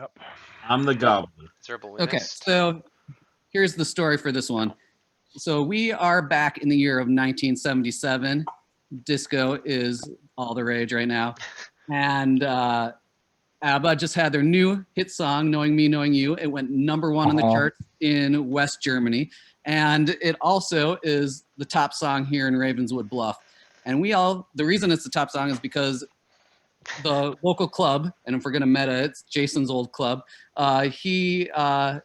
Yep. I'm the goblin. Is there a balloonist? Okay, so here's the story for this one. So we are back in the year of 1977. Disco is all the rage right now. And ABBA just had their new hit song, Knowing Me, Knowing You. It went #1 on the charts in West Germany. And it also is the top song here in Ravenswood Bluff. And the reason it's the top song is because the local club, and if we're gonna meta, it's Jason's old club. He's been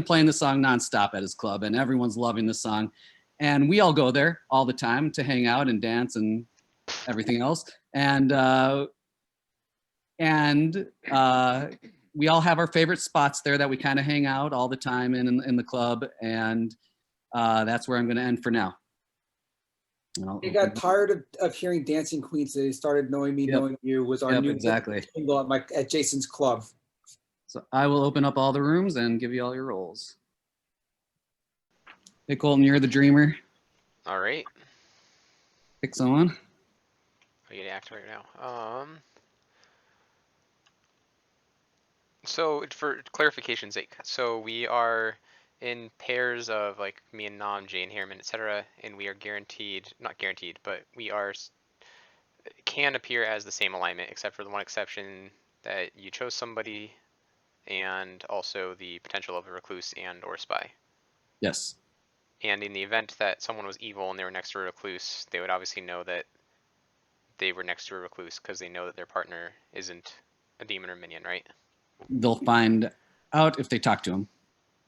playing the song nonstop at his club, and everyone's loving the song. And we all go there all the time to hang out and dance and everything else. And we all have our favorite spots there that we kind of hang out all the time in the club. And that's where I'm going to end for now. They got tired of hearing Dancing Queen, so they started Knowing Me, Knowing You was our new single at Jason's club. So I will open up all the rooms and give you all your roles. Hey, Colton, you're the dreamer. All right. Pick someone. I get to act right now. So for clarification's sake, so we are in pairs of like me and Nam, Jane, Harriman, etc., and we are not guaranteed, but we can appear as the same alignment, except for the one exception that you chose somebody, and also the potential of a recluse and or spy. Yes. And in the event that someone was evil and they were next to a recluse, they would obviously know that they were next to a recluse because they know that their partner isn't a demon or minion, right? They'll find out if they talk to him.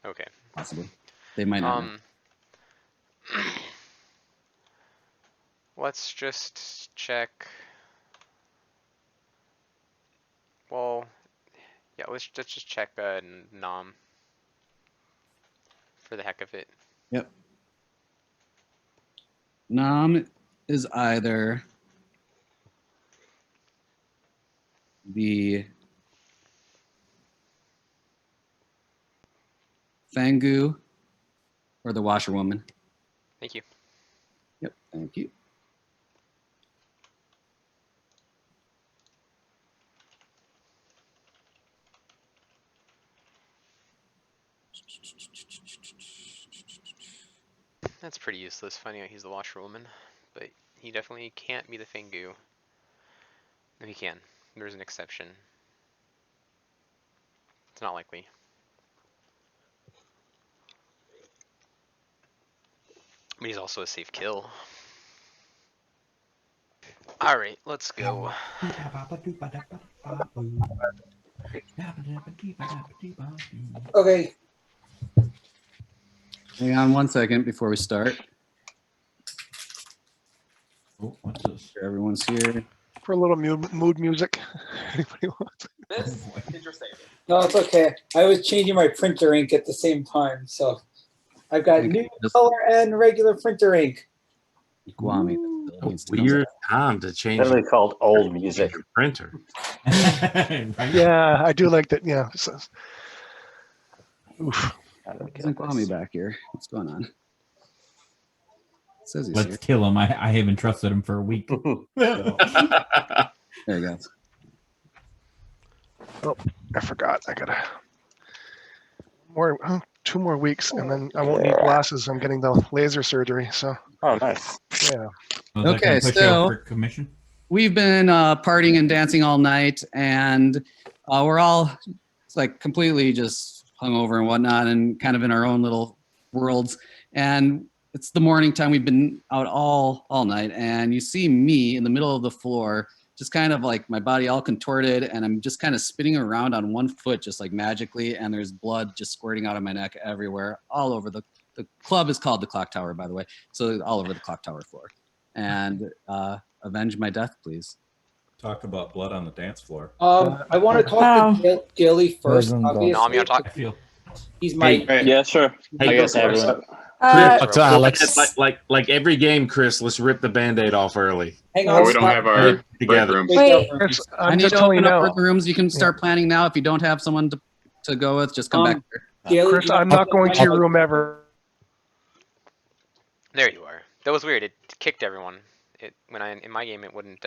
Okay. Possibly. They might not. Let's just check. Well, yeah, let's just check Nam for the heck of it. Yep. Nam is either the Fangu or the washerwoman. Thank you. Yep, thank you. That's pretty useless, finding out he's the washerwoman, but he definitely can't be the Fangu. No, he can. There's an exception. It's not likely. But he's also a safe kill. Alright, let's go. Okay. Hang on 1 second before we start. Oh, what's this? Everyone's here. For a little mood music. Anybody want? This is your save. No, it's okay. I was changing my printer ink at the same time, so I've got new color and regular printer ink. Guami. Weird time to change. Literally called old music. Printer. Yeah, I do like that. Yeah. So, oof. Isn't Guami back here? What's going on? It says he's Let's here. kill him. I haven't trusted him for a week. There he goes. Oh, I forgot. I gotta two more weeks, and then I won't need glasses. I'm getting the laser surgery. So. Oh, nice. Yeah. Okay, so commission. We've been partying and dancing all night, and we're all like completely just hungover and whatnot, and kind of in our own little worlds. And it's the morning time. We've been out all night, and you see me in the middle of the floor, just kind of like my body all contorted, and I'm just kind of spinning around on one foot, just like magically, and there's blood just squirting out of my neck everywhere, all over the club is called the Clocktower, by the way, so all over the Clocktower floor. And avenge my death, please. Talk about blood on the dance floor. I want to talk to Gilly first. Obviously. No, I'm gonna talk. He's my. Yeah, sure. Hey, I guess everyone. Chris, Alex. Like every game, Chris, let's rip the Band-Aid off early. Hang on. We don't have our together. Wait. I need to open up the rooms. You can start planning now. If you don't have someone to go with, just come back here. Chris, I'm not going to your room ever. There you are. That was weird. It kicked everyone. In my game, it wouldn't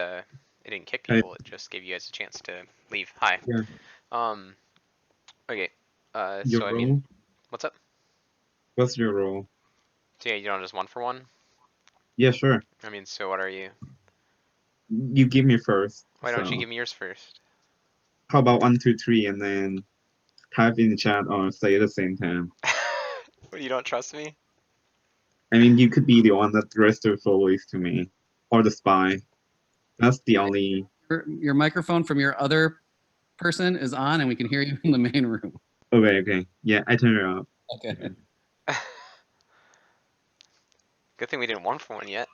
It didn't kick Hey. people. It just gave you guys a chance to leave. Hi. Yeah. Okay. Your So I role? mean, what's up? What's your role? So yeah, you don't just 1-for-1. Yeah, sure. I mean, so what are you? You give me first. Why don't you so. give me yours first? How about 1, 2, 3, and then type in the chat or say at the same time? What, you don't trust me? I mean, you could be the one that registered voice to me, or the spy. That's the only. Your microphone from your other person is on, and we can hear you in the main room. Okay. Yeah, I turned it off. Okay. Good thing we didn't 1-for-1 yet.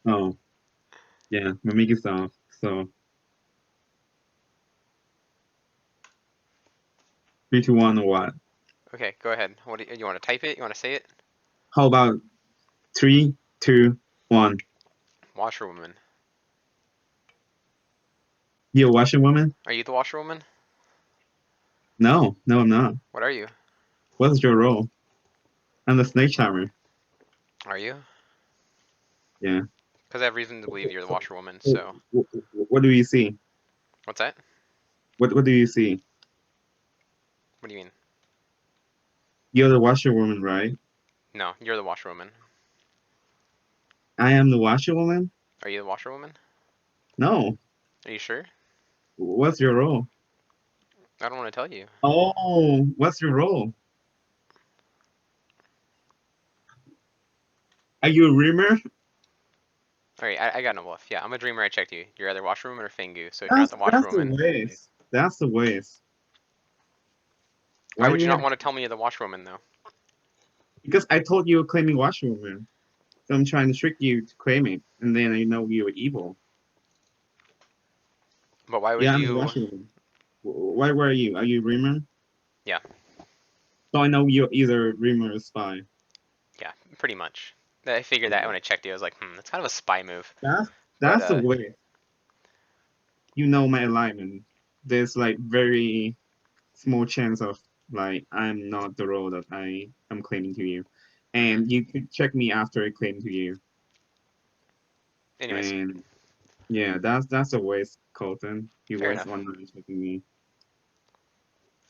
Oh, yeah, my mic is off. So 3, 2, 1, or what? Okay, go ahead. What do you want to type it? You want to say it? How about 3, 2, 1? Washerwoman. You a washerwoman? Are you the washerwoman? No, I'm not. What are you? What's your role? I'm the snake charmer. Are you? Yeah. Because I have reason to believe you're the washerwoman. So What do you see? what's that? What do you see? What do you mean? You're the washerwoman, right? No, you're the washerwoman. I am the washerwoman? Are you the washerwoman? No. Are you sure? What's your role? I don't want to tell you. Oh, what's your role? Are you a dreamer? Alright, I got no bluff. Yeah, I'm a dreamer. I checked you. You're either washerwoman or Fangu. So if you're not the That's the washerwoman, waste. That's the waste. why would do you we not have- want to tell me you're the washerwoman though? Because I told you were claiming washerwoman. So I'm trying to trick you to claim it, and then I know you were evil. But why would Yeah, I'm the you? washerwoman. Why were you? Are you a dreamer? Yeah. So I know you're either a dreamer or a spy. Yeah, pretty much. I figured that when I checked you. I was like, that's kind of a spy move. That's the But, way. You know my alignment. There's like very small chance of like I'm not the role that I am claiming to you, and you could check me after I claim to you. Anyways, And yeah, that's a waste, Colton. You Fair waste enough. 1 night checking me.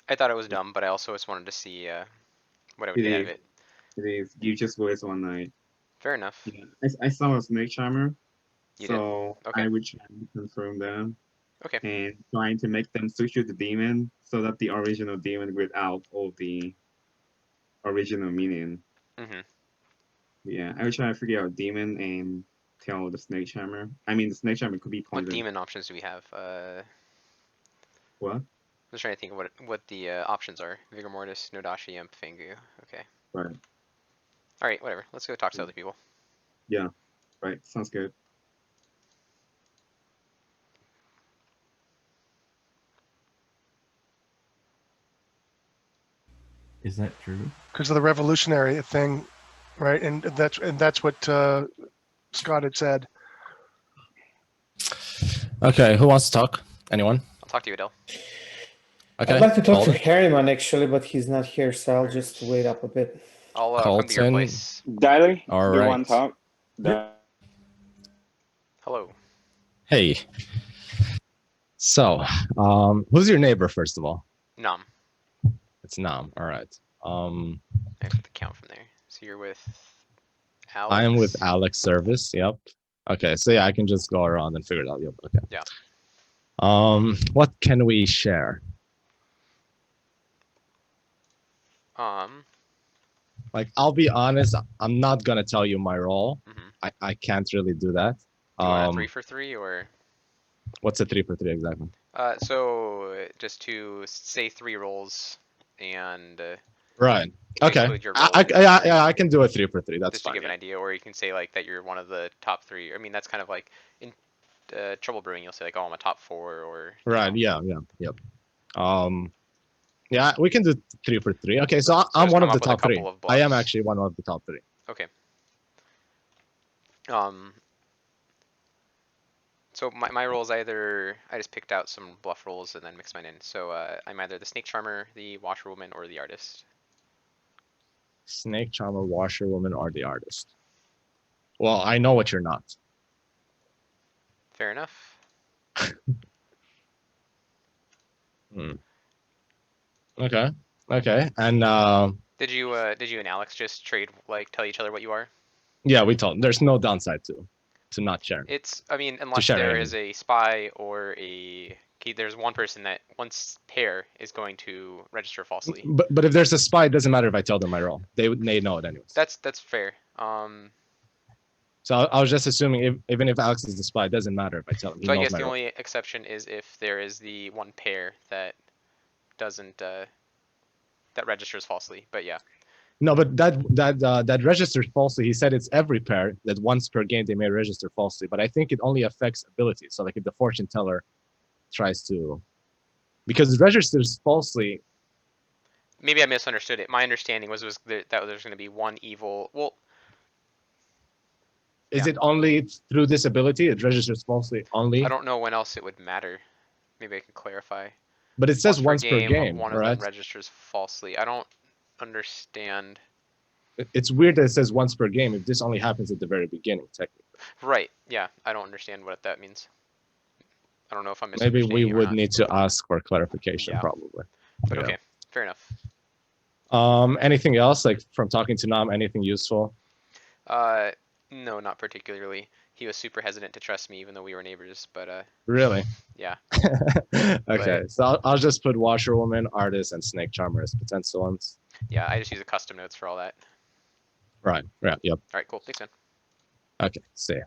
I thought it was dumb, but I also just wanted to see what I would It get out of is. it. It is. You just waste 1 night. Fair enough. Yeah, I saw a snake charmer, You did? so Okay. I would try to confirm them Okay. and trying to make them switch to the demon so that the original demon without all the original meaning. Mhm. Yeah, I was trying to figure out demon and tell the snake charmer. I mean, the snake charmer could be What pointed. demon options do we have? What? I'm just trying to think of what the options are. Vigor Mortis, Nodashi, Imp, Fangu. Okay. Right. All right. Whatever. Let's go talk to other people. Yeah. Right. Sounds good. Is that true? Because of the revolutionary thing, right? And that's what Scott had said. Okay, who wants to talk? Anyone? I'll talk to you, Adele. Okay. I'd like to talk to Colton? Harryman actually, but he's not here, so I'll just wait up a bit. I'll come to your Colton. place. Diley, All do you right. want to talk? Hello. Hey. So, who's your neighbor, first of all? Nom. It's Nam. All right. I put the count from there. So you're with Alex. I am with Alex Service. Yep. Okay, so yeah, I can just go around and figure it out. Yep. Okay. Yeah. What can we share? Like, I'll be honest, I'm not gonna tell you my role. I can't really do that. Do you want a 3 for 3 or? What's a 3 for 3 exactly? So just to say 3 rolls and Right. Okay. include your I can do a 3 for 3. That's just fine. to give an idea, or you can say like that you're one of the top 3. I mean, that's kind of like in Trouble Brewing. You'll say like, oh, I'm a top 4, or Right. Yeah. Yep. Yeah, we can do 3 for 3. Okay, so I'm just one come of the up with a top 3. couple of I am bluffs. actually one of the top 3. Okay. So my role is either, I just picked out some bluff rolls and then mixed mine in. So I'm either the Snake Charmer, the Washerwoman, or the Artist. Snake Charmer, Washerwoman, or the Artist. Well, I know what you're not. Fair enough. Okay. Okay. And Did you and Alex just trade, like, tell each other what you are? yeah, we told. There's no downside to not sharing. It's, I mean, unless share there any. is a spy or there's one person that once pair is going to register falsely. But if there's a spy, it doesn't matter if I tell them my role. They know it anyways. That's fair. So I was just assuming even if Alex is the spy, it doesn't matter if I tell him. He So I knows guess my the role. only exception is if there is the one pair that doesn't that registers falsely. But yeah. No, but that registers falsely. He said it's every pair that once per game they may register falsely. But I think it only affects abilities. So like if the fortune teller tries to, because it registers falsely. Maybe I misunderstood it. My understanding was that there's going to be one evil. Well, Is yeah. it only through this ability? It registers falsely only. I don't know when else it would matter. Maybe I can clarify. But it says once per game, one right? of them registers falsely. I don't understand. It's weird that it says once per game if this only happens at the very beginning, technically. Right. Yeah. I don't understand what that means. I don't know if I'm Maybe we misunderstanding or would not. need to ask for clarification, Yeah. probably. But Yeah. okay, fair enough. Anything else, like from talking to Nam, anything useful? No, not particularly. He was super hesitant to trust me, even though we were neighbors. But Really? yeah. Okay, so I'll just put washerwoman, artist, and snake charmer as potential ones. Yeah, I just use a custom notes for all that. Right. Yeah. Yep. All right, cool. Thanks, man. Okay. See ya.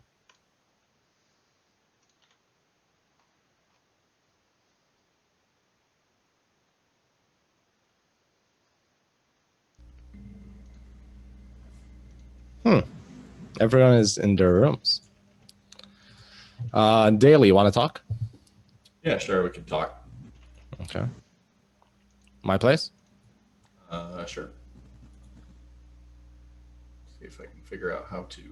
Everyone is in their rooms. Daily, you want to talk? Yeah, sure, we can talk. Okay. My place? Sure. See if I can figure out how to.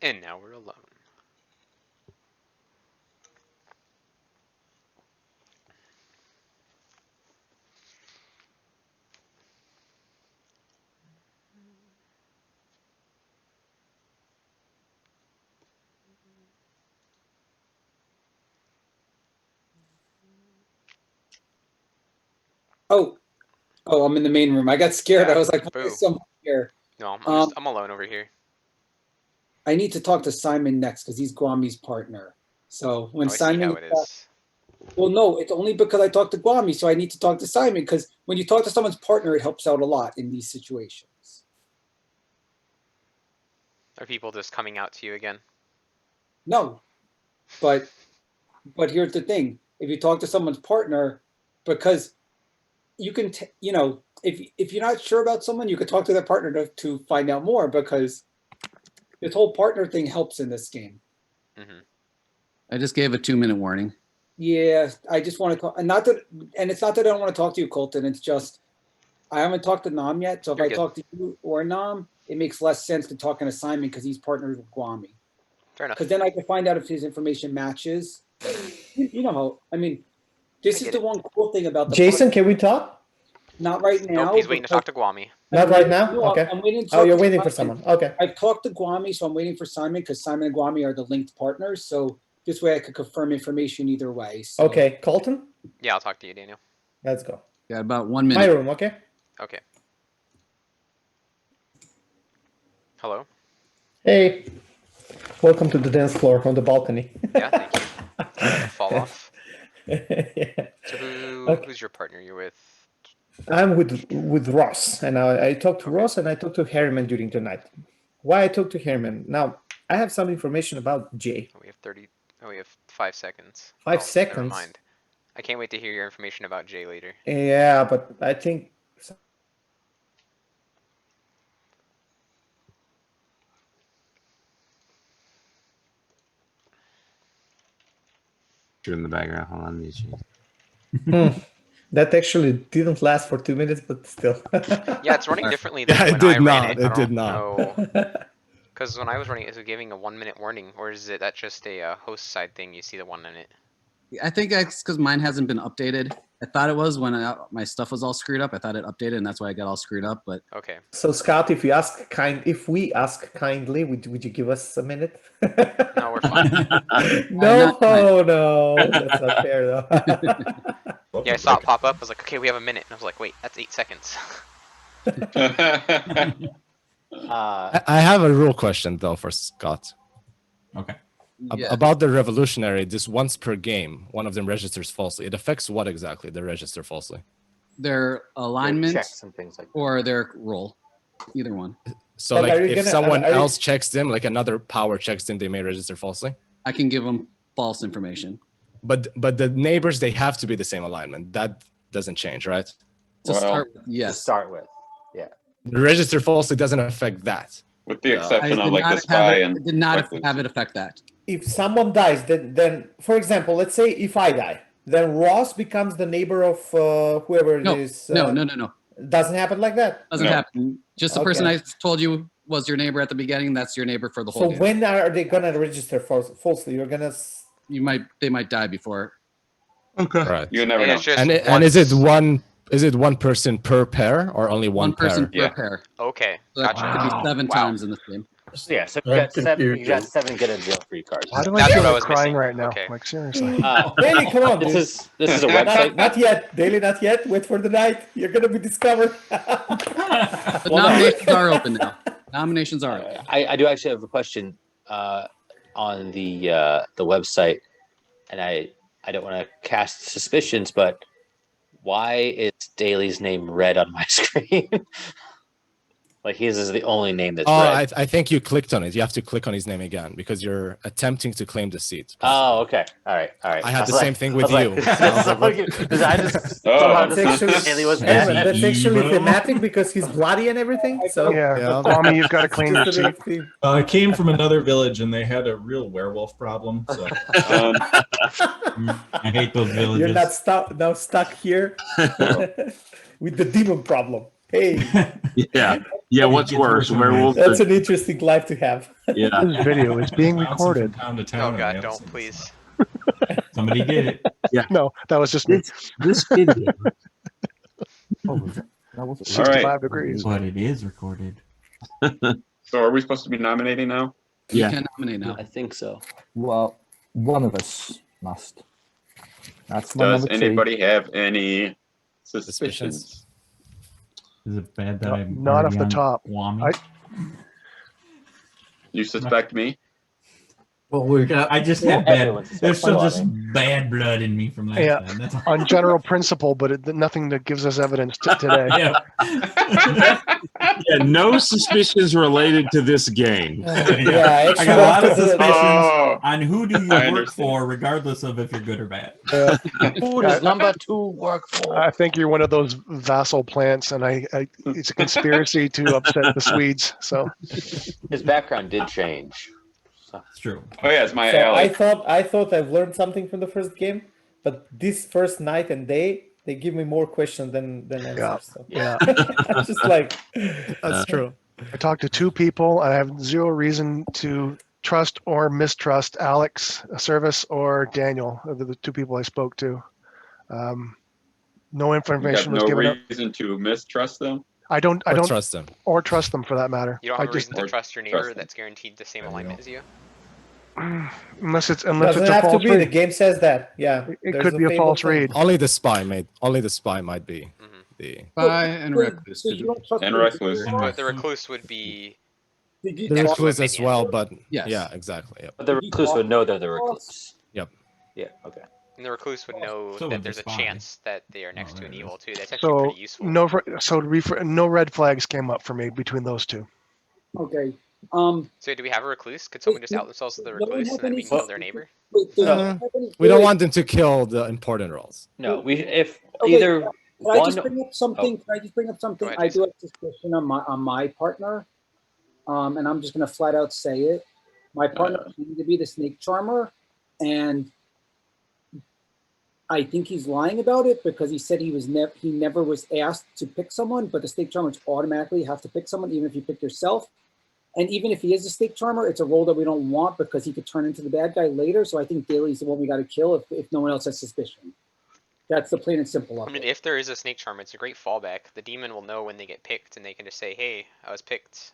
And now we're alone. Oh, I'm in the main room. I got scared. Yeah, I was like, boo. "There's someone here." No, Um, I'm alone over here. I need to talk to Simon next because he's Guami's partner. So when Oh, I see Simon, how it is. well, no, it's only because I talked to Guami, so I need to talk to Simon because when you talk to someone's partner, it helps out a lot in these situations. Are people just coming out to you again? No, but here's the thing: if you talk to someone's partner, because you can, if you're not sure about someone, you could talk to their partner to find out more because this whole partner thing helps in this game. Mm-hmm. I just gave a 2-minute warning. Yeah, I just want to talk, and it's not that I don't want to talk to you, Colton. It's just I haven't talked to Nam yet. So if You're I good. talk to you or Nam, it makes less sense to talk to Simon because he's partners with Guami. Fair enough. Because then I can find out if his information matches. You know how? I mean, this is the one cool thing about the Jason, can we talk? Not right now. Nope, he's waiting to talk to Guami. Not right now? No, Okay. I'm waiting to Oh, talk you're to waiting for Simon. someone. Okay. I've talked to Guami, so I'm waiting for Simon because Simon and Guami are the linked partners. So this way I could confirm information either way. So. Okay, Colton, Yeah, I'll talk to you, Daniel. let's go. Got about 1 minute. My room, okay? Okay. Hello. Hey, welcome to the dance floor on the balcony. Yeah, thank you. Fall off. Yeah. So Okay. who's your partner? You're with? I'm with Ross, and I talked to Ross and I talked to Harriman during the night. Why I talked to Harriman? Now I have some information about Jay. We have 30. Oh, we have 5 seconds. 5 Never seconds. mind. I can't wait to hear your information about Jay later. Yeah, but I think In the background. Hold on, that actually didn't last for 2 minutes, but still. Yeah, it's running differently than Yeah, it when did I ran not. it. It I did don't not. know. Because when I was running, is it giving a 1-minute warning, or is that just a host side thing? You see the 1 minute. I think that's because mine hasn't been updated. I thought it was when my stuff was all screwed up. I thought it updated, and that's why I got all screwed up. But Okay. So Scott, if we ask kindly, would you give us a minute? No, we're fine. No, Not tonight. no, that's not fair though. Yeah, I saw it pop up. I was like, okay, we have a minute. And I was like, wait, that's 8 seconds. Uh, I have a real question though for Scott. Okay. yeah, About the revolutionary, this once per game, one of them registers falsely. It affects what exactly? They register falsely. their alignment checks and things like that. or their roll, either one. So But like are you if gonna- someone are you- else checks them, like another power checks them, they may register falsely. I can give them false information. But the neighbors, they have to be the same alignment. That doesn't change, right? To Well, start with, To yes. start with. The register falsely doesn't affect that. With the I exception I of did like not the have spy it, and did not recluse. have it affect that. If someone dies, then for example, let's say if I die, then Ross becomes the neighbor of whoever it No, is. no. Doesn't happen like that. Doesn't No. happen. Just the person I told you was your neighbor at the beginning. That's your neighbor for the whole So game. when are they gonna register falsely? You're gonna. They might die before. Okay. Right. You never And know. it's just And once. is it one person per pair or only one, person pair? per pair. Okay, So that gotcha. could be 7 Wow. times in this game. Yeah, so I'm confused. you got 7 get a deal free cards. Why do That's I feel what I like was crying missing. right now? Okay. Like seriously. Daily, come on, This dude. is a Not, website. not yet, Daily, not yet. Wait for the night. You're gonna be discovered. But nominations are open now. Nominations are open. I do actually have a question on the website, and I don't want to cast suspicions, but why is Daly's name red on my screen? Like his is the only name that's Oh, red. I think you clicked on it. You have to click on his name again because you're attempting to claim the seat. Oh, okay. All right. I had was the same thing with I you. was like, because I just somehow That's just actually, Daly was that's bad. actually Evil. thematic because he's bloody and everything. So Yeah, Yeah. Mommy, you've got to clean your just a little seat. theme. I came from another village and they had a real werewolf problem. So Um, I hate those villages. You're not stuck here with the demon problem. Hey, Yeah. Yeah. What's It gets worse, worse. werewolf? that's an interesting life to have. Yeah. This video is being bouncing from recorded. town to Oh town and god, they don't also- please. Somebody did it. No, that was just me. This video. all right. 65 degrees. But it is recorded. So are we supposed to be nominating now? Yeah. You can nominate now. I think so. Well, one of us must. That's my Does number 3. anybody have any Suspicions? suspicions? Is it bad that No, I'm not off already the on top. Wami? You suspect me? Well, I just had Everyone bad. There's suspects some just bad blood in me from last Yeah. time. That's all. On general principle, but nothing that gives us evidence today. Yeah. Yeah. No suspicions related to this game. Yeah, I got a lot of actually, suspicions Oh, on who do you I work understand. for, regardless of if you're good or bad. Who does number 2 work for? I think you're one of those vassal plants, and it's a conspiracy to upset the Swedes. So His background did change. It's true. oh yeah, it's my so alley. I thought I've learned something from the first game, but this first night and day they give me more questions than answers. Yeah. So. yeah, I'm just like, That's true. I talked to 2 people. I have 0 reason to trust or mistrust Alex Service or Daniel. They're the 2 people I spoke to. No You have information was no given up. reason to mistrust them. I don't Trust them. or trust them for that matter. You don't I have a just reason to or trust your trust neighbor them. that's guaranteed the same alignment as you. unless it's doesn't a have to false be. The read. game says that. Yeah, It there's could be a fabled false thing. read. Only the spy might be Mhm. the. Spy and recluse. And recluse. But the recluse would be The Next recluse to a as minion. well, but Yes. yeah, exactly. Yep. But the recluse would know they're the recluse. Yep. Yeah. Okay. and the recluse would know So that would there's the a spy. chance that they are next to there an it is. evil too. That's actually So pretty useful. no red flags came up for me between those 2. Okay. So do we have a recluse? Could someone just out themselves as the No one recluse have and then we any can kill their neighbor? Wait, does Uh, anyone have any- We don't wait, want them to kill the important roles. No, if Okay, either Can I one. just bring up something? Can I just bring up something? ahead, I do have suspicion on my partner, and I'm just gonna flat out say it. My partner claimed to be the snake charmer, and I think he's lying about it because he said he never was asked to pick someone, but the snake charmers automatically have to pick someone, even if you pick yourself. And even if he is a snake charmer, it's a role that we don't want because he could turn into the bad guy later. So I think Daly's the one we got to kill if no one else has suspicion. That's the plain and simple of I mean, it. if there is a snake charmer, it's a great fallback. The demon will know when they get picked, and they can just say, "Hey, I was picked."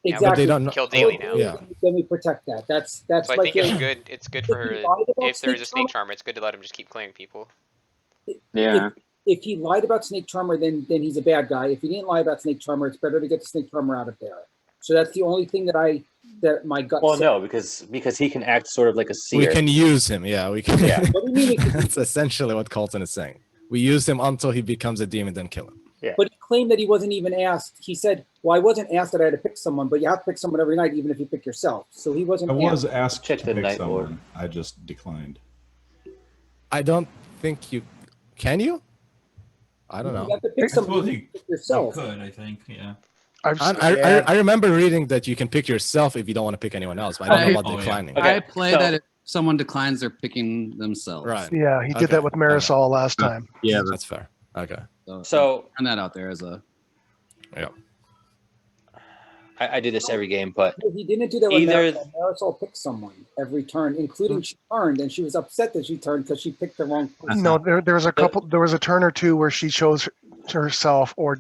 Yeah, Exactly. But they don't know. kill daily now. Yeah. Then we protect that. That's So I my think it's feeling. good. It's good If for he her. lied about If there's a snake Snake charmer, it's good to let him just keep clearing people. Yeah. If he lied about Snake Charmer, then he's a bad guy. If he didn't lie about Snake Charmer, it's better to get the Snake Charmer out of there. So that's the only thing that my gut Well, says. no, because he can act sort of like a seer. We can use him. Yeah, we can. Yeah. What do you mean we can That's essentially what Colton is saying. We use him until he becomes a demon, then kill him. But he claimed that he wasn't even asked. He said, "Well, I wasn't asked that I had to pick someone, but you have to pick someone every night, even if you pick yourself." So he wasn't. I was asked. asked Check to the pick night someone. lord. I just declined. I don't think you can. You? I don't You know. have to pick someone. suppose You you- pick yourself. Could, I think, yeah. I remember reading that you can pick yourself if you don't want to pick anyone else, but I don't know about Oh, yeah. declining. Okay, I play so- that if someone declines, they're picking themselves. Right. Yeah, he did Okay. that with Marisol last time. Yeah, that's fair. Okay. So turn that out there as a. Yeah. I do this every game, but No, he didn't do that with Either- Marisol. Marisol picked someone every turn, including she turned, and she was upset that she turned because she picked the wrong person. No, there was a couple. There was a turn or two where she chose herself, or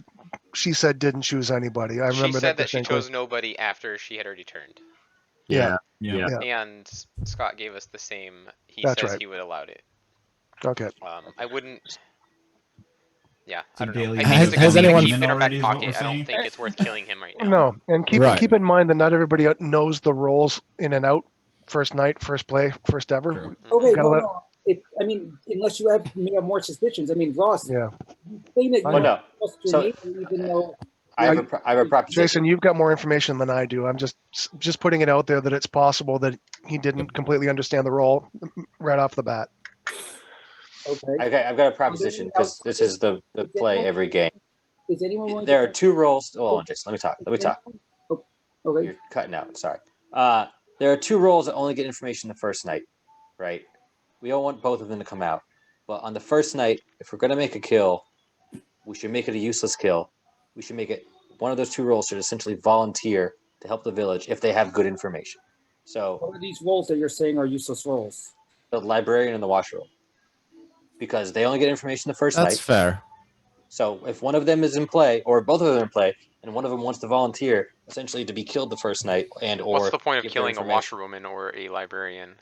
she said didn't choose anybody. I She remember said that she distinctly. chose nobody after she had already turned. Yeah. Yeah. Yeah. And Scott gave us the same. He That's says right. he would allowed it. Okay. I wouldn't. Yeah, So I don't know. daily I think Has- it's a has good thing anyone- to keep in our back already is what pocket. we're I don't saying? think it's worth killing him right now. No, and keep Right. keep in mind that not everybody knows the roles in and out. First night, first play, first ever. True. Okay, Gotta no, let- no. I mean, unless you may have more suspicions. I mean, Ross, Yeah, you claim that you oh no, trust your So- neighbor, even though I have a proposition. Jason, you've got more information than I do. I'm just putting it out there that it's possible that he didn't completely understand the role right off the bat. okay. I've got a proposition because this is the play every game. Is anyone willing There are to two roles. Hold on, Jason. Let me talk. Oh, okay. You're cutting out. Sorry. There are two roles that only get information the first night, right? We don't want both of them to come out. But on the first night, if we're going to make a kill, we should make it a useless kill. We should make it one of those two roles should essentially volunteer to help the village if they have good information. So What are these roles that you're saying are useless roles? the librarian and the washerwoman, because they only get information the first That's night. fair. So if one of them is in play, or both of them are in play, and one of them wants to volunteer, essentially to be killed the first night, and or What's the point of give their killing a information- washerwoman or a librarian?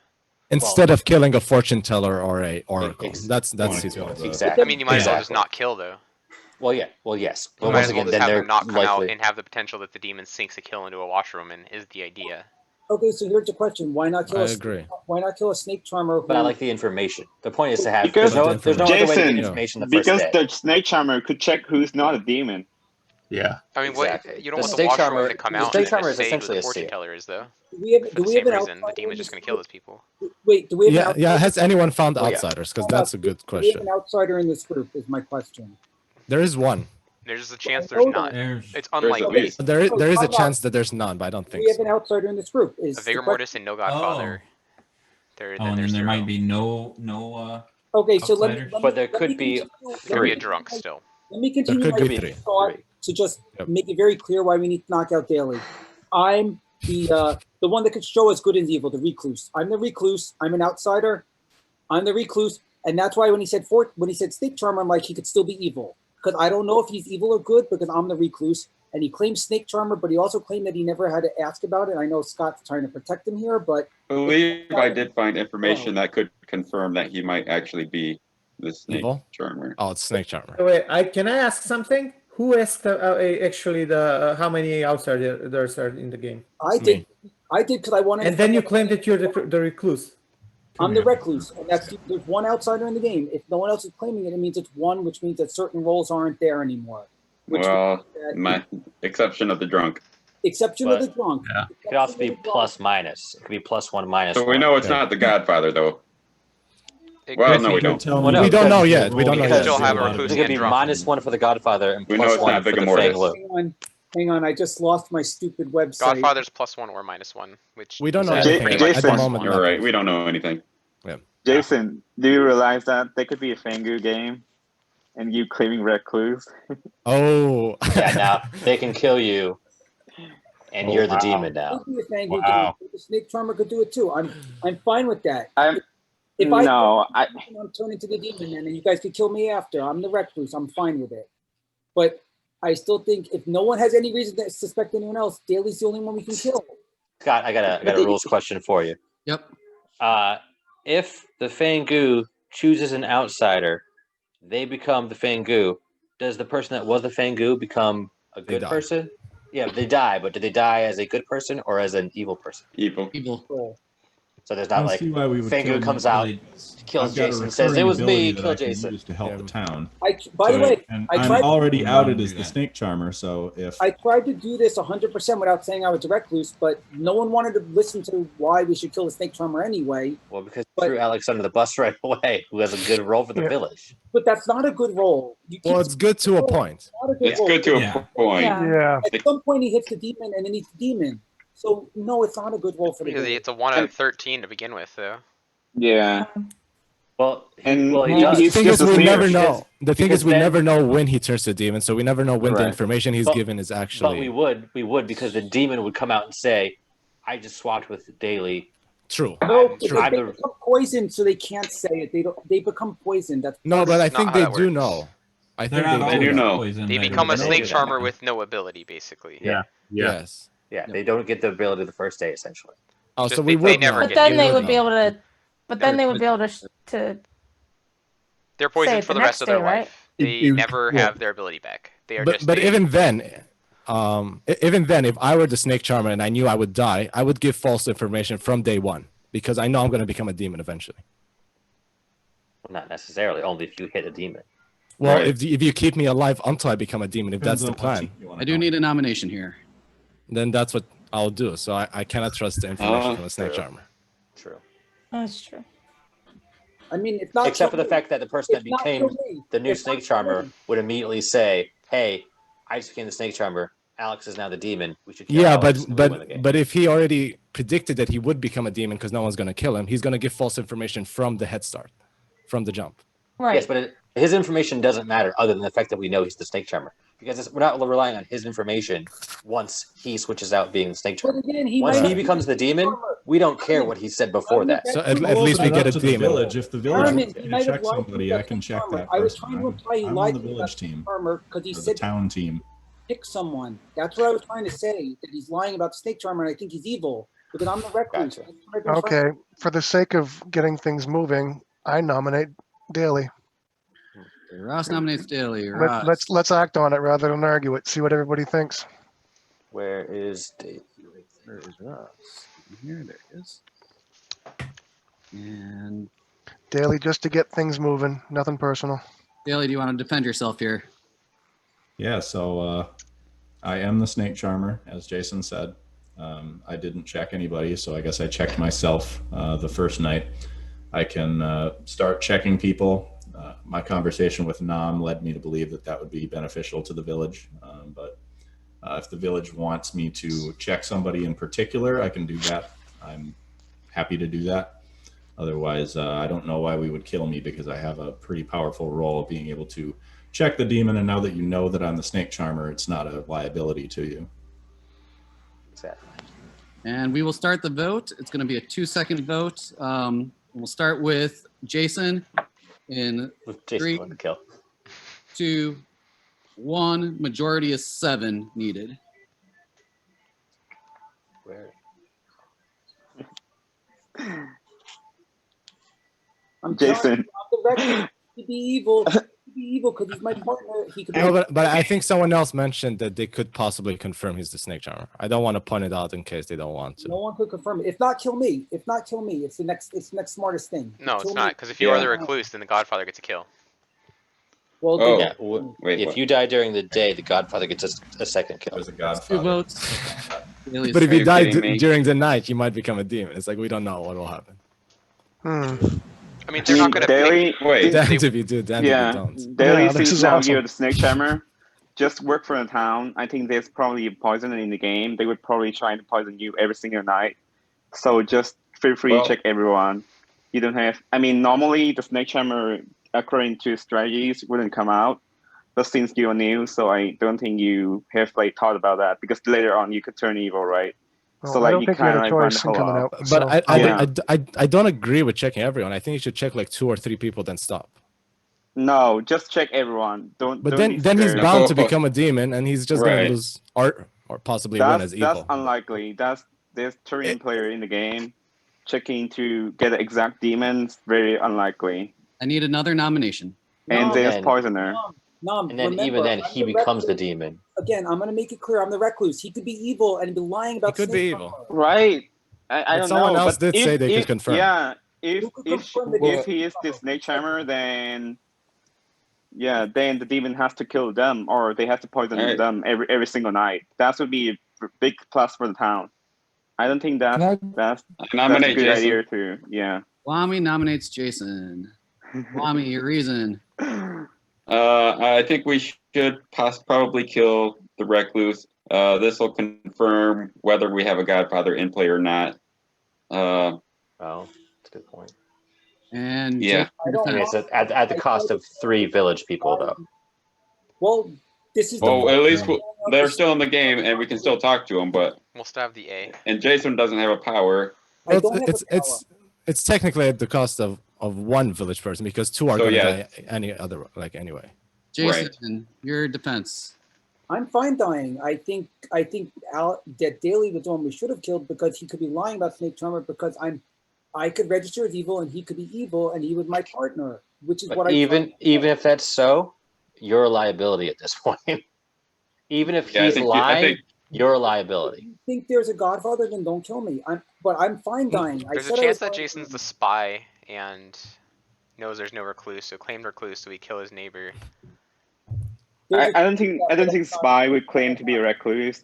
Instead of killing a fortune teller or a oracle, Ex- that's Wanna his kill point. the- Exactly. I mean, you might as well just Exactly. not kill though. Well, yeah. Well, yes. You But might once as well again, just then have they're them not come out likely. and have the potential that the demon sinks a kill into a washerwoman is the idea. Okay, so here's the question: Why not kill I a agree. Why not kill a snake charmer? But I like the information. The point is to have. Because- There's no other way to get Jason, information the first Because day. the snake charmer could check who's not a demon. Yeah. I mean, Exactly. what you don't The want the snake washerwoman charmer- to come the out snake and charmer just is say who essentially the a fortune seer. teller is, though. Do we have For do the we have same an reason, the outsider in demon's this just going to kill group? those people. Wait, do we have Yeah, an yeah. outsider? Has anyone found Oh, yeah. outsiders? Because that's a good Do we have question. an outsider in this group? Is my question. There is one. There's a chance there's not. There's It's There's unlikely. at least. There is a Time out. chance that there's none, but I don't Do think we have so. an outsider in this group? Is A the vigor question- mortis and no godfather. There, oh, then and then there's there zero. might be no Okay, so let me. outsiders. Let me But there let me could be continue- Could be a three. drunk still. Let me continue could my be train three. of thought Three. to just Yep. make it very clear why we need to knock out Daily. I'm the one that could show us good and evil, the recluse. I'm the recluse. I'm an outsider. I'm the recluse, and that's why when he said snake charmer, I'm like he could still be evil because I don't know if he's evil or good because I'm the recluse. And he claims snake charmer, but he also claimed that he never had to ask about it. I know Scott's trying to protect him here, but I believe I did find information that could confirm that he might actually be the snake Evil? charmer. Oh, it's Snake Charmer. Wait, can I ask something? Who asked actually the how many outsiders are in the game? I did. I did because I wanted. And then you claim that you're the recluse. I'm the recluse, and there's one outsider in the game. If no one else is claiming it, it means it's one, which means that certain roles aren't there anymore. Which Well, means that- my exception of the drunk. exception of the drunk. It could also be plus minus. It could be plus one minus. So we one. know it's Yeah. not the Godfather, though. It Well, could no, be. we don't. Tell Well, me no, We don't because know yet. We don't You know can yet. still have a It recluse could and be drunk. minus one for the Godfather and We know plus it's one not for the Vigor Mortis. Fang Hang on, I just lost my stupid website. Godfather's +1 or -1, which We don't know is J- anything pretty about much at the Jason, moment. You're nothing. right. We don't know anything. Jason, do you realize that there could be a Fangu game and you claiming recluse? Oh. Yeah, now they can kill you, and Oh, you're the wow. demon now. Maybe a Fang Wow. the snake charmer could do it too. I'm fine with that. I'm If I No, I'm turning to the demon, and then you guys could kill me after. I'm the recluse. I'm fine with it. But I still think if no one has any reason to suspect anyone else, Daly's the only one we can kill. Scott, I got a rules question for you. Yep. If the Fangu chooses an outsider, they become the Fangu. Does the person that was the Fangu become a good die. person? Yeah, they die, but do they die as a good person or as an evil person? Evil. Evil. So there's I not don't like see why we would kill Fangu him comes until out, kills I've got Jason, a says it recurring was ability me, that kill I can Jason. use to help the town. By the way, and I I'm tried. already No, outed don't as do the that. snake charmer, so if I tried to do this 100% without saying I was a recluse, but no one wanted to listen to why we should kill the snake charmer anyway. Well, because you threw Alex under the bus right away, who has a good role for the village. But that's not a good role. You Well, keep it's good to a point. It's not a good It's role. good to Yeah. a point. Yeah. At some point, he hits the demon, and then he's the demon. So no, it's not a good role for the Because village. it's a 1 out of 13 to begin with, though. Yeah. Well, And well, he he- does. The he's thing just is, a we leader. never know. The thing because is, we then- never know when he turns to demon, so we never know when the Correct. information he's But- given is But actually we would because the demon would come out and say, "I just swapped with Daly." true. No, I'm- because I'm they the- become poisoned, so they can't say it. They don't. They become poisoned. That's No, but I not think how they that do works. know. I They're think not they They always do know. poisoned. They They become a know snake that. charmer with no ability, basically. Yeah. Yes. Yeah, they don't get the ability the first day, essentially. Oh, Just so we they would never know. But get then you they would would be know. able to. But then they would be able to. They're Say poisoned it for the the rest next of their day, right? life. They If- never yeah. have their ability back. They are But just. but a- even then, if I were the snake charmer and I knew I would die, I would give false information from day one because I know I'm going to become a demon eventually. Well, not necessarily. Only if you hit a demon. Well, Right. if you keep me alive until I become a demon, if that's depends the on what plan, you wanna I do call need a nomination here. then that's what I'll do. So I cannot trust the information Ah, from a snake true. charmer. True. That's true. I mean, it's not. Except for the fact that the person that It's not became for me. the new It's not snake for charmer me. would immediately say, "Hey, I just became the snake charmer. Alex is now the demon. We should kill Yeah, Alex and we win the game." but if he already predicted that he would become a demon because no one's going to kill him, he's going to give false information from the head start, from the jump. Right. Yes, but his information doesn't matter other than the fact that we know he's the snake charmer. Because we're not relying on his information once he switches out being the snake But charmer. again, he Once might he not be becomes the demon, charmer. we don't care what he said before that. So That's at true. least we Open it get up a to the demon. village. If the village Herman, wants he to might have check lied to somebody, you I about can the check charmer. that I was person. trying to imply he I'm on lied the to you village about the team, charmer because he or the said town team. pick someone. That's what I was trying to say. That he's lying about the snake charmer, and I think he's evil because I'm the recluse. Gotcha. That's what I've been trying- Okay. For the sake of getting things moving, I nominate Daly. Ross nominates Daly. Ross. Let's act on it rather than argue it. See what everybody thinks. Where is Dave? Where is Ross? Here, there he is. And Daly, just to get things moving. Nothing personal. Daly, do you want to defend yourself here? Yeah, so I am the snake charmer, as Jason said. I didn't check anybody, so I guess I checked myself the first night. I can start checking people. My conversation with Nam led me to believe that that would be beneficial to the village. But if the village wants me to check somebody in particular, I can do that. I'm happy to do that. Otherwise, I don't know why we would kill me because I have a pretty powerful role of being able to check the demon. And now that you know that I'm the snake charmer, it's not a liability to you. Exactly. And we will start the vote. It's going to be a 2-second vote. We'll start with Jason in Jason 3, won the kill. 2, 1. Majority is 7 needed. Where? I'm Jason. telling you, I'm the recluse. He'd be evil. He'd be evil because he's my partner. He could. No, but I think someone else mentioned that they could possibly confirm he's the snake charmer. I don't want to point it out in case they don't want to. No one could confirm it. If not, kill me. If not, kill me. It's the next. It's the next smartest thing. No, Kill it's me. not. Because if you are the Yeah. recluse, then the Godfather gets a kill. Well, Oh. Yeah, Wait, if what? you die during the day, the Godfather gets a second kill. There's a 2 godfather. votes. Daly is But if Are you you die kidding me? during the night, you might become a demon. It's like we don't know what will happen. I mean, they're not going to Daily, pick. wait. Damned if you do, damned if Yeah, you don't. Daily, Yeah, this since is now awesome. you're the snake charmer, just work for the town. I think there's probably poison in the game. They would probably try to poison you every single night. So just feel free Well- to check everyone. You don't have. I mean, normally the snake charmer, according to strategies, wouldn't come out. But since you're new, so I don't think you have like thought about that because later on you could turn evil, right? So I like don't you think we had kind a of like run the choice in whole coming op. out. But So, I don't agree with checking everyone. I think you should check like 2 or 3 people, then stop. No, just check everyone. But Don't be then he's scared. bound to become a demon, and he's just gonna Right. lose art or possibly win as That's evil. unlikely. There's Turing player in the game. Checking to get the exact demons, very unlikely. I need another nomination. And No, there's then- poisoner. No, And then remember, even then, I'm he the becomes the recluse. demon. Again, I'm going to make it clear. I'm the recluse. He could be evil and be lying about. He could be Snake evil. Charmer. Right. I But don't someone know. else But did say they could if confirm. yeah, if Who could confirm that if he is the snake charmer, then yeah, then the demon has to kill them, or they have to poison Alright. them every single night. That would be a big plus for the town. I don't think Can I- that's I a nominate good Jason. idea too. Yeah. Kwame nominates Jason. Kwame, your reason. I think we should probably kill the recluse. This will confirm whether we have a godfather in play or not. Oh, that's a good point. And Yeah. I don't I mean, want- it's at the cost of 3 village people, though. Well, this is. Well, the at least they're still in the game, and we can still talk to them. But We'll still have the A. and Jason doesn't have a power. I Well, don't have it's a power. it's technically at the cost of 1 village person, because 2 are So, gonna yeah. die any other anyway. Jason, your defense. I'm fine dying. I think that Daly was the one we should have killed because he could be lying about Snake Charmer because I could register as evil and he could be evil and he was my partner, which is But what even if that's so, you're a liability at this point. Even if Yeah, he's lying, you're a liability. If you think there's a godfather, then don't kill me. But I'm fine dying. There's a I chance was that fine Jason's the dying. spy and knows there's no recluse, so claimed recluse, so we kill his neighbor. I don't think Spy would claim to be a recluse.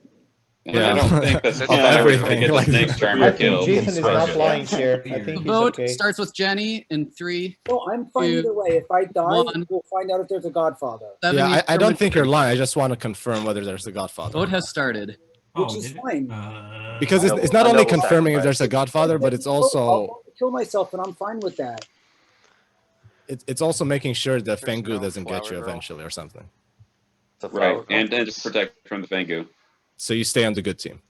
And I don't think the spy would everything, get the like- snake I charmer think killed. Jason is not Yeah. lying here. I The think he's vote okay. starts with Jenny in 3. No, I'm fine Two, either way. If I die, 1. we'll find out if there's a godfather, Seven Yeah, needs I don't think you're majority. lying. I just want to confirm whether there's a godfather. Vote has started. which Oh, is did it? fine. Because Noble- it's not a only noble confirming if sacrifice. there's a godfather, but it's I'll also kill myself, and I'm fine with that. it's also making sure that There's Fengu no doesn't get flower you girl. eventually or something. It's a Right, flower. and to protect from the Fangu. So you stay on the good team.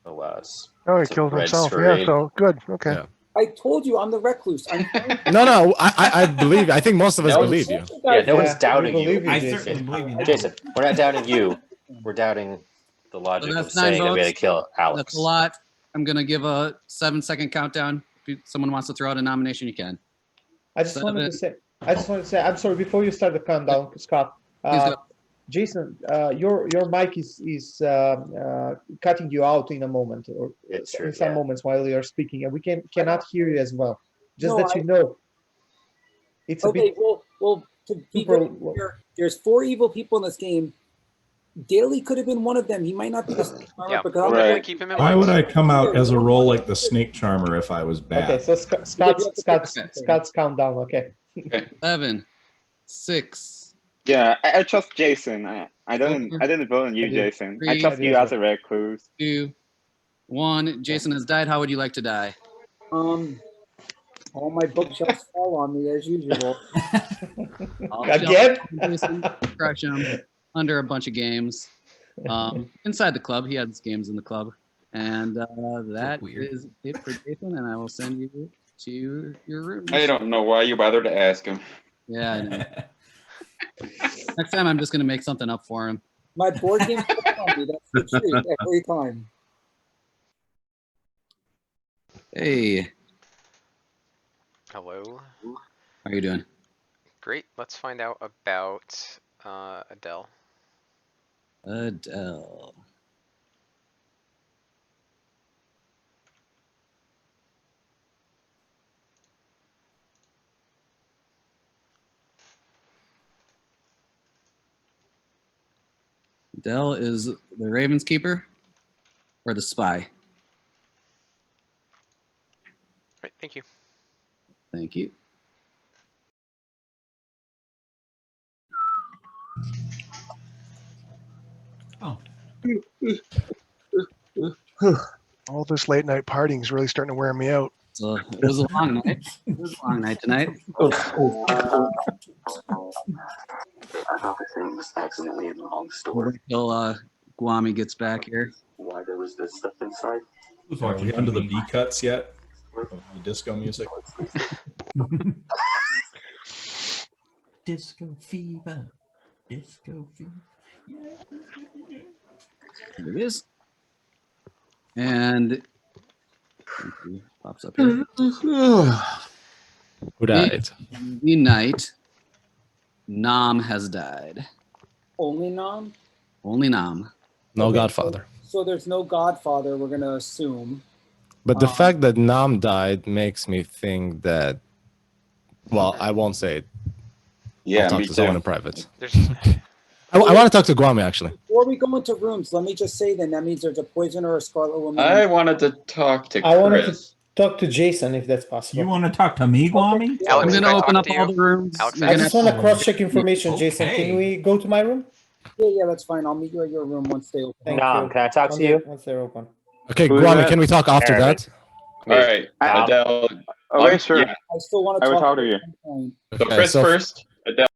Alas. oh, he It's a killed red himself. charade. Yeah, so good. Okay. Yeah. I told you I'm the recluse. I'm fine. No, I believe. I think most of us No, believe you. Yeah, no one's Yeah, doubting we you. believe you, I Jason. certainly believe you now. Jason, we're not doubting you. We're doubting the logic of that's 9 saying that we had to votes. kill Alex. That's a lot. I'm going to give a 7-second countdown. If someone wants to throw out a nomination, you can. I just wanted to say, I'm sorry, before you start the countdown, Scott, Please go. Jason, your mic is cutting you out in a moment, or It's true, in some yeah. moments while you're speaking, and we cannot hear you as well. Just No, that you know. It's a Okay, bit well, to be super. very clear, there's 4 evil people in this game. Daly could have been one of them. He might not be the snake charmer Yeah, because we'll I'm definitely Right. keep him in Why mind. would I come out as a role like the snake charmer if I was bad? Okay, so Scott's countdown. Okay. 7, 6. Yeah, I trust Jason. I didn't vote on you, I do. Jason. I Three. trust you as a recluse. 2, 1. Jason has died. How would you like to die? All my bookshelves fall on me as usual. Again? Jason, crush him under a bunch of games. Inside the club, he has games in the club, and that weird. is it for Jason. And I will send you to your room. I don't know why you bothered to ask him. Yeah, I know. Next time, I'm just gonna make something up for him. My board games fall on me. That's the truth every time. Hey, Hello. how are you doing? Great. Let's find out about Adele. Adele. Adele is the Ravens keeper or the spy? Right. Thank you. Thank you. Oh, All this late night partying is really starting to wear me out. So it was a long night. It was a long night tonight. Accidentally in the wrong store. We'll wait till Guami gets back here. Why does Who's Are watching we onto the TV? B cuts yet? Of the disco music. Disco fever. Disco fever. There it is. And pops up here. Who died? In the night, Nam has died. Only Nom? Only Nam. No Okay, Godfather. So there's no Godfather, we're gonna assume. But the fact that Nam died makes me think that. Well, I won't say it. Yeah, I'll talk me to someone too. in private. There's I want to talk to Guami actually. Before we go into rooms, let me just say then that means there's a poisoner or a scarlet woman. I wanted to talk to I wanted to Chris. talk to Jason if that's possible. You want to talk to me, Guami? Alex, I'm can I gonna open talk up to all you? the rooms. Alex, You're I gonna just have want to to- cross check information, Jason. Okay. Can we go to my room? Yeah, that's fine. I'll meet you at your room once they open. Thank Nom, you. can I talk Once to you? Once they're open. Okay, Who is Guami, that? can we talk after Aaron. that? All right, Al? Adele. Okay, sure. Yeah. I still want I to will talk talk to at you. some point. So Okay, Chris first. Adele.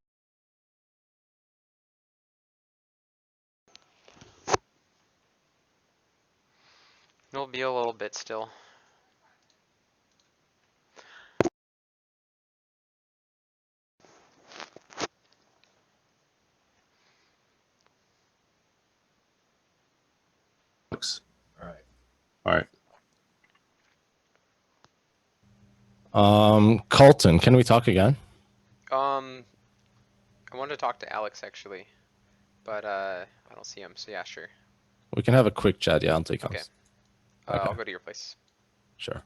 It'll be a little bit still. All right. All right. Colton, can we talk again? I wanted to talk to Alex actually, but I don't see him. So yeah, sure. We can have a quick chat, yeah, until he comes. Okay. Okay. I'll go to your place. Sure.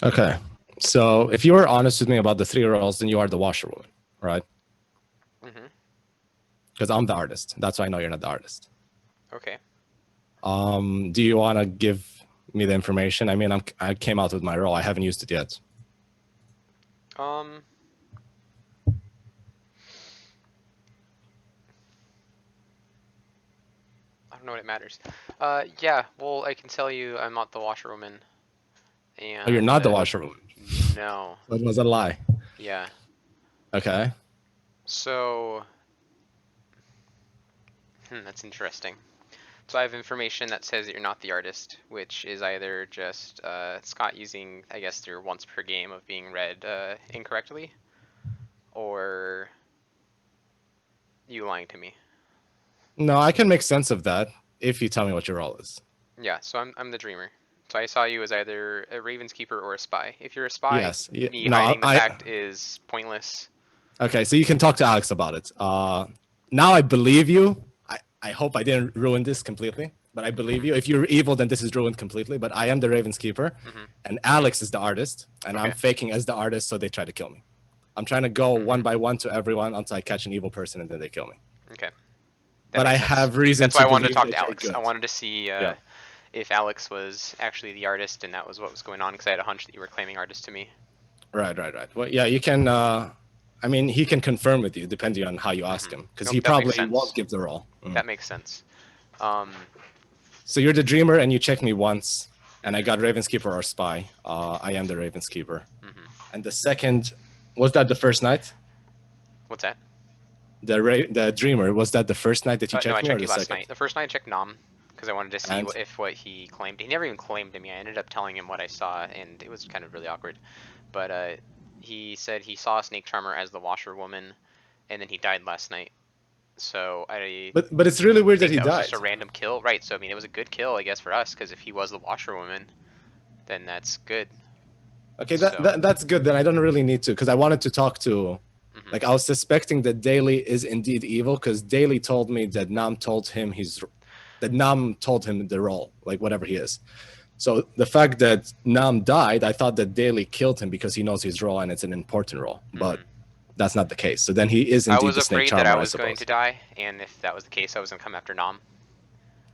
Okay. So if you were honest with me about the 3 roles, then you are the washerwoman, right? Mm-hmm. Because I'm the artist. That's why I know you're not the artist. Okay. Do you want to give me the information? I mean, I came out with my role. I haven't used it yet. I don't know what it matters. Yeah. Well, I can tell you, I'm not the washerwoman. And Oh, you're not the washerwoman. No. That was a lie. Yeah. Okay. So. That's interesting. So I have information that says that you're not the artist, which is either just Scott using, I guess, your once per game of being read incorrectly, or you lying to me. No, I can make sense of that if you tell me what your role is. Yeah, so I'm the dreamer. So I saw you as either a Raven's Keeper or a spy. If you're a spy, Yes. me No, hiding the fact is pointless. Okay, so you can talk to Alex about it. Now I believe you. I hope I didn't ruin this completely, but I believe you. If you're evil, then this is ruined completely. But I am the Raven's Keeper, and Alex is the artist, and I'm faking as the artist, so they try to kill me. I'm trying to go one by one to everyone until I catch an evil person, and then they kill me. Okay. But I have reason That's to why I wanted to believe talk that to you're Alex. good. I wanted to see if Alex was actually the artist, and that was what was going on, because I had a hunch that you were claiming artist to me. Right. Well, yeah, you can. I mean, he can confirm with you depending on how you ask him, because Nope, he that makes probably sense. won't give the role. That makes sense. So you're the dreamer, and you checked me once, and I got Raven's Keeper or Spy. I am the Raven's Keeper. And the second, was that the first night? What's that? The dreamer, was that the first night that you No, checked I me, or checked the you last second? night. The first night I checked Nom, because I wanted to see And? if what he claimed. He never even claimed to me. I ended up telling him what I saw, and it was kind of really awkward. But he said he saw Snake Charmer as the washerwoman, and then he died last night. So I. But it's really weird that think he was died. just a random kill, right? So I mean, it was a good kill, I guess, for us, because if he was the washerwoman, then that's good. Okay, that's good. Then I don't really need to, because I wanted to talk to. Like, I was suspecting that Daly is indeed evil, because Daly told me that Nam told him the role, like whatever he is. So the fact that Nam died, I thought that Daly killed him because he knows his role and it's an important role, but that's not the case. So then he is I indeed was the Snake afraid Charmer, that I I was going suppose. to die, and if that was the case, I was gonna come after Nom.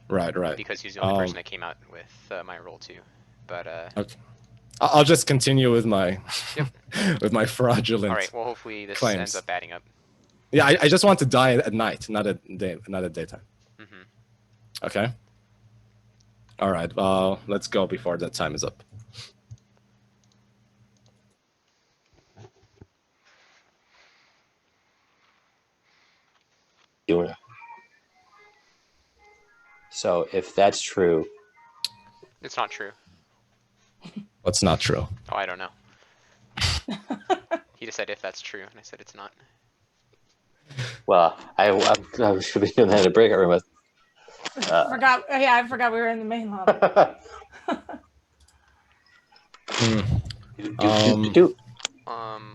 Right. Because he's the only person that came out with my role too. But okay. I'll just continue with my with my fraudulent. All right. Well, hopefully this claims. ends up adding up. Yeah, I just want to die at night, not at daytime. Okay. All right. Let's go before that time is up. So if that's true, It's not true. What's not true? Oh, I don't know. He just said if that's true, and I said it's not. well, I should be doing that in a breakout room with. Forgot. Yeah, I forgot we were in the main lobby.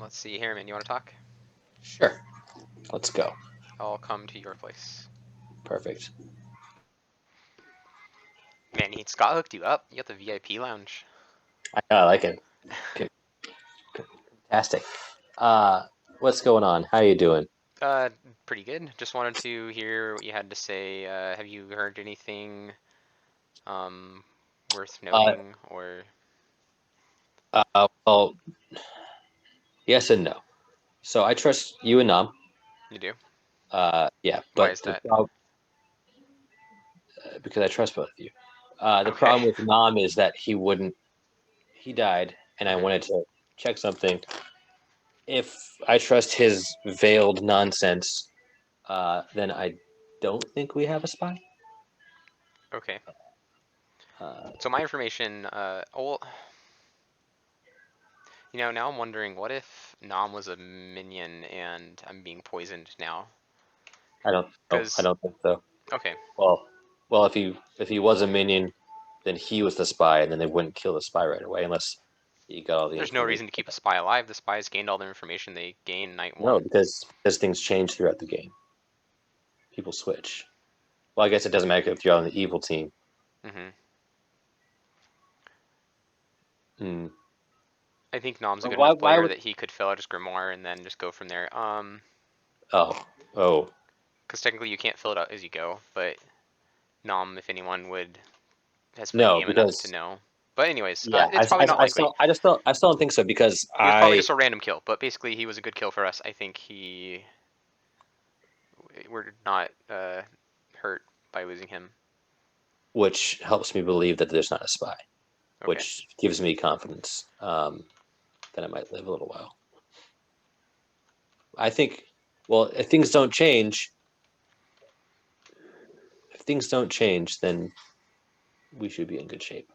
Let's see, Harriman, you want to talk? Sure. Let's go. I'll come to your place. Perfect. Man, Scott hooked you up. You got the VIP lounge. I know, I like it. Fantastic. What's going on? How you doing? Pretty good. Just wanted to hear what you had to say. Have you heard anything, worth noting, or? Well, yes and no. So I trust you and Nam. You do? Yeah. Why But is that? Because I trust both of you. The problem with Nam is that he died, and I wanted to check something. If I trust his veiled nonsense, then I don't think we have a spy. Okay. So my information, now I'm wondering, what if Nam was a minion and I'm being poisoned now? I don't think so. Okay. Well, if he was a minion, then he was the spy, and then they wouldn't kill the spy right away unless he got all the. There's no reason to keep a spy alive. The spies gained all the information they gained night one. No, because things change throughout the game. People switch. Well, I guess it doesn't matter if you're on the evil team. I think Nam's a good enough player that he could fill out his grimoire and then just go from there. Oh. Because technically you can't fill it out as you go, but Nam, if anyone, has No, game enough to know. But anyways, yeah, it's probably not likely. I still don't think so because It was probably just a random kill, but basically he was a good kill for us. I think we're not hurt by losing him. Which helps me believe that there's not a spy, which gives me confidence that I might live a little while. I think, well, if things don't change, then we should be in good shape,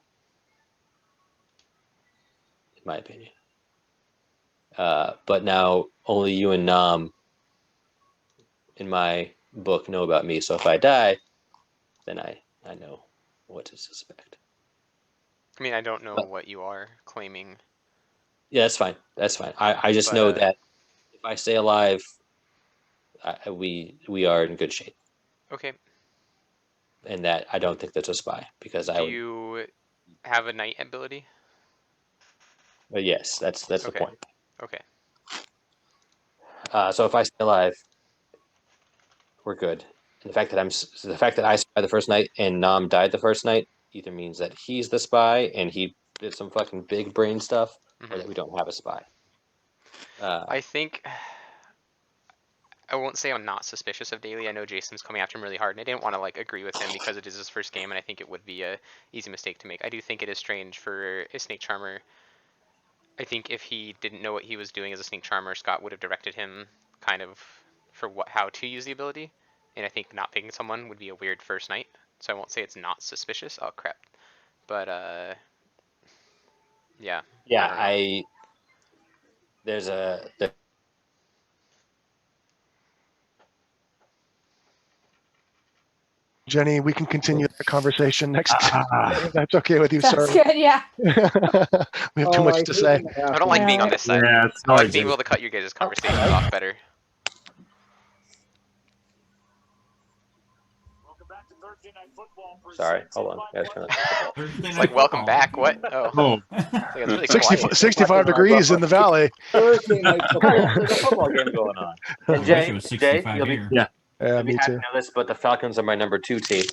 in my opinion. But now only you and Nam, in my book, know about me. So if I die, then I know what to suspect. I mean, I don't know what you are claiming. Yeah, that's fine. I just know that if I stay alive, we are in good shape. Okay. And that I don't think that's a spy because Do you have a night ability? But yes, that's the point. Okay. So if I stay alive, we're good. And the fact that I survived the first night and Nam died the first night either means that he's the spy and he did some fucking big brain stuff, or that we don't have a spy. I think I won't say I'm not suspicious of Daly. I know Jason's coming after him really hard, and I didn't want to agree with him because it is his first game, and I think it would be a easy mistake to make. I do think it is strange for a Snake Charmer. I think if he didn't know what he was doing as a Snake Charmer, Scott would have directed him kind of for how to use the ability. And I think not picking someone would be a weird first night. So I won't say it's not suspicious. Oh crap. But yeah. Yeah, Jenny, we can continue the conversation next time. If that's okay with you, Sounds sir. good, yeah. We have too much to say. I don't like being on this side. Yeah, I like being able to cut your guys' conversations off better. Sorry, hold on. It's like, welcome back. What? Oh. It's really 65 degrees in the valley. Thursday night football. There's a football game going on. And Jay, you'll be, me happy too. to know this, but the Falcons are my number 2 team.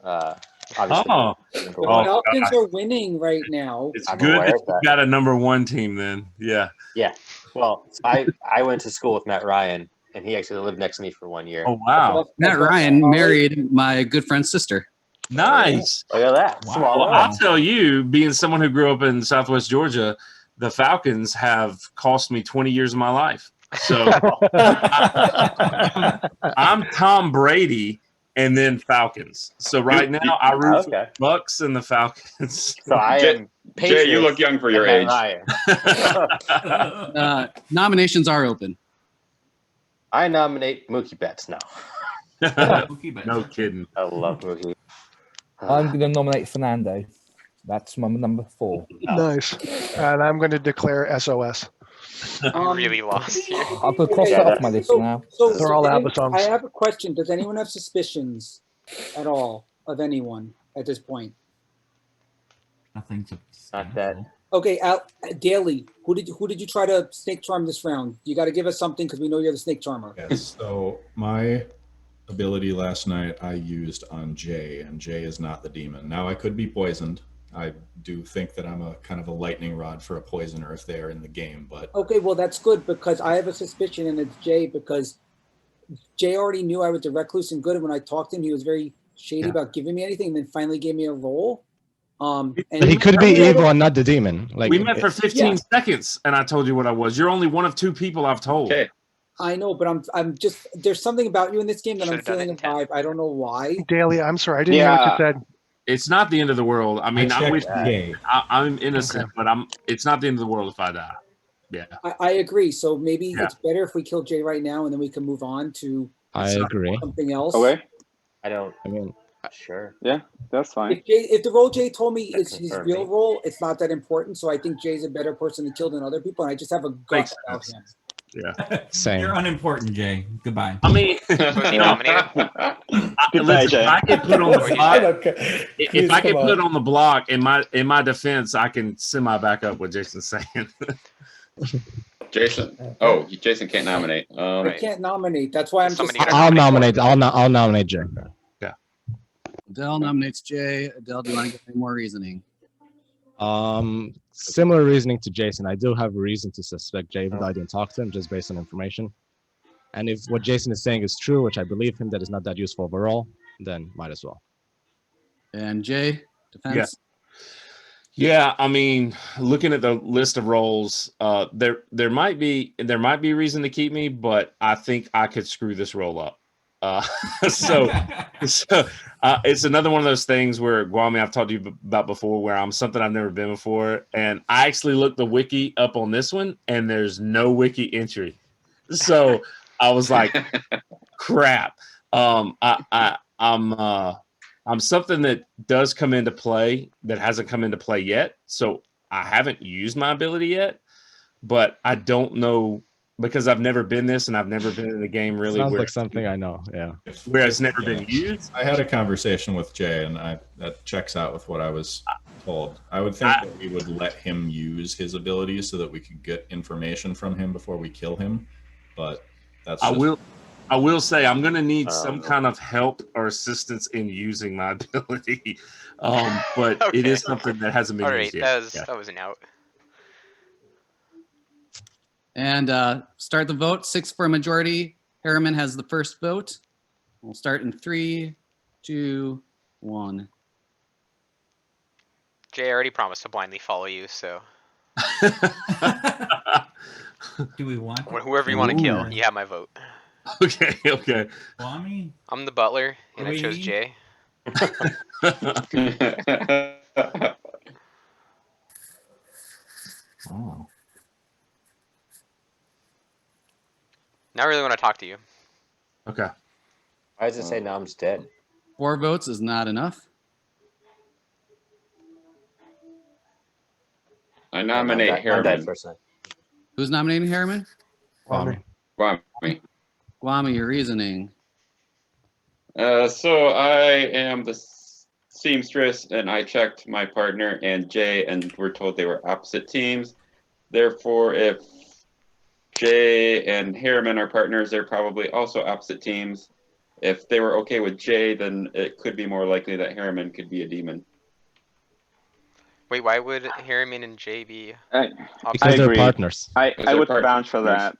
Obviously. Oh. The Falcons are winning right now. It's good that you got a number 1 team then. Yeah. Yeah. Well, I went to school with Matt Ryan, and he actually lived next to me for 1 year. Oh, wow. Matt Ryan married my good friend's sister. Nice. Look at that. Well, I'll tell you, being someone who grew up in Southwest Georgia, the Falcons have cost me 20 years of my life. So I'm Tom Brady and then Falcons. So right now, I root for Okay. the Bucks and the Falcons. So I Jay- am Jay, you look young for your and age. Ryan. Nominations are open. I nominate Mookie Betts now. No kidding. I love Mookie. I'm going to nominate Fernando. That's my number 4. Nice. And I'm going to declare SOS. I'm really lost here. I'll put cross that off my list now. They're all I Abasons. have a question. Does anyone have suspicions at all of anyone at this point? Nothing to. Not that. Okay, Daly, who did you try to snake charm this round? You got to give us something because we know you're the snake charmer. Yes. So my ability last night I used on Jay, and Jay is not the demon. Now I could be poisoned. I do think that I'm a kind of a lightning rod for a poisoner if they are in the game, but Okay, well that's good because I have a suspicion and it's Jay because Jay already knew I was the recluse and good, and when I talked to him, he was very shady about giving me anything, and then finally gave me a role. And But he could be evil and not the demon. Like We met for 15 Yeah. seconds, and I told you what I was. You're only one of 2 people I've told. Okay. I know, but I'm just there's something about you in this game that I'm Should've done feeling a it in 10. vibe. I don't know why. Daly, I'm sorry. I didn't hear what you said. It's not the end of the world. I mean, I'm with Jay. I'm innocent, but it's not the end of the world if I die. Yeah. I agree. So maybe Yeah. it's better if we kill Jay right now and then we can move on to I agree. something else. Okay. I don't. I mean, Sure. Yeah, that's fine. If the role Jay told me is his confirmed real me. role, it's not that important. So I think Jay's a better person to kill than other people, and I just have a gut Makes about sense. him. Yeah. same. You're unimportant, Jay. Goodbye. I mean, Was he nominated? listen, if I get put on the block, Okay. if Please, I get come put on. on the block, in my defense, I can semi back up what Jason's saying. Jason. Oh, Jason can't nominate. I can't nominate. That's why I'm just. Somebody got I'll nominated. nominate. I'll nominate Jay. Adele nominates Jay. Adele, do you want to give any more reasoning? Similar reasoning to Jason. I do have a reason to suspect Jay, even though I didn't talk to him, just based on information. And if what Jason is saying is true, which I believe him, that is not that useful overall, then might as well. And Jay, defense. Yeah, I mean, looking at the list of roles, there might be reason to keep me, but I think I could screw this role up. So it's another one of those things where Guami, I've talked to you about before, where I'm something I've never been before, and I actually looked the wiki up on this one, and there's no wiki entry. So I was like, crap. I'm something that does come into play that hasn't come into play yet. So I haven't used my ability yet, but I don't know because I've never been this and I've never been in a game really. Sounds like something I know. Yeah. Where it's never been used. I had a conversation with Jay, and that checks out with what I was told. I would think that we would let him use his abilities so that we could get information from him before we kill him. But that's I will say I'm going to need some kind of help or assistance in using my ability, but it is something that hasn't been All right, used yet. that was an out. And start the vote. 6 for a majority. Harriman has the first vote. We'll start in 3, 2, 1. Jay, I already promised to blindly follow you, so Do we want whoever you want to kill, you have my vote. Okay. Guami? I'm the butler, and I chose Really? Jay. Wow. Now I really want to talk to you. Okay. Why does it say Nam's dead? 4 votes is not enough. I nominate I'm dead Harriman. for a second. Who's nominating Harriman? Guami. Guami, your reasoning. So I am the seamstress, and I checked my partner and Jay, and we're told they were opposite teams. Therefore, if Jay and Harriman are partners, they're probably also opposite teams. If they were okay with Jay, then it could be more likely that Harriman could be a demon. Wait, why would Harriman and Jay be Because they're partners. I they're would partners. vouch for that.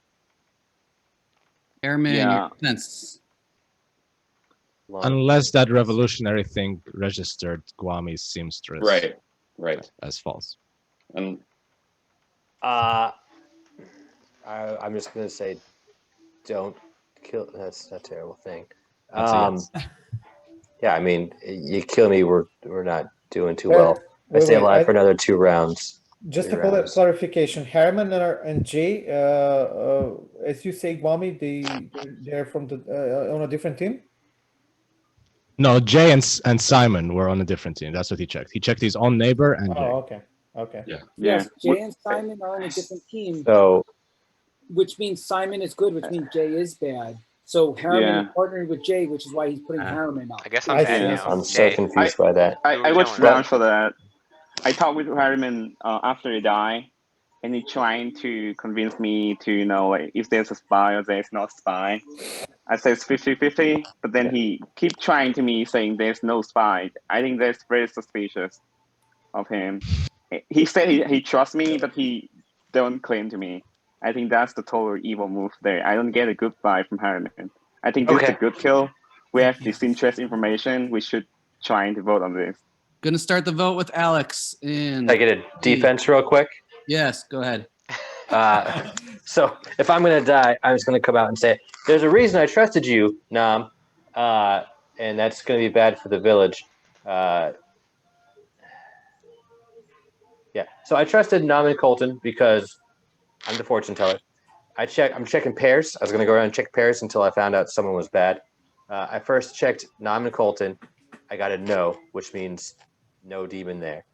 Harriman, Yeah. your defense. Unless that revolutionary thing registered Guami's seamstress. Right. As false. And I'm just gonna say, don't kill. That's a terrible thing. That's a yes. Yeah, I mean, you kill me, we're not doing too Well, well. I stay wait, alive for another 2 rounds. Just 3 a rounds. clarification, Harriman and Jay, as you say, Gwami, they're from the on a different team. No, Jay and Simon were on a different team. That's what he checked. He checked his own neighbor and Jay. Oh, okay, okay. Yeah. Yes, Jay and Simon are on a different team, So which means Simon is good, which means Jay is bad. So Harriman is partnering with Jay, which is why he's putting Harriman up. I guess I'm I bad see. now. I'm so Jay, confused by that. who are I we was killing? down for that. I talked with Harriman after he died, and he trying to convince me to, you know, like, if there's a spy or there's not spy. I said it's 50-50, but then he keep trying to me saying there's no spy. I think that's very suspicious of him. He said he trusts me, but he don't claim to me. I think that's the total evil move there. I don't get a good vibe from Harriman. I think this is a good kill. We have disinterest information. We should try to vote on this. Gonna start the vote with Alex in. Can I get a defense real quick? Yes, go ahead. So if I'm gonna die, I'm just gonna come out and say, "There's a reason I trusted you, Nam, and that's gonna be bad for the village." Yeah. So I trusted Nam and Colton because I'm the fortune teller. I'm checking pairs. I was gonna go around and check pairs until I found out someone was bad. I first checked Nam and Colton. I got a no, which means no demon there,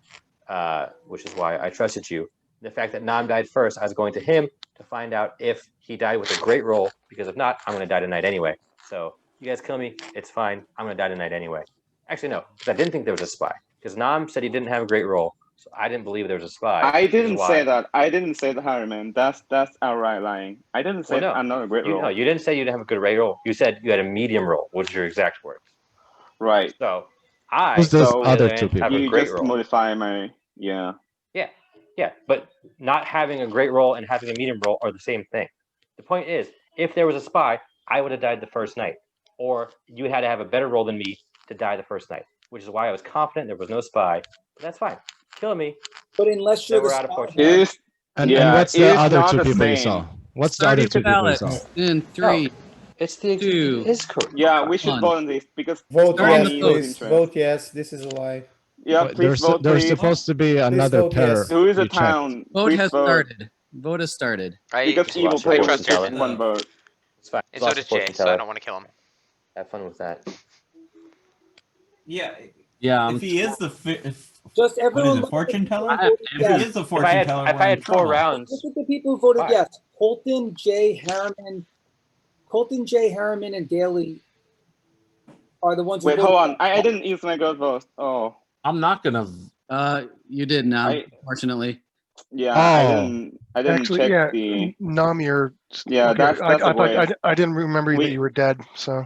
which is why I trusted you. The fact that Nam died first, I was going to him to find out if he died with a great roll, because if not, I'm going to die tonight anyway. So you guys kill me, it's fine. I'm going to die tonight anyway. Actually, no, because I didn't think there was a spy. Because Nam said he didn't have a great roll, so I didn't believe there was a spy. I didn't say that. I didn't say that, Harriman. That's outright lying. I didn't say I'm not a great roll. No, you didn't say you didn't have a good great roll. You said you had a medium roll, which is your exact words. Right. So Who's those other two people? have a You great just roll. modify my Yeah, but not having a great roll and having a medium roll are the same thing. The point is, if there was a spy, I would have died the first night. Or you had to have a better roll than me to die the first night, which is why I was confident there was no spy. But that's fine. Kill me. But unless you're Then we're the out of spy, fortune. And what's the it's other not two the people you same. saw? What's the other Starting two with people you Alex saw? in 3, It's the 2. It is correct. Yeah, we should One. vote on this because Vote Starting yes, the Gwami vote. is please. interest. Vote yes. This is a lie. Yeah, But please vote, there's please. supposed to be another vote pair. yes. Who is the you checked. town? Vote Please has vote. started. Vote has started. Because Just evil watch player the will fortune get teller. one vote. It's fine. And so Lost does the fortune Jay, so I teller. don't want to kill him. Have fun with that. Yeah. Yeah. If he is the if, just what everyone is it, look at fortune the people teller? who voted If yes. he is the fortune teller, if we're I in had 4 trouble. rounds, Look at the people who voted Fine. yes. Colton, Jay, Harriman, and Daly are the ones who Wait, voted hold on. yes. I didn't use my god vote. Oh, I'm not gonna. You did now, I- unfortunately. yeah. Oh. I didn't Actually, check yeah, the. Nam, you're. Yeah, okay, that's I a waste. I didn't remember We- that you were dead. So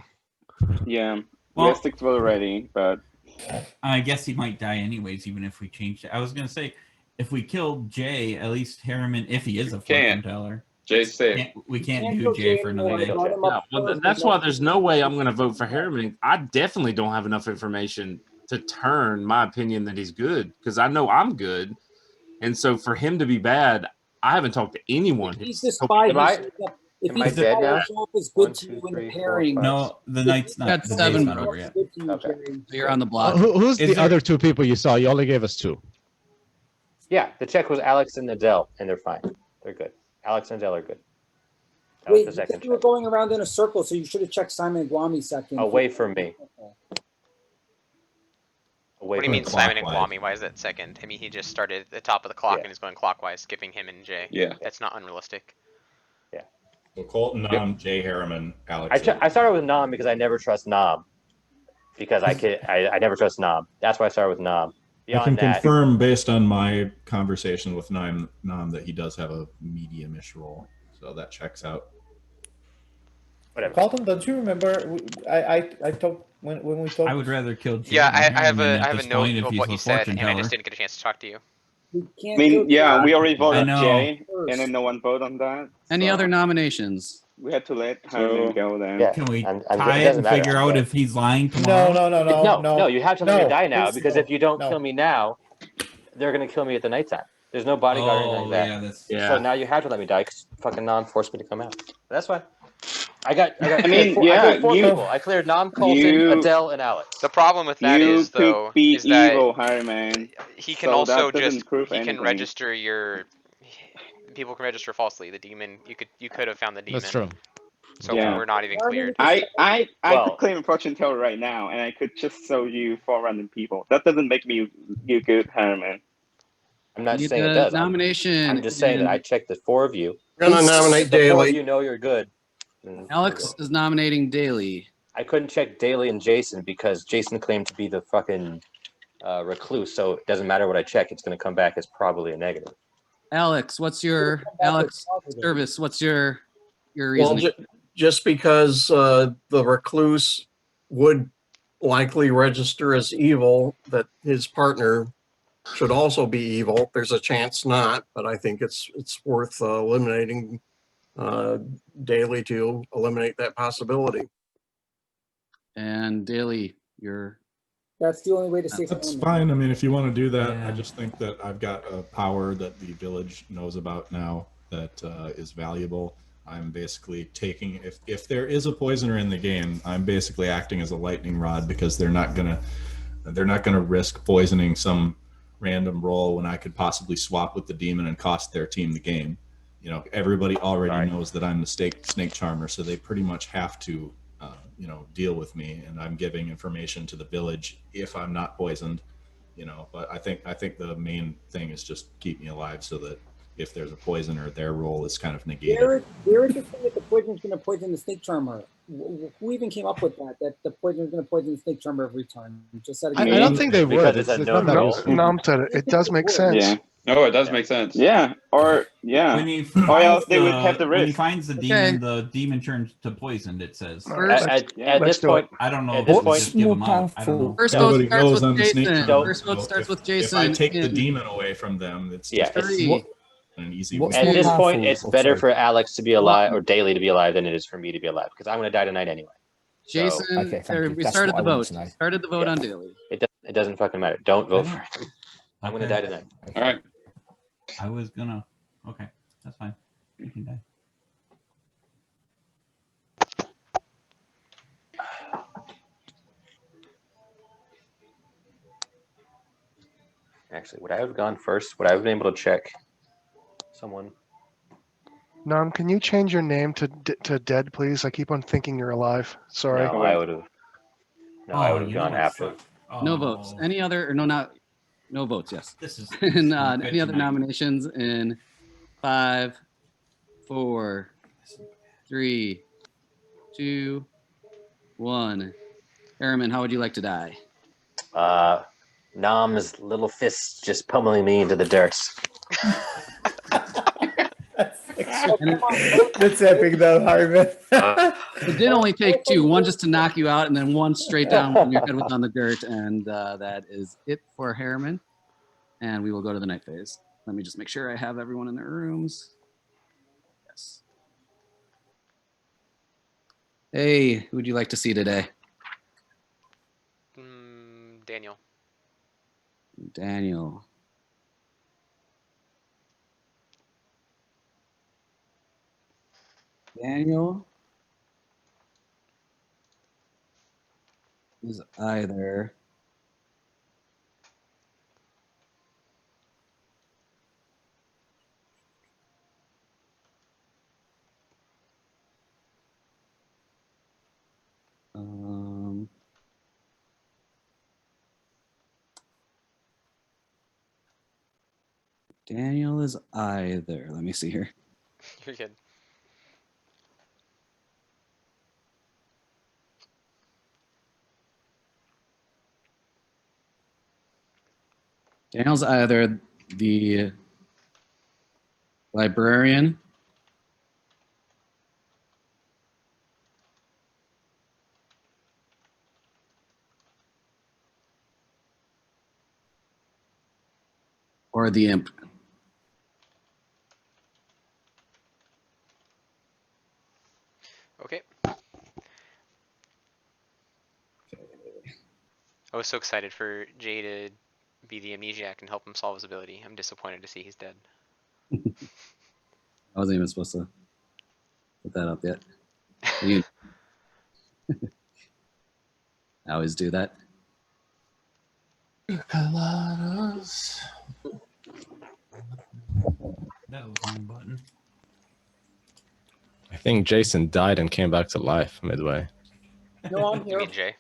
Yeah, we Well- have 6 votes already, but I guess he might die anyways, even if we changed it. I was gonna say, if we killed Jay, at least Harriman, if he is a fortune Can't. teller, Jay's safe. we can't Can't do kill Jay Jay for anymore. another I day. brought him Yeah, up well, first, that's but why there's no way I'm going to vote for Harriman. I definitely don't have enough information to turn my opinion that he's good because I know I'm good, and so for him to be bad, I haven't talked to anyone. He's the who's- spy. Am I- If am he's I the dead spy, now? himself is 1, good to 2, you in 3, the 4, pairing. 5. No, the night's not. Got The 7 day's not votes. over yet. Good to you, Okay. Jerry. So you're on the block. Who's Is the there- other two people you saw? You only gave us 2. Yeah, the check was Alex and Adele, and they're fine. They're good. Alex and Adele are good. That was Wait, the you second said you were check. going around in a circle, so you should have checked Simon and Gwami second. Away from me. Away What do you from mean me. Simon and clockwise. Gwami? Why is that second? I mean, he just started at the top of the clock Yeah. and is going clockwise, skipping him and Jay. Yeah. That's not unrealistic. So Colton, Nam, Jay Harriman, Alex. I started with Nam because I never trust Nam. Because I never trust Nam. That's why I started with Nam. I can Beyond that, confirm based on my conversation with Nam that he does have a medium-ish role, so that checks out. whatever. Colton, don't you remember? I talked when we talked. I would rather kill Jay. Yeah, than I have Harriman a at I have a this note point if of he's what a you said, fortune and I teller. just didn't get a chance to talk to you. We I can't mean, kill yeah, Jay we already voted know. Jay, first. and then no one voted on that. Any so other nominations? We had to let Harriman go then. Yeah. Can we I'm tie it it doesn't and matter. figure I'm out dead. if he's lying tomorrow? No, you have to let me die now please, because no, if you don't no. kill me now, they're gonna kill me at the nighttime. There's no bodyguard or anything like that. Yeah, that's So now you have to let me die because fucking Nam forced me to come out. But that's fine. I mean, I yeah, cleared four you people. I cleared Nam, Colton, you Adele, and Alex. The problem with that you is could though be is that evil, Harriman. he can So also that doesn't just prove he can anything. register your people can register falsely. The demon you could have found the demon. That's true. So Yeah. we're not even Harriman cleared. is- I Well- could claim a fortune teller right now, and I could just show you 4 random people. That doesn't make me you good, Harriman. I'm not Need saying it the does. nomination. I'm just saying that I and checked the 4 of you. We're gonna nominate If the 4 of Daly. you know you're good. then we're Alex good. is nominating Daly. I couldn't check Daly and Jason because Jason claimed to be the fucking recluse, so it doesn't matter what I check. It's going to come back as probably a negative. Alex, what's your Alex Service? What's your Well, reason? just because the recluse would likely register as evil, that his partner should also be evil. There's a chance not, but I think it's worth eliminating Daly to eliminate that possibility. And Daly, your That's the only way to save That's Harriman. fine. I mean, if you want to do that, I Yeah. just think that I've got a power that the village knows about now that is valuable. I'm basically taking, if there is a poisoner in the game, I'm basically acting as a lightning rod because they're not gonna risk poisoning some random roll when I could possibly swap with the demon and cost their team the game. You know, everybody already knows that I'm the snake charmer, so they pretty much have to deal with me, and I'm giving information to the village if I'm not poisoned, but I think the main thing is just keep me alive so that if there's a poisoner, their role is kind of negated. Where is the thing that the poison's going to poison the snake charmer? Who even came up with that the poison's going to poison the snake charmer every time? Just out of I don't think they Because would. it's a It's known not that role. useful. Nom said it. It does make sense. Yeah. No, it does make sense. Yeah. Or yeah. When he Or finds else they would have the when he risk. finds the demon turns to poisoned. It says. First, At let's this do point, I don't know at if this we point, just give him out. I don't know. first vote Nobody starts knows with I'm the snake Jason. charmer. First vote so starts with Jason. If I take the in demon away from them, it's Yeah, just it's- three. an easy What's win. at more this powerful? point, it's Oh, better sorry. for Alex to be alive or Daly to be alive than it is for me to be alive because I'm going to die tonight anyway. So, Jason, Okay, thank you. we That's started what the I wanted vote. to know. Started the vote Yeah. on Daly. it doesn't fucking matter. Don't vote for it. I'm going to die Okay. tonight. All right. I was gonna. Okay, that's fine. You can die. Actually, would I have gone first? Would I have been able to check someone? Nom, can you change your name to dead, please? I keep on thinking you're alive. Sorry. No, I would have. No, I would have you know gone what after. sucks? No Oh, votes. Any other? Or no votes. Yes. This is And not good any other tonight. nominations in 5, 4, 3, 2, 1. Harriman, how would you like to die? Nam's little fists just pummeling me into the dirt. That's epic, though, Harvey. It did only take 2, one just to knock you out, and then one straight down when your head was on the dirt, and that is it for Harriman. And we will go to the night phase. Let me just make sure I have everyone in their rooms. Yes. Hey, who would you like to see today? Daniel. Daniel. Daniel is either Daniel is either, let me see here. You're good. Daniel's either the librarian or the imp. Okay. I was so excited for Jay to be the amnesiac and help him solve his ability. I'm disappointed to see he's dead. I wasn't even supposed to put that up yet. You I always do that. Coladas. That was my button. I think Jason died and came back to life midway. No, I'm You here. mean Jay?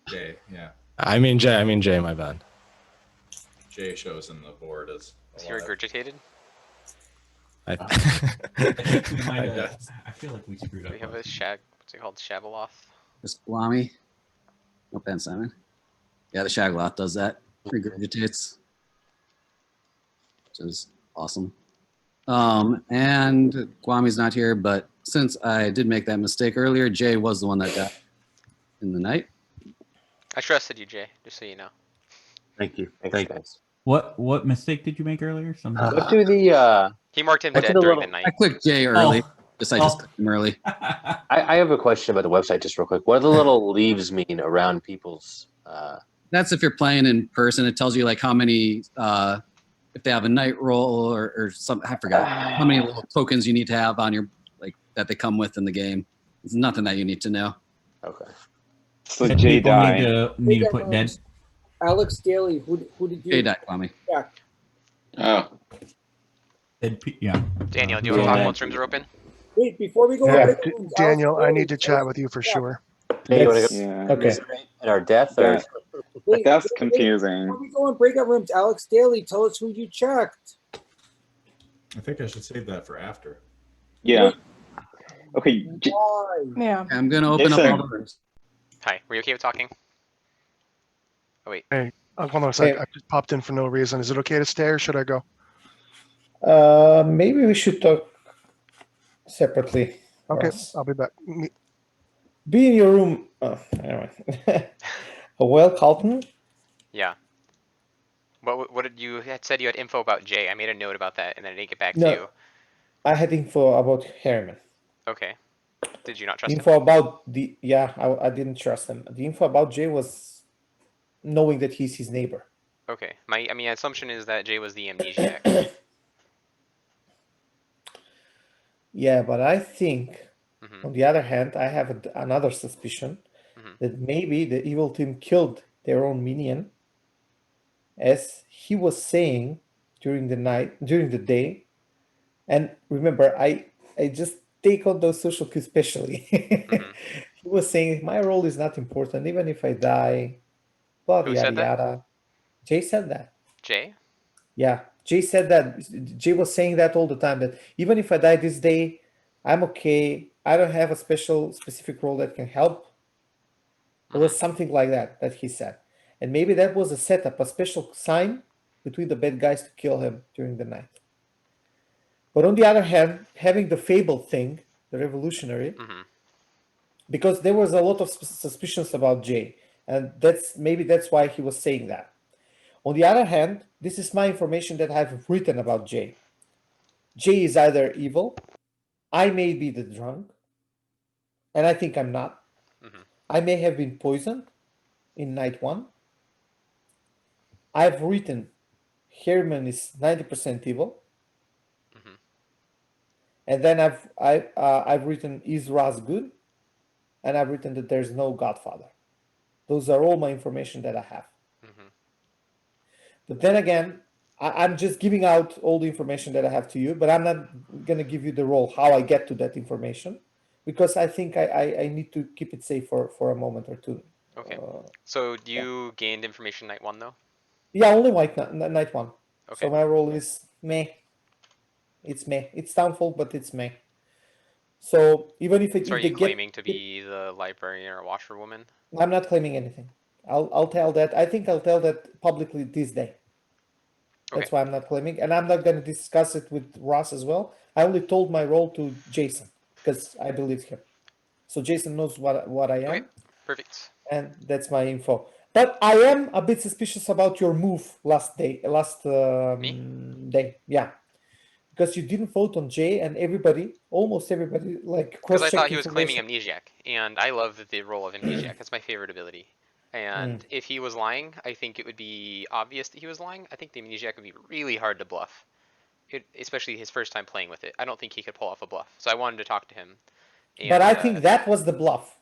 Jay, yeah. I mean Jay, my bad. Jay shows in the board as Is he alive. regurgitated? I, I think we might I have. guess. I feel like we screwed Do up. we have a last week. shag? What's it called? Shabaloth? This Blami. No pen, Simon. Yeah, the Shagloth does that. Regurgitates. Which is awesome. And Kwami's not here, but since I did make that mistake earlier, Jay was the one that died in the night. I trusted you, Jay, just so you know. Thank you. Thanks, Thank you. guys. What mistake did you make earlier? Somebody. What do the He marked him What dead did the during the little- night. I clicked Jay early. Oh. I just clicked him early. I have a question about the website just real quick. What do the little leaves mean around people's That's if you're playing in person. It tells you like how many, if they have a night roll or some, I forgot how many little tokens you need to have on your, like that they come with in the game. It's nothing that you need to know. Okay. So Dead Jay people died. need to put dead. Alex Daly, who did you Jay died, Kwame. check? Oh, Yeah. Daniel, do you want to talk once rooms are open? Wait, before we go Yeah. over to rooms, Daniel, Alex I Daly, need to chat with you for sure. Jay, you want to Let's- go Yeah. Okay. in our death or That, that's wait, confusing. before we go in breakout rooms, Alex Daly, tell us who you checked. I think I should save that for after. Yeah. Okay. Why? Yeah. I'm going to open up Listen. all the rooms. Hi, were you okay with talking? Oh, wait. Hey, hold on a sec. Hey. I just popped in for no reason. Is it okay to stay or should I go? Maybe we should talk separately. Okay, Ross. I'll be back. Be in your room. Oh, anyway. Well, Carlton. Yeah. What did you had said you had info about Jay? I made a note about that and then I didn't get back to No. you. I had info about Harriman. Okay. Did you not trust him? Info about the I didn't trust him. The info about Jay was knowing that he's his neighbor. Okay. My assumption is that Jay was the amnesiac. Yeah, but I think, Mhm. on the other hand, I have another suspicion Mhm. that maybe the evil team killed their own minion, as he was saying during the day. And remember, I just take on those social cues specially. Mhm. He was saying my role is not important, even if I die. Blah Who yada said that? yada. Jay said that. Jay? Yeah, Jay said that. Jay was saying that all the time. That even if I die this day, I'm okay. I don't have a specific role that can help. It was something like that he said, and maybe that was a setup, a special sign between the bad guys to kill him during the night. But on the other hand, having the Fable thing, the revolutionary, Mhm. because there was a lot of suspicions about Jay, and that's why he was saying that. On the other hand, this is my information that I've written about Jay. Jay is either evil, I may be the drunk, and I think I'm not. Mhm. I may have been poisoned in night one. I've written Herman is 90% evil. Mhm. And then I've written is Raz good, and I've written that there's no Godfather. Those are all my information that I have. Mhm. But then again, I'm just giving out all the information that I have to you, but I'm not gonna give you the role how I get to that information, because I think I need to keep it safe for a moment or two. Okay. So you gained information night one though? Yeah, only night one. Okay. So my role is meh. It's meh. It's downfall, but it's meh. So even if So are they you claiming to be the librarian or washerwoman? I'm not claiming anything. I'll tell that. I think I'll tell that publicly this day. That's Okay. why I'm not claiming, and I'm not going to discuss it with Ross as well. I only told my role to Jason because I believe him. So Jason knows what I am, Okay. Perfect. and that's my info. But I am a bit suspicious about your move last day. Yeah, because you didn't vote on Jay, and almost everybody, like Because I cross-checked thought he was claiming information. amnesiac, and I love the role of amnesiac. That's my favorite ability. And Mm. if he was lying, I think it would be obvious that he was lying. I think the amnesiac would be really hard to bluff, especially his first time playing with it. I don't think he could pull off a bluff. So I wanted to talk to him But I And, think that was the bluff.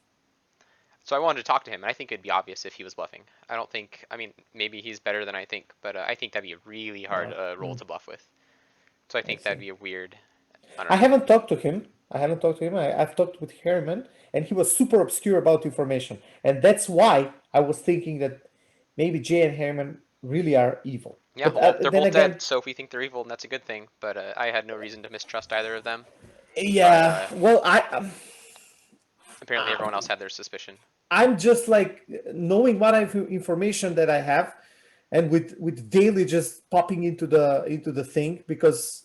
so I wanted to talk to him, and I think it'd be obvious if he was bluffing. I don't think. I mean, maybe he's better than I think, but I think that'd be a really hard role to bluff with. So I think that'd be a weird. I don't I know. haven't talked to him. I've talked with Harriman, and he was super obscure about information, and that's why I was thinking that maybe Jay and Harriman really are evil. Yeah, But well, they're then both again, dead, so if we think they're evil, then that's a good thing. But I had no reason to mistrust either of them. yeah. Well, Apparently, everyone else had their suspicion. I'm just like knowing what information that I have, and with Daily just popping into the thing because.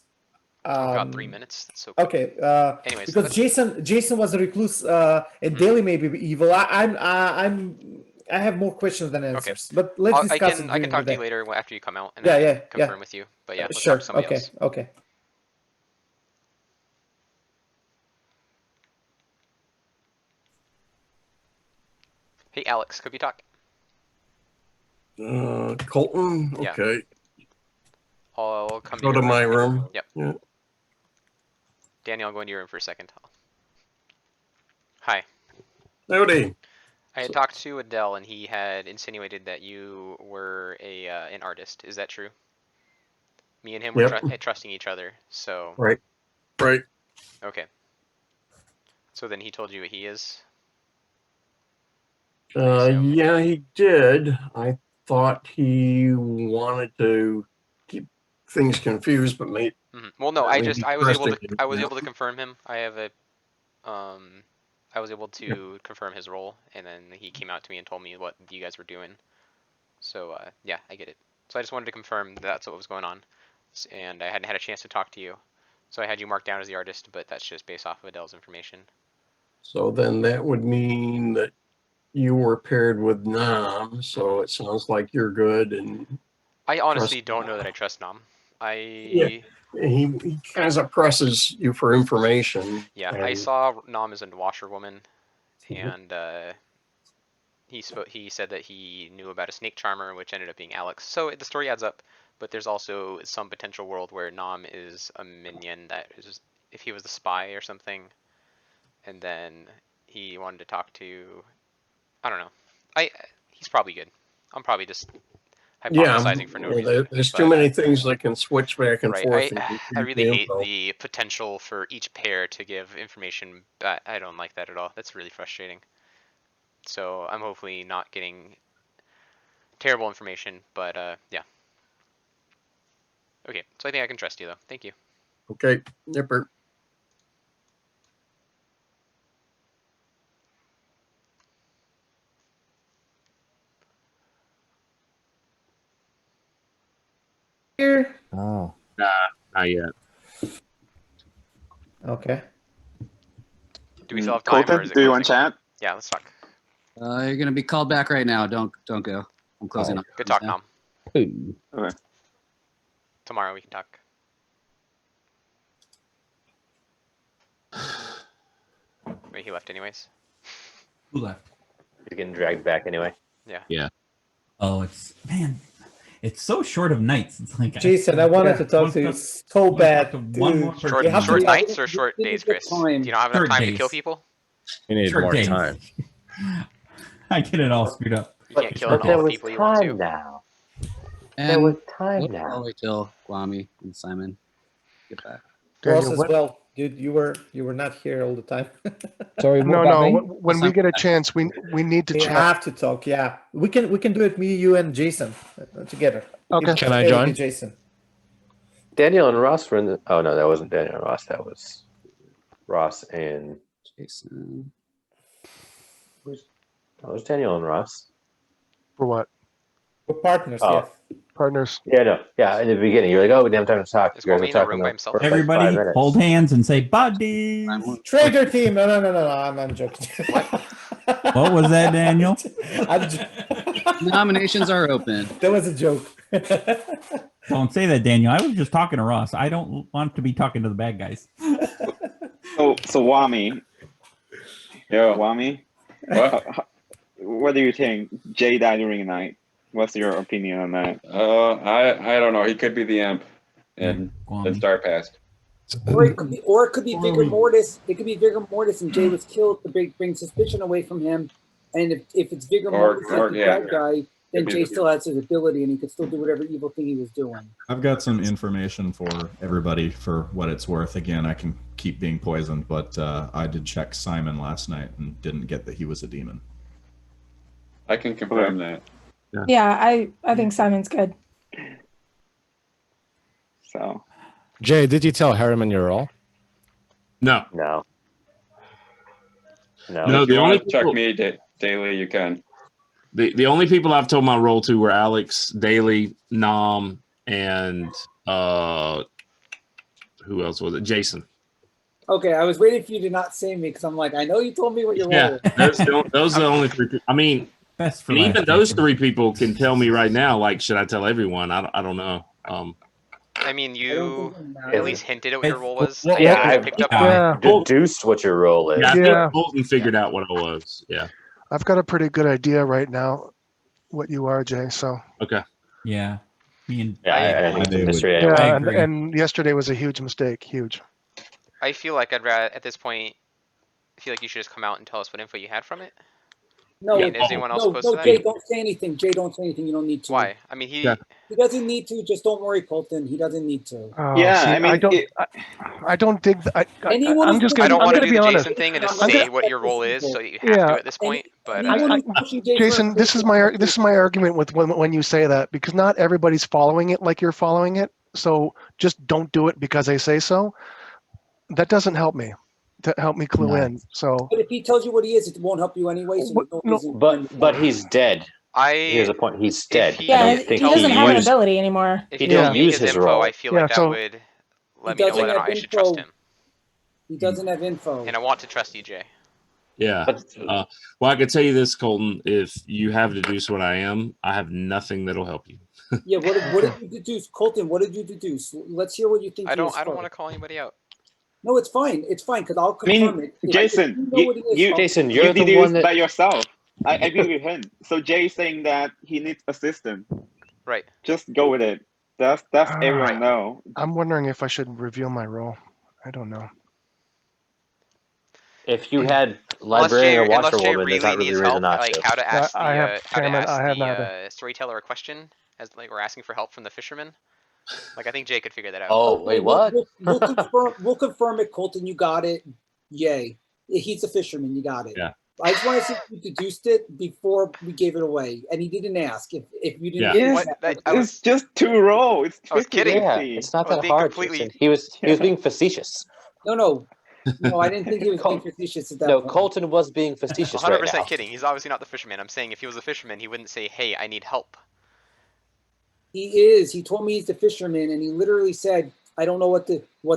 Oh god, 3 minutes. That's so quick. Okay. Anyways, because Jason was a recluse, and Daily may be evil. I have more questions than answers. But let's discuss it. I can during talk the to you day. later after you come out and confirm with you. But yeah, let's sure. talk to somebody else. Okay. Hey, Alex, could we talk? Colton. Yeah. Okay. I'll come Go to to your my room. Yep. Yeah. Daniel, I'll go into your room for a second. Hi. Howdy. I had talked to Adele, and he had insinuated that you were an artist. Is that true? Me and him were trusting each other, so. Right. Right. Okay. So then he told you what he is? Yeah, he did. I thought he wanted to keep things confused, but made. Well, no, I was able to to. confirm him. I have a, I was able to confirm his role, and then he came out to me and told me what you guys were doing. So yeah, I get it. So I just wanted to confirm that's what was going on, and I hadn't had a chance to talk to you, so I had you marked down as the artist, but that's just based off of Adele's information. So then that would mean that you were paired with Nam, so it sounds like you're good. And I honestly don't know that I trust Nam. he kind of presses you for information. Yeah, and I saw Nam as a washerwoman, and he said that he knew about a snake charmer, which ended up being Alex. So the story adds up, but there's also some potential world where Nam is a minion that is, if he was the spy or something, and then he wanted to talk to, I don't know. He's probably good. I'm probably just hypothesizing for no reason. There's too many things that can switch back and forth. I really hate the potential for each pair to give information. I don't like that at all. That's really frustrating. So I'm hopefully not getting terrible information, but yeah. Okay, so I think I can trust you though. Thank you. Okay, Nipper. Here. Oh. Nah, not yet. Okay. Do we still have time? Colton, or is it do you closing? want chat? Yeah, let's talk. You're gonna be called back right now. Don't go. I'm closing up. Good talk, Nom. Okay. Tomorrow we can talk. Wait, he left anyways? Who left? He's getting dragged back anyway. Yeah. Yeah. Oh, it's so short of nights. It's like Jason, I wanted to talk to you so bad. Dude. Short nights or short days, Chris? Do you not have enough time to kill people? You need Short more days. time. I get it all screwed up. You can't kill all the people you want to. Now. And There was time now. I'll wait till Guami and Simon get back. Ross as well. Dude, you were not here all the time. Sorry, what No, about no. me? When we get a chance, we need to We chat. have to talk. Yeah, we can do it. Me, you, and Jason together. Okay. If- Can I maybe join? Jason? Daniel and Ross were in the. Oh no, that wasn't Daniel and Ross. That was Ross and Jason. That was Daniel and Ross. For what? We're partners. Oh. Yeah. Partners. Yeah, no, yeah. In the beginning, you're like, "Oh, we didn't have time to talk." Is You guys Guami were in the talking room by for himself? like 5 Everybody, minutes. hold hands and say buddies. Traitor team. No. I'm joking. What was that, Daniel? Nominations are open. That was a joke. Don't say that, Daniel. I was just talking to Ross. I don't want to be talking to the bad guys. So Wami. Yo, Wami. what? What do you think? Jay died during the night. What's your opinion on that? I don't know. He could be the imp in Guami. Star Past. Or it could be vigor mortis. It could be vigor mortis, and Jay was killed to bring suspicion away from him. And if it's vigor mortis, that's the bad guy, then Jay still has his ability, and he could still do whatever evil thing he was doing. I've got some information for everybody for what it's worth. Again, I can keep being poisoned, but I did check Simon last night and didn't get that he was a demon. I can confirm that. Yeah, I think Simon's good. So, Jay, did you tell Harriman your role? No. No. No. No, No, if you the want only to check people- me daily, you can. The only people I've told my role to were Alex, Daly, Nom, and who else was it? Jason. Okay, I was waiting for you to not say me because I'm like, I know you told me what your role Yeah, was. those are the only three. I mean, Best for and even last, those Jason. three people can tell me right now. Like, should I tell everyone? I don't know. I mean, I don't you think it matters. at least hinted at what your role was. Well, I Yeah, definitely I picked up on it. Yeah. deduced what your role is. Yeah, I Yeah. think Colton figured out what I was. Yeah. I've got a pretty good idea right now what you are, Jay. So Okay. Yeah. Me and Yeah, I think it's a mystery anyway. yeah, I and, agree. and yesterday was a huge mistake. Huge. I feel like I'd rather, at this point, I feel like you should just come out and tell us what info you had from it. No, I mean, is anyone else no, opposed no, to that? Jay, don't say anything. Jay, don't say anything. You don't need to. Why? I mean, he. Yeah. He doesn't need to. Just don't worry, Colton. He doesn't need to. Oh, Yeah, see, I mean, I don't dig. Anyone I'm who's just pushing- I don't I'm want to gonna do be the honest. Jason thing and just I'm say gonna- what your role is, so you have Yeah. to at this point. But Anyone who's pushing Jay for Jason, this is my argument with when you say that, because not everybody's following it like you're following it. So just don't do it because I say so. That doesn't help me. To help me clue No. in. So But if he tells you what he is, it won't help you anyway. So What- no no, reason- But he's dead. Here's I. the point. He's dead. he- I Yeah, don't he think doesn't have an used- ability anymore. If He he didn't told me use his his info, role. I feel Yeah, like that so- would let He me know doesn't whether or have not I should trust info. him. He doesn't have info. And I want to trust you, Jay. Yeah. But Well, I can tell you this, Colton. If you have deduced what I am, I have nothing that'll help you. Yeah. What did you deduce, Colton? What did you deduce? Let's hear what you think. I he don't is want to first. call anybody out. No, it's fine. It's fine because I'll I mean, confirm it. If Jason, you know what it is, I'll- Jason, you you're the deduced one that. by yourself. I agree with him. So Jay's saying that he needs assistance. Right. Just go with it. That's everyone know. I'm wondering if I should reveal my role. I don't know. If you had Unless librarian or Jay, unless Jay washerwoman, there's not really needs a help, reason not like to. how to ask I have- how to Chairman, ask I have the neither. storyteller a question, as like we're asking for help from the fisherman. Like I think Jay could figure that out. Oh, wait, what? We'll confirm it, Colton. You got it. Yay. He's a fisherman. You got it. Yeah. I just want to see if you deduced it before we gave it away, and he didn't ask. If you didn't, Yeah. What? I It's just two roll. It's I was kidding. Yeah, 50-50. it's not I was that being hard. completely- Jason. He was being facetious. no, I didn't think he was being facetious at that No, point. Colton was being facetious 100% right now. kidding. He's obviously not the fisherman. I'm saying if he was a fisherman, he wouldn't say, "Hey, I need help." He is. He told me he's the fisherman, and he literally said, "I don't know what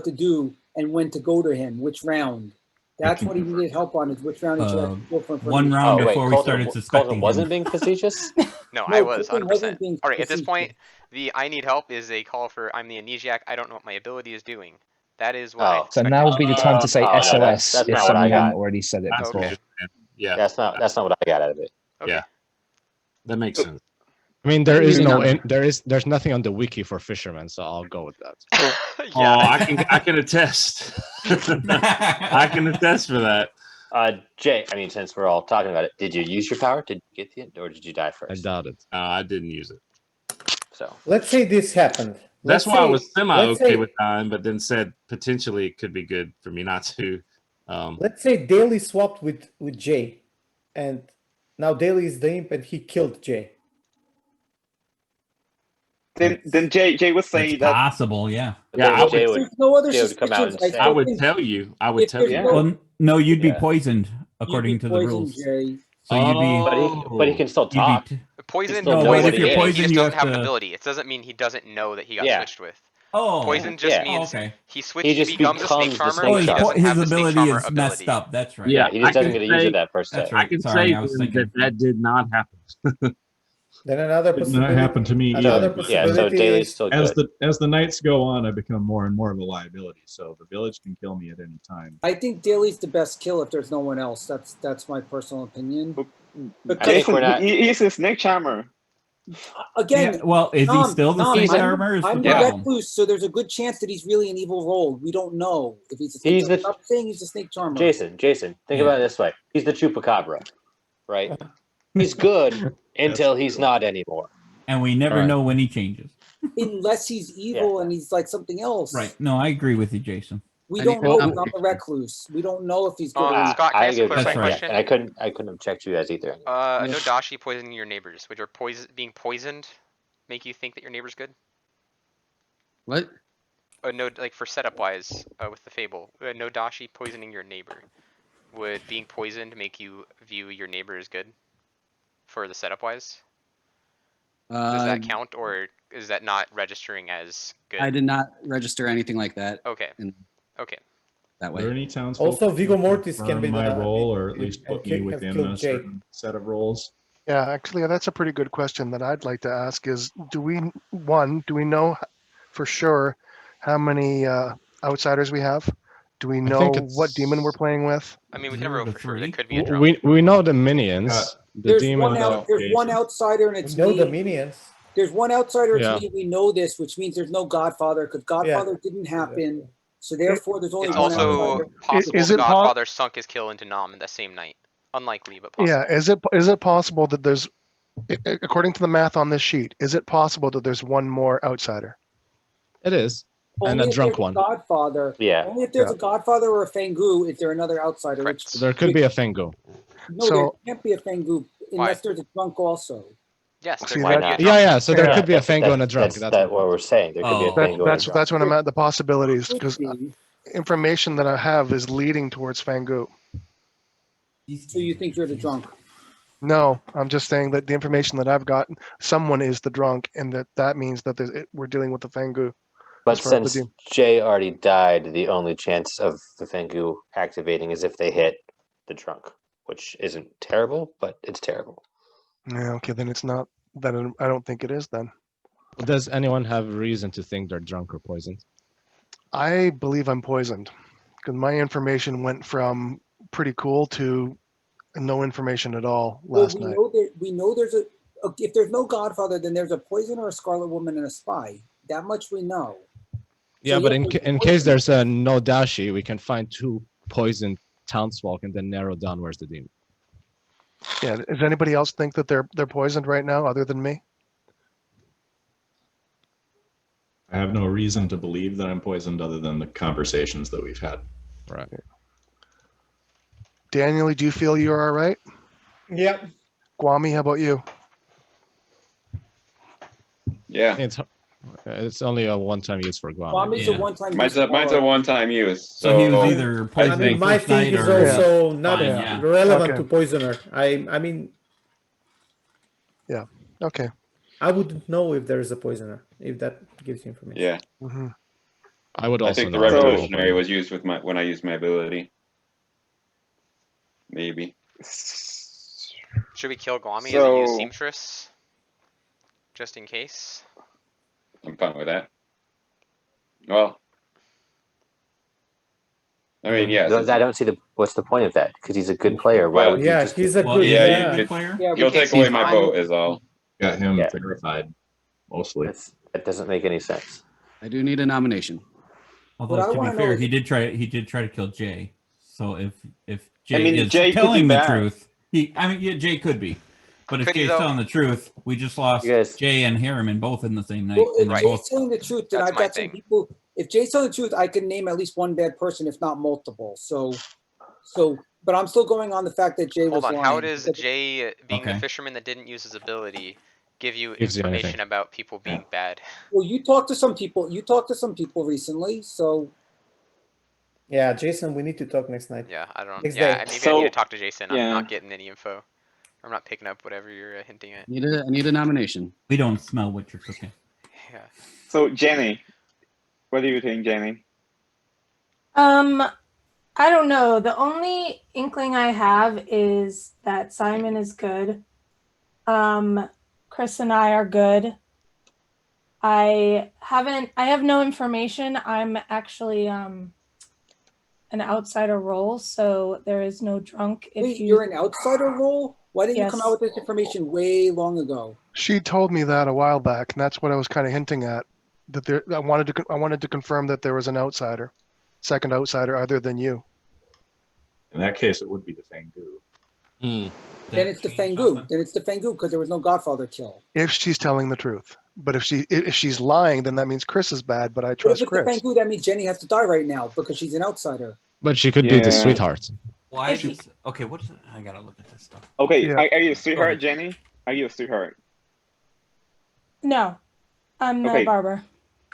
to do and when to go to him. Which round?" That's what he needed help on. Is which round he should have to go for one information. round Oh, wait, before we Colton, started suspecting Colton wasn't him. being facetious? No, No, I was Colton 100%. wasn't being All right, at this facetious. point, the "I need help" is a call for "I'm the amnesiac. I don't know what my ability is doing." That is what I Oh. So expected. now would be the time to say Oh, no, SOS that's if not what I someone got. already said it That's before. what I'm saying. Yeah, That's not what I got out of it. Okay. Yeah. that makes sense. I mean, there is no, Yeah. there's nothing on the wiki for fishermen, so I'll go with that. Oh, I can attest. I can attest for that. Jay, I mean, since we're all talking about it, did you use your power? Did you get the, or did you die I first? doubt it. I didn't use it. So Let's say this happened. That's Let's why I say- was semi let's okay say- with dying, but then said potentially it could be good for me not to. Let's say Daly swapped with Jay, and now Daly is the imp, and he killed Jay. Then Jay was It's saying that possible, yeah. Yeah, I Jay would, would, There's no other Jay would come out and suspicions. say- I would think tell you. I would if tell there's you. no- Well, no, you'd be Yeah. poisoned you'd according be to the poisoned, rules. Jay. So you'd be. but he can still You'd talk. be Poison, No, poison but if means you're he poisoned, just you doesn't have have an to- ability. It doesn't mean he doesn't know that he got Yeah. switched with. Oh, Poison just Yeah. means okay. he switched. He He, just becomes a snake becomes the charmer. snake Oh, He charmer. doesn't his have the snake ability charmer is ability. messed up. That's right. Yeah, he just I doesn't can get to use say- it that first That's day. right. I can Sorry, say I was then thinking. that did not happen. Then another Did possibility. not happen to me Another either. Yeah, so possibility Daly's is still As good. the nights go on, I become more and more of a liability. So the village can kill me at any time. I think Daly's the best kill if there's no one else. That's my personal opinion. I think Because we're not. he's a snake charmer. Again, Yeah, well, is he still the snake I'm, charmer? Is I'm the the problem. recluse, so there's a good chance that he's really an evil role. We don't know if he's a snake He's charmer. the- Stop saying he's a snake charmer. Jason, think about it this way. He's the chupacabra, right? He's good until he's not anymore. And we never Right. know when he changes. Unless he's evil and he's like something else. Right. No, I agree with you, Jason. We I don't need- know. well, He's not the recluse. We don't know if he's good. or Scott, can I ask a agree with clarifying that. question? And I couldn't have checked you guys either. No dashi poisoning your neighbors. Would your being poisoned make you think that your neighbor's good? What? No, like for setup wise, with the fable, no dashi poisoning your neighbor. Would being poisoned make you view your neighbor as good? For the setup wise, does that count, or is that not registering as good? I did not register anything like that. Okay. Okay. That Are there way. any towns Also, Viggo Mortis can confirm be my the- role, or at least and put me have within killed a Jay. certain set of roles? Yeah, actually, that's a pretty good question that I'd like to ask is, do we know for sure how many outsiders we have? Do we know think what demon we're playing with? I mean, we can never know for sure. There could be a drunk. We know the minions. The There's demon. there's one outsider, and it's know me. the minions. There's one outsider. It's Yeah. me. We know this, which means there's no Godfather, because Godfather didn't happen. So therefore, there's only It's one also outsider. possible Is the it po- Godfather sunk his kill into Nam in the same night. Unlikely, but possible. Yeah, is it possible that there's, according to the math on this sheet, is it possible that there's one more outsider? It is. And Only a if drunk there's one. Godfather. Yeah. Only if there's Yeah. a Godfather or a Fangu, is there another outsider? Which, There could be a Fengo. no, So- there can't be a Fangu unless Why? there's a drunk also. Yes, See, there Why might be not? a drunk. Yeah. So there Yeah, could be a Fango and a drunk. That's That's what we're saying. There could be a Oh. Fango and a drunk. That's when I'm at the possibilities, Could because be. information that I have is leading towards Fangu. So you think you're the drunk? No, I'm just saying that the information that I've gotten, someone is the drunk, and that means that we're dealing with the Fangu. But as far as the since demon. Jay already died, the only chance of the Fengu activating is if they hit the drunk, which isn't terrible, but it's terrible. Yeah, okay, then it's not. Then I don't think it is. Then Does anyone have reason to think they're drunk or poisoned? I believe I'm poisoned, because my information went from pretty cool to no information at all last night. We know there's a. If there's no Godfather, then there's a poisoner, a Scarlet Woman, and a spy. That much we know. Yeah, So but yeah, in there's in poison. case there's a no dashi, we can find 2 poisoned townsfolk and then narrow down where's the demon. Yeah, does anybody else think that they're poisoned right now, other than me? I have no reason to believe that I'm poisoned other than the conversations that we've had. Right. Daniel, do you feel you're all right? Yeah. Kwame, how about you? Yeah. It's only a one-time use for Guam. Kwame's a one-time. Mine's use. a one-time use. So he was so either I poisoned think My first thing night is or also not fine, yeah. relevant Okay. to poisoner. I mean, Okay. I wouldn't know if there is a poisoner, if that gives you information. yeah. hmm I would I also think the not know. revolutionary was used with when I used my ability. Maybe. Should we kill Guami as a use So- seamstress? Just in case? I'm fine with that. Well, I mean, yeah. No, I don't see what's the point of that because he's a good player. Why would you Yeah, just he's a Well, good. yeah, Yeah, you could- player? Yeah, we You'll can take away see my fine. vote is all. Got him Yeah. verified, mostly. that doesn't make any sense. I do need a nomination. What I Although to wanna be know fair, is- he did try to kill Jay. So if Jay I mean, is Jay could telling be the bad. truth, Jay could be. But if Could he, Jay's though? telling the truth, we just lost You guys- Jay and Harriman both in the same night. Well, if and they're Jay's both telling the truth, then That's I've my got some thing. people. If Jay's telling the truth, I can name at least one bad person, if not multiple. So, but I'm still going on the fact that Jay was Hold on, lying. how does Because- Jay, being the Okay. fisherman that didn't use his ability, give you Gives you information anything. about people being bad? Well, you talked to some people. You talked to some people recently, so yeah, Jason, we need to talk next night. Yeah, I don't. Next Yeah, day. maybe I So- need to talk to Jason. I'm yeah. not getting any info. I'm not picking up whatever you're hinting at. I need a nomination. we don't smell what you're cooking. Yeah. So Jenny, what do you think, Jenny? I don't know. The only inkling I have is that Simon is good. Chris and I are good. I have no information. I'm actually an outsider role, so there is no drunk. wait, you're an outsider role. Why didn't you come Yes. out with this information way long ago? She told me that a while back, and that's what I was kind of hinting at. That I wanted to confirm that there was an outsider, second outsider other than you. In that case, it would be the Fangu. Then it's the Fangu. Then it's the Fangu because there was no Godfather kill. If she's telling the truth. But if she's lying, then that means Chris is bad, but I But if trust it's Chris. the Fangu, that means Jenny has to die right now because she's an outsider. But she could be the Yeah. sweetheart. Why If is this? Okay, what is it? I gotta look at this stuff. Okay, Yeah. are you a Go sweetheart, ahead. Jenny? Are you a sweetheart? No, I'm the Okay. barber.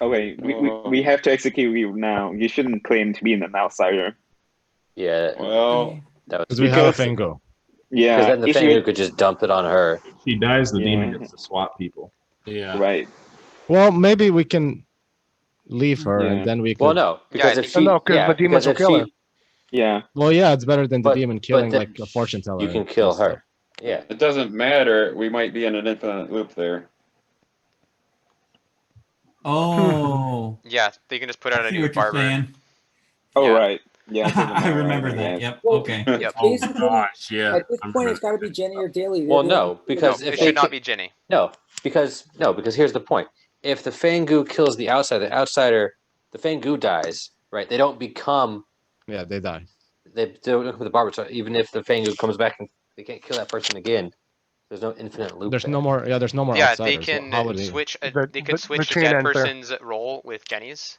Okay, we have to execute you now. You shouldn't claim to be an outsider. Yeah, Well, that was Because we have a Because- Fango. because Yeah, then the if Fangu you could just dump it on her. If she dies, the demon Yeah. gets to swap people. yeah. right. Well, maybe we can leave her Yeah. and then we could. Well, no, because I if think- she, No, 'cause yeah, the demons because will if kill she, her. Yeah. Well, yeah, it's better than the But- demon but killing then like a fortune teller. you can and kill stuff. her. Yeah. it doesn't matter. We might be in an infinite loop there. Oh, Yeah, they can just put out I a see new what you're barber. saying. Oh, Yeah. right. Yeah. it doesn't I matter, remember right, that. yes. Yep. Well, Okay. Yep. Oh Basically, gosh, yeah. at this I'm point, trying it's got to be Jenny or Daly. Well, no, because No, if it they should not ki- be Jenny. because here's the point: if the Fangu kills the outsider, the Fangu dies, right? They don't become Yeah, they die. they don't become the barber. So even if the Fangu comes back and they can't kill that person again, there's no infinite loop. There's there. no more. Yeah, there's no more Yeah, outsiders. they How would can we? switch. The- They could the switch the chain dead ends there. person's role with Jenny's.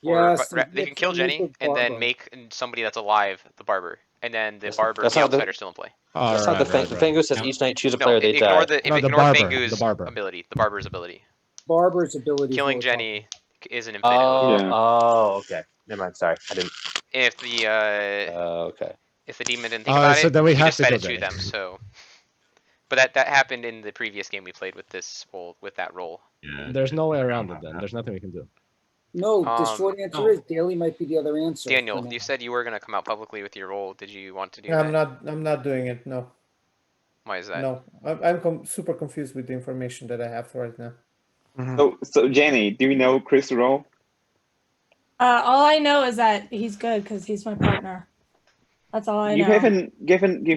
Or Yes, they can kill Jenny and then make somebody that's alive the barber, and then the barber, that's the how the- outsider, still in play. That's how the Fangu says Yep. each night choose a No, player. They ignore die. the No, the ignore barber, Fangu's the barber. ability, the barber's ability. Barber's ability. is Killing what we're talking Jenny is an infinite Oh, loop. Yeah. okay. Never mind. Sorry, I didn't. If the Okay. if the demon didn't think about So it, then we he have just to fed kill it to Jenny. them. So, but that happened in the previous game we played with this with that role. Yeah. There's no way around it. Then there's nothing we can do. No, the short answer no. is Daly might be the other answer. Daniel, for you now. said you were gonna come out publicly with your role. Did you want to do I'm that? not doing it. No, Why is that? no. I'm super confused with the information that I have right now. Mhm. So Jenny, do you know Chris' role? All I know is that he's good because he's my partner. That's all I You know.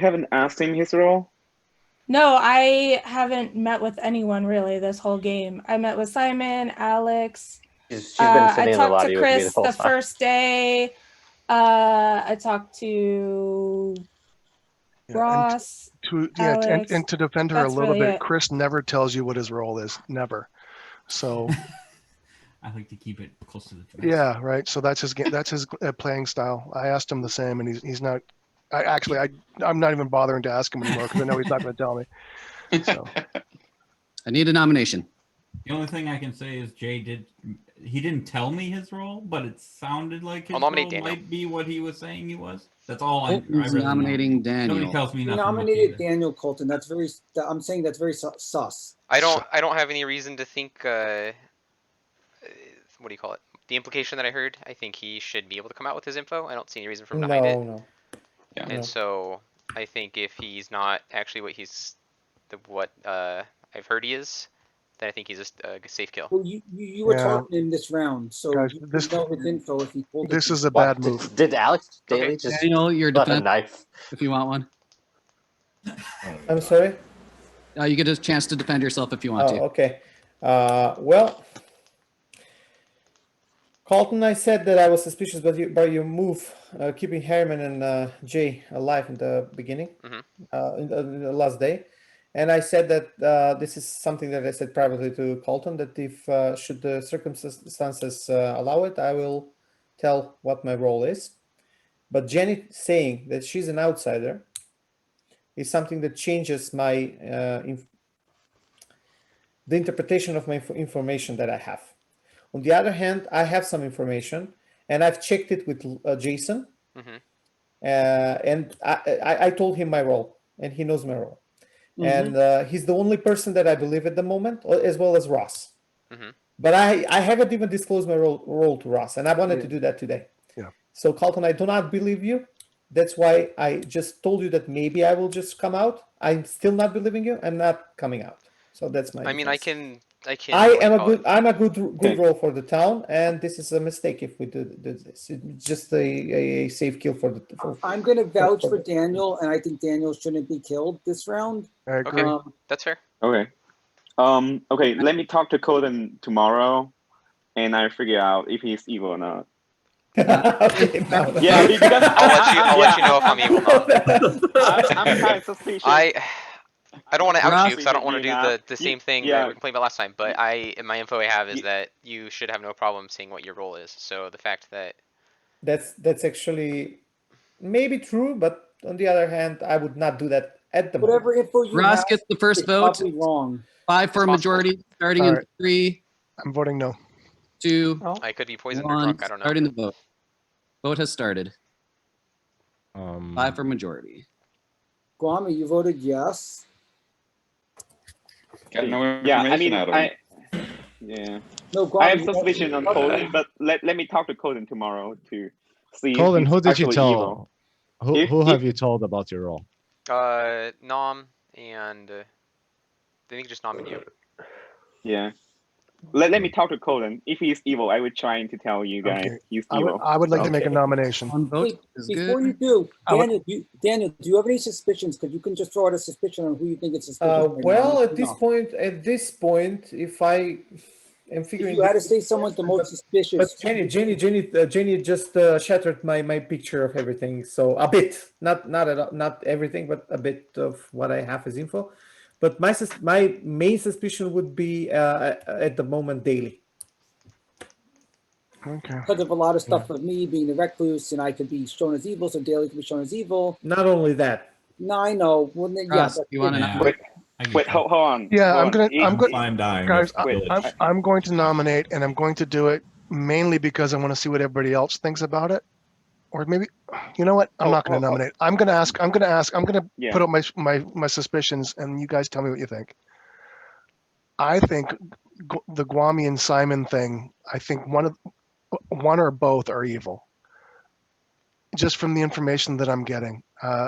haven't asked him his role? No, I haven't met with anyone really this whole game. I met with Simon, Alex. She's been I sending in a lot talked of to you with me Chris the whole the time. first day. I talked to Yeah, and Ross. Alex. and to defend her a That's little really bit, it. Chris never tells you what his role is. Never. So I like to keep it close to the chest. yeah, right. So that's his playing style. I asked him the same, and he's not. I'm not even bothering to ask him anymore because I know he's not going to tell me. So I need a nomination. The only thing I can say is Jay didn't tell me his role, but it sounded like his I'll nominate role Daniel. might be what he was saying he was. That's all I Colton's really know. nominating Daniel. Nobody tells me You nothing. much nominated either. Daniel Colton. That's very. I'm saying that's very sus. I don't have any reason to think. What do you call it? The implication that I heard. I think he should be able to come out with his info. I don't see any reason for him to hide it. No. And No. so I think if he's not actually what I've heard he is, then I think he's just a safe kill. Well, you were Yeah. talking in this round, so Guys, you this- know his info if he pulled it. this is a What, bad move. did Alex Daly Okay. just Daniel, your pull out a defense, knife? if you want one. I'm sorry. You get a chance to defend yourself if you want Oh, to. okay. Well, Colton, I said that I was suspicious by your move, keeping Harriman and Jay alive in the beginning, in the last day. And I said that this is something that I said privately to Colton, that if should the circumstances allow it, I will tell what my role is. But Jenny saying that she's an outsider is something that changes my the interpretation of my information that I have. On the other hand, I have some information, and I've checked it with Jason, and I told him my role, and he knows my role. And he's the only person that I believe at the moment, as well as Ross. But I haven't even disclosed my role to Ross, and I wanted to do that today. Yeah. So Carlton, I do not believe you. That's why I just told you that maybe I will just come out. I'm still not believing you. I'm not coming out. So that's my. I mean, I defense. can I can't. I'm a good Okay. roll for the town, and this is a mistake if we do this. It's just a safe kill for the. I'm going to vouch for Daniel, and I think Daniel shouldn't be killed this round. I agree. Okay, that's fair. Okay. Okay, let me talk to Colin tomorrow, and I figure out if he's evil or not. Okay, no. Yeah, because I'll let you know if I'm evil or not. I'm kind of suspicious. I don't want to out Ross- you because I don't want to do the same thing that yeah. we complained about last time. But my info I have is that you should have no problem seeing what your role is. So the fact that That's actually maybe true, but on the other hand, I would not do that at the Whatever moment. info you Ross have gets the first is vote. probably wrong. 5 for It's possible. majority, starting All in right. 3, I'm voting no. 2, I could be poisoned or 1. drunk. I don't know. Starting the vote. Vote has started. 5 for majority. Guami, you voted yes. Got no Yeah, I information mean, out of him. yeah. No, Guami, I have you voted- suspicion on Colin, but let me talk to Colin tomorrow to see Colin, if who he's did you actually tell? evil. Who If- have you told about your role? Nom and I think just Nom and you. Yeah. Let me talk to Colin. If he's evil, I would try to tell you guys Okay. he's I would, evil. I would like to make a Okay. nomination. One vote Wait, is before good. you do, I would- Daniel, do you have any suspicions? Because you can just throw out a suspicion on who you think is suspicious. right now. Well, Let at me this point, if I am If figuring, you had to say someone's the most suspicious. but Jenny just shattered my picture of everything. So a bit, not everything, but a bit of what I have as info. But my main suspicion would be at the moment Daily. Okay. Because of a lot of stuff with me being the recluse, and I could be shown as evil, so Daly could be shown as evil. Not only that. No, I know. Well, then, Ross, but you want to Yeah. nominate? Wait, hold on. Yeah, hold I'm on. gonna, I'm If- good, Fine dying. guys. if the Wait, village- I'm going to nominate, and I'm going to do it mainly because I want to see what everybody else thinks about it. Or maybe, you know what? I'm not going to nominate. I'm going to ask. I'm going to Yeah. put up my suspicions, and you guys tell me what you think. I think the Guami and Simon thing. I think one or both are evil. Just from the information that I'm getting,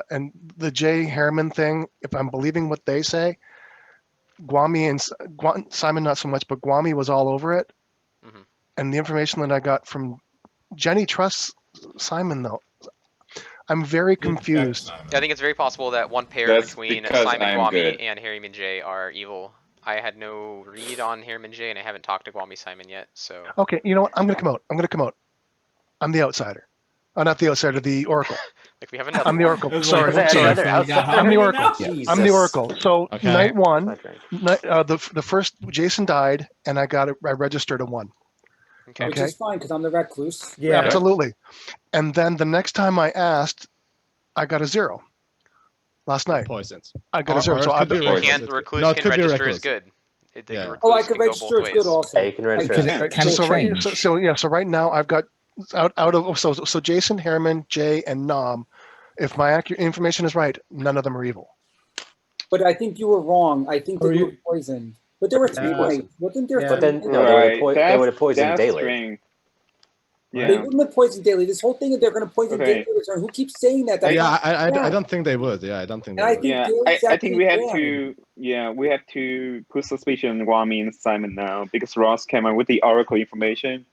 and the Jay Harriman thing. If I'm believing what they say, Guami and Simon not so much, but Guami was all over it. Mhm. And the information that I got from Jenny trusts Simon though. I'm very confused. I think it's very possible that one pair That's between because Simon I'm Guami good. and Harryman J are evil. I had no read on Harryman J, and I haven't talked to Guami Simon yet. So Okay, you know what? I'm gonna come out. I'm the outsider. Not the outsider, the Oracle. like we have another. I'm the one. Oracle. It was Sorry, like, sorry. okay, so we got how I'm the many Oracle. now? I'm the Oracle. So Okay. night one, Sidetrack. the first Jason died, and I registered a 1. Okay. which Okay. is fine because I'm the recluse. Yeah. Absolutely. And then the next time I asked, I got a 0. Last night Poisons. I got a Or 0. it So I could be You recluse. can't. The recluse No, it can could be register recluse. as good. The Yeah. recluse Oh, I can could go register both as good ways. also. Yeah, you can register as Can- good. Can it change? So right now I've got out of so Jason, Harriman, Jay, and Nom. If my accurate information is right, none of them are evil. But I think you were wrong. I think Or that you you- were poisoned. But there were 3 nights. Wasn't there? Yeah. But then three no, nights? they would have poisoned that's Daily. strange. They Yeah. wouldn't have poisoned Daly. This whole thing that they're going to poison Okay. Daly. Who keeps saying that? That's Yeah, not- I don't think they would. Yeah, I don't think And they I would. think Yeah, Daly's I think we have actually to we have to put suspicion on Guami and Simon now because Ross came out with the Oracle information,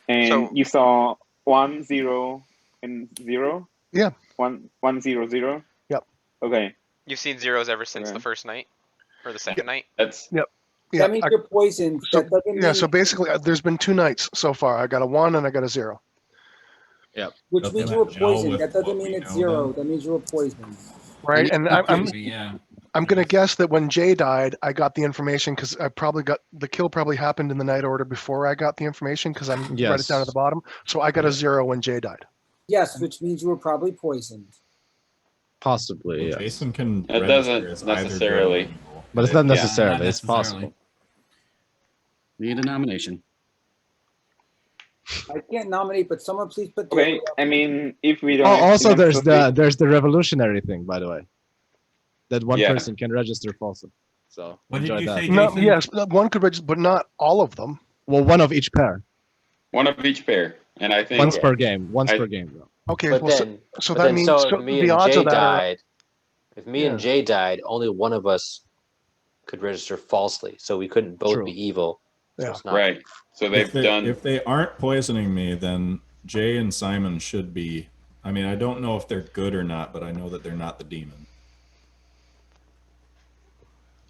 and So- you saw 1 0 and 0. Yeah. 1 0 0. Yep. Okay. You've seen zeros ever since Okay. the first night or the second night. That's Yeah. That means you're poisoned. So, That doesn't yeah. mean, So basically, there's been 2 nights so far. I got a 1 and I got a 0. which Doesn't means that you were gel poisoned. with That doesn't what mean we it's know 0. then? That means you were poisoned. Right. And I'm Yeah. gonna guess that when Jay died, I got the information because I probably got the kill probably happened in the night order before I got the information because I'm write it down at the bottom. So I got a 0 when Jay died. Yes, which means you were probably poisoned. Possibly, yeah. Jason can It register doesn't as either good or necessarily. evil. But it's not Yeah, necessarily. not It's necessarily. possible. Need a nomination. I can't nominate, but someone please put. Okay. I mean, if we don't. Oh, have also, enough there's suspicion- there's the revolutionary thing, by the way, that one Yeah. person can register falsely. So What did enjoy you that. say, No, Jason? yes, one could register, but not all of them. Well, one of each pair. one of each pair, and I think Once per game. Once I- per game, though. Okay, But well, then, so but that then means so so if me the and odds Jay of that are died, if me and Jay died, only one of us could register falsely, so we couldn't both True. be evil. So Yeah. it's not. Right. So they've done. If they aren't poisoning me, then Jay and Simon should be. I mean, I don't know if they're good or not, but I know that they're not the demon.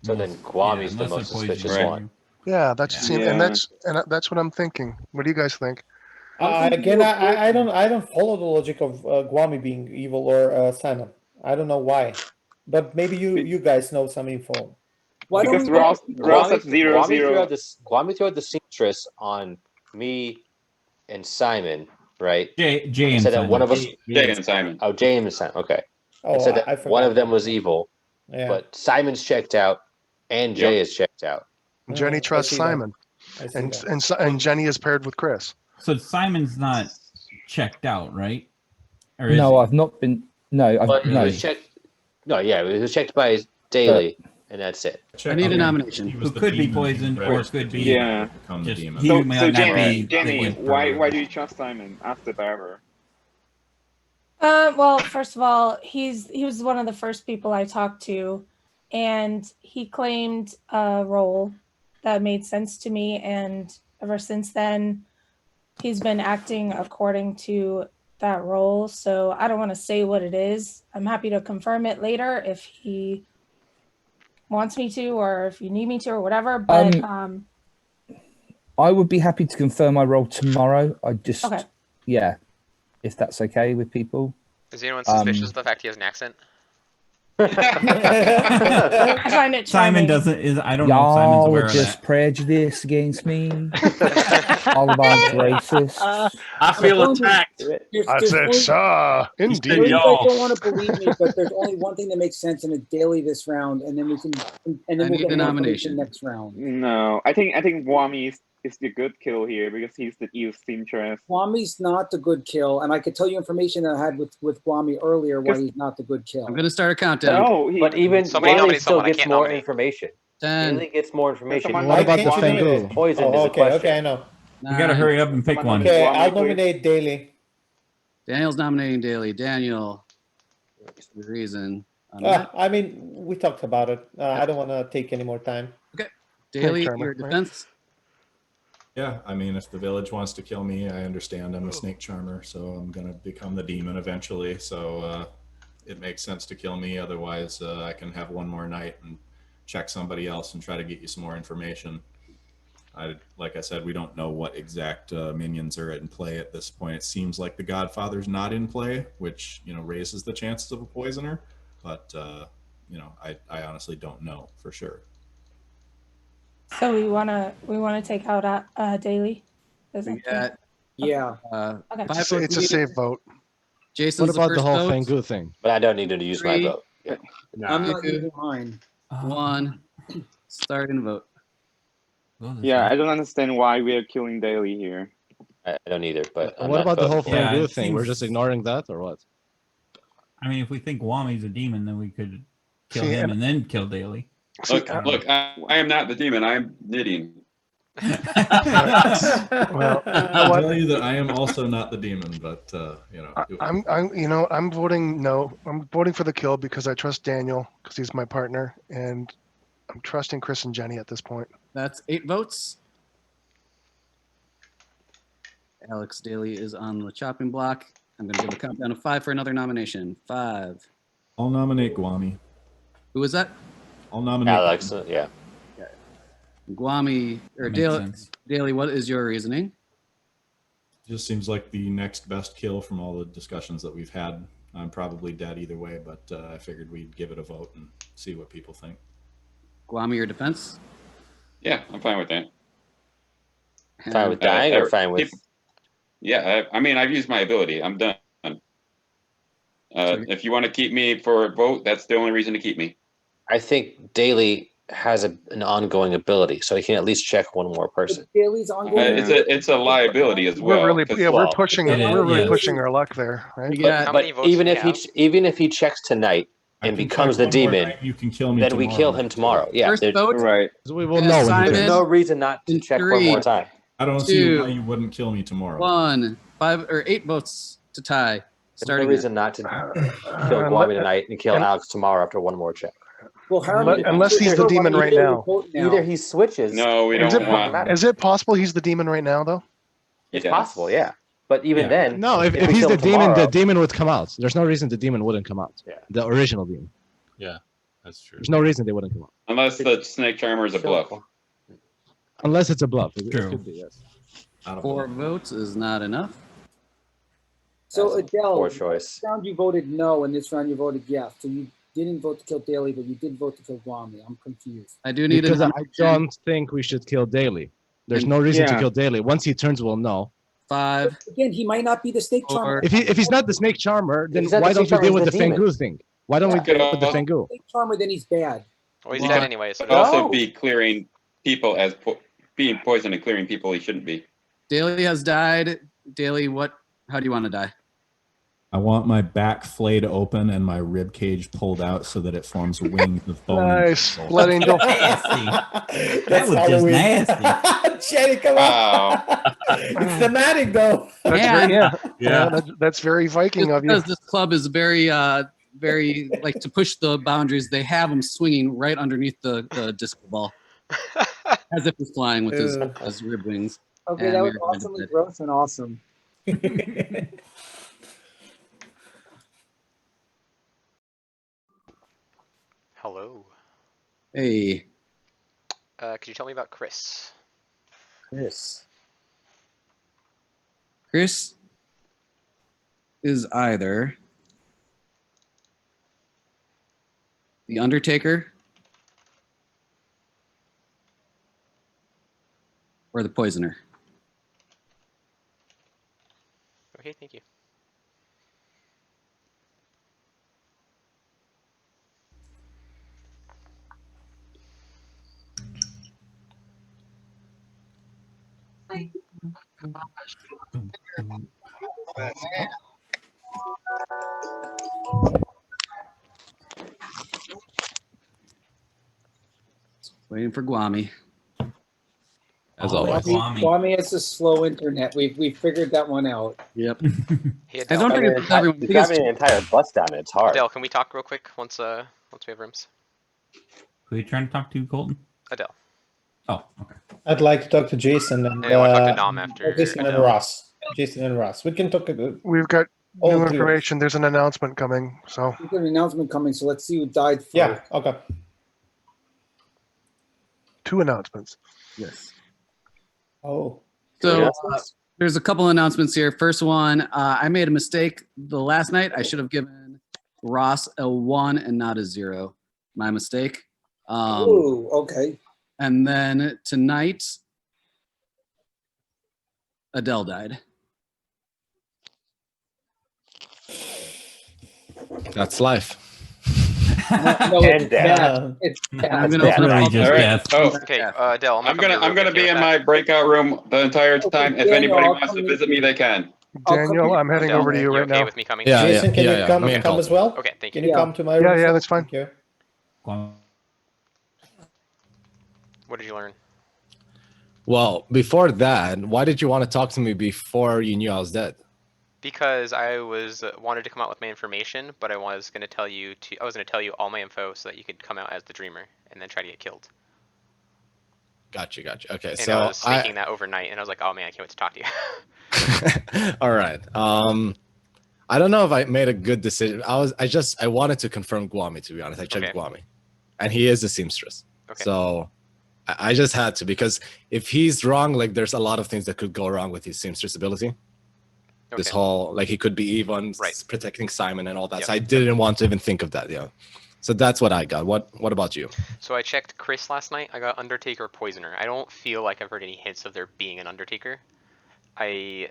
So then Guami's the unless they're most poisoning suspicious Right. one. Yeah, that's Yeah. and that's what I'm thinking. What do you guys think? Again, I don't follow the logic of Guami being evil or Simon. I don't know why, but maybe you guys know some info. Why don't Because we Ross Guami, at 0, Guami 0. threw out this. Guami threw out the seamstress on me and Simon, right? Jay And and said that Simon. one of us. Jay and Simon. Oh, Jay and Simon. Okay. Oh, And said that I one forgot. of them was evil, Yeah. but Simon's checked out and Jay is checked out. Jenny I trusts see that. Simon, I see and that. and Jenny is paired with Chris. So Simon's not checked out, right? Or is No, he? I've not been. No, I've But he no. was checked. No, yeah, it was checked by Daly, and that's it. I need a Okay. nomination. He was Who the could be demon poisoned who or registered could be to Yeah. become the just demon. he So, might so not Jenny, be Jenny, liquid why for- do you trust Simon after Barber? Well, first of all, he was one of the first people I talked to, and he claimed a role that made sense to me, and ever since then, he's been acting according to that role. So I don't want to say what it is. I'm happy to confirm it later if he wants me to, or if you need me to, or whatever. But I would be happy to confirm my role tomorrow. I just, Okay. yeah, if that's okay with people. Is anyone suspicious of the fact he has an accent? I find it Simon charming. doesn't. Is I don't know if Simon's Y'all aware are of just that. prejudiced against me. All of our racists. I feel attacked. I said, sir, I know indeed. you guys y'all. don't want to believe me, but there's only one thing that makes sense, and it's Daily this round, and then we can, and then I we'll need get the more nomination. information next round. No, I think Guami is the good kill here because he's the evil seamstress. Guami's not the good kill, and I could tell you information that I had with Guami earlier why he's not the good kill. I'm going to start a countdown. No, But even Somebody Daly nominate still someone. I gets can't more nominate. information. 10, Daly gets more information. someone What about the Why can't you Fengu? Poisoned is a Okay, question. okay, I know. We gotta 9. hurry up and pick Someone one. nominate Okay, Guami, I'll please. nominate Daily. Daniel's nominating Daly. Daniel, the reason. On that. I mean, we talked about it. I don't want to take any more time. Daly, Charmer, your right? defense. Yeah, I mean, if the village wants to kill me, I understand. I'm a snake charmer, so I'm gonna become the demon eventually. So it makes sense to kill me. Otherwise, I can have one more night and check somebody else and try to get you some more information. Like I said, we don't know what exact minions are in play at this point. It seems like the Godfather's not in play, which raises the chances of a poisoner. But I honestly don't know for sure. So we wanna take out Daily. Is We that got Yeah. Okay. 5 It's votes a needed. safe vote. Jason's What about the first whole vote. Fengu thing? But I don't need to use my 3, vote. Yeah. I'm not Two. using mine. 1. Starting to vote. Yeah, I don't understand why we are killing Daily here. I don't either. But I'm What not about the whole voting for it. Yeah, Fengu it thing? We're seems- just ignoring that, or what? I mean, if we think Guami's a demon, then we could kill See, him and- and then kill Daly. Look, I am not the demon. I am knitting. Well, I'll tell you that I am also not the demon, but I'm voting no. I'm voting for the kill because I trust Daniel because he's my partner, and I'm trusting Chris and Jenny at this point. That's 8 votes. Alex Daly is on the chopping block. I'm going to give a countdown of 5 for another nomination. 5. I'll nominate Guami. Who was that? I'll nominate Alex, yeah. Guami or Makes Daly. sense. Daly, what is your reasoning? Just seems like the next best kill from all the discussions that we've had. I'm probably dead either way, but I figured we'd give it a vote and see what people think. Guami, your defense? Yeah, I'm fine with that. Fine with dying or fine with? Yeah, I mean, I've used my ability. I'm done. If you want to keep me for a vote, that's the only reason to keep me. I think Daly has an ongoing ability, so he can at least check one more person. Daly's ongoing. It's a liability as well. We're really, 'cause- we're pushing, it is, we're really yes. pushing our luck there, right? Yeah. How But many votes even do we if have? even if he checks tonight I and can becomes check the one more demon, night, you can kill me then we tomorrow. kill him tomorrow. Yeah, First there's, vote. Right. So we will And know. when he Simon- does. there's no reason not to In check one 3, more time. I don't 2, see why you wouldn't kill me tomorrow. 1. 5 or 8 votes to tie. There's no Starting reason not to kill Guami tonight and kill Alex tomorrow after one more check. Well, Harriman, Unless he's the demon right now. Either he switches. No, we or Is it it, don't doesn't want. matter. is it possible he's the demon right now, though? It's Yes. possible, yeah. But even Yeah. then, No, if we he's kill the him demon, the tomorrow- demon would come out. There's no reason the demon wouldn't come out. Yeah. The original demon. Yeah, that's true. There's no reason they wouldn't come out. Unless the snake charmer is a bluff. Unless it's a bluff. It True. could be, yes. 4 votes is not enough. So That's a Adele, poor choice. this round you voted no, and this round you voted yes. So you didn't vote to kill Daly, but you did vote to kill Guami. I'm confused. I do need Because an I don't think we should kill Daly. There's And- no reason to Yeah. kill Daly. Once he turns, we'll know. 5. Again, he might not be the snake charmer. If he's not the snake charmer, then He's not the why don't snake we deal charmer, with the he's the demon. Fangu thing? Why don't we Yeah. deal with the Fangu? Snake charmer, then he's bad. Well, he's Well, dead anyway, so Could also No. be clearing people as being poisoned and clearing people he shouldn't be. Daly has died. Daly, how do you want to die? I want my back flayed open and my rib cage pulled out so that it forms wings of bone. Nice. Blood angel. Nasty. That's was just Halloween. nasty. Jenny, come Wow. on. It's thematic though. That's Man. very, yeah, that's very Viking Just of you. because this club is very, very like to push the boundaries, they have him swinging right underneath the disco ball, as if he's flying with his rib wings. Okay, And that we was were going to awesomely bed. gross and awesome. hello. Hey, Could you tell me about Chris? Chris is either the Undertaker or the Poisoner. Okay, thank you. Waiting for Guami. As Always. always. Guami has a slow internet. We figured that one out. Yep. Hey, I don't Adele. think it's everyone. He's Because driving an entire bus down it. It's hard. Adele, can we talk real quick once we have rooms? Who are you trying to talk to, Colton? Adele. Oh, okay. I'd like to talk to Jason and I want to talk to Nom after Jason and Adele. Ross. Jason and Ross. We can talk. We've got All new three of us. information. There's an announcement coming. So We've got an announcement coming, so let's see who died first. Yeah. Okay. 2 announcements. yes. Oh. So there's a couple announcements here. First one, I made a mistake the last night. I should have given Ross a 1 and not a 0. My mistake. Ooh, okay. And then tonight, Adele died. That's life. No, And it's death. bad. It's bad. I'm gonna bad. open Really up just All right. death. Oh, Okay, Adele, I'm gonna be in my. my breakout room the entire Okay, time. If Daniel, anybody I'll wants come to with visit me, they can. I'll come Daniel, to I'm heading Adele, over to you you right okay now. with me coming? Yeah, Jason, can you come me and come as well? Okay, thank Can you. you come to my Yeah, room? yeah, that's fine. Thank you. What did you learn? Well, before that, why did you want to talk to me before you knew I was dead? Because I was wanted to come out with my information, but I was going to tell you all my info so that you could come out as the dreamer and then try to get killed. Gotcha. Okay, And so I was thinking that overnight, and I was like, oh man, I can't wait to talk to you. all right. I don't know if I made a good decision. I wanted to confirm Guami, to be honest. I checked Okay. Guami, and he is a seamstress. Okay. So I just had to, because if he's wrong, like there's a lot of things that could go wrong with his seamstress ability. This Okay. whole, like, he could be even Right. protecting Simon and all that. Yep. So I didn't want to even think of that. Yeah. So that's what I got. What about you? So I checked Chris last night. I got Undertaker, Poisoner. I don't feel like I've heard any hints of there being an Undertaker. I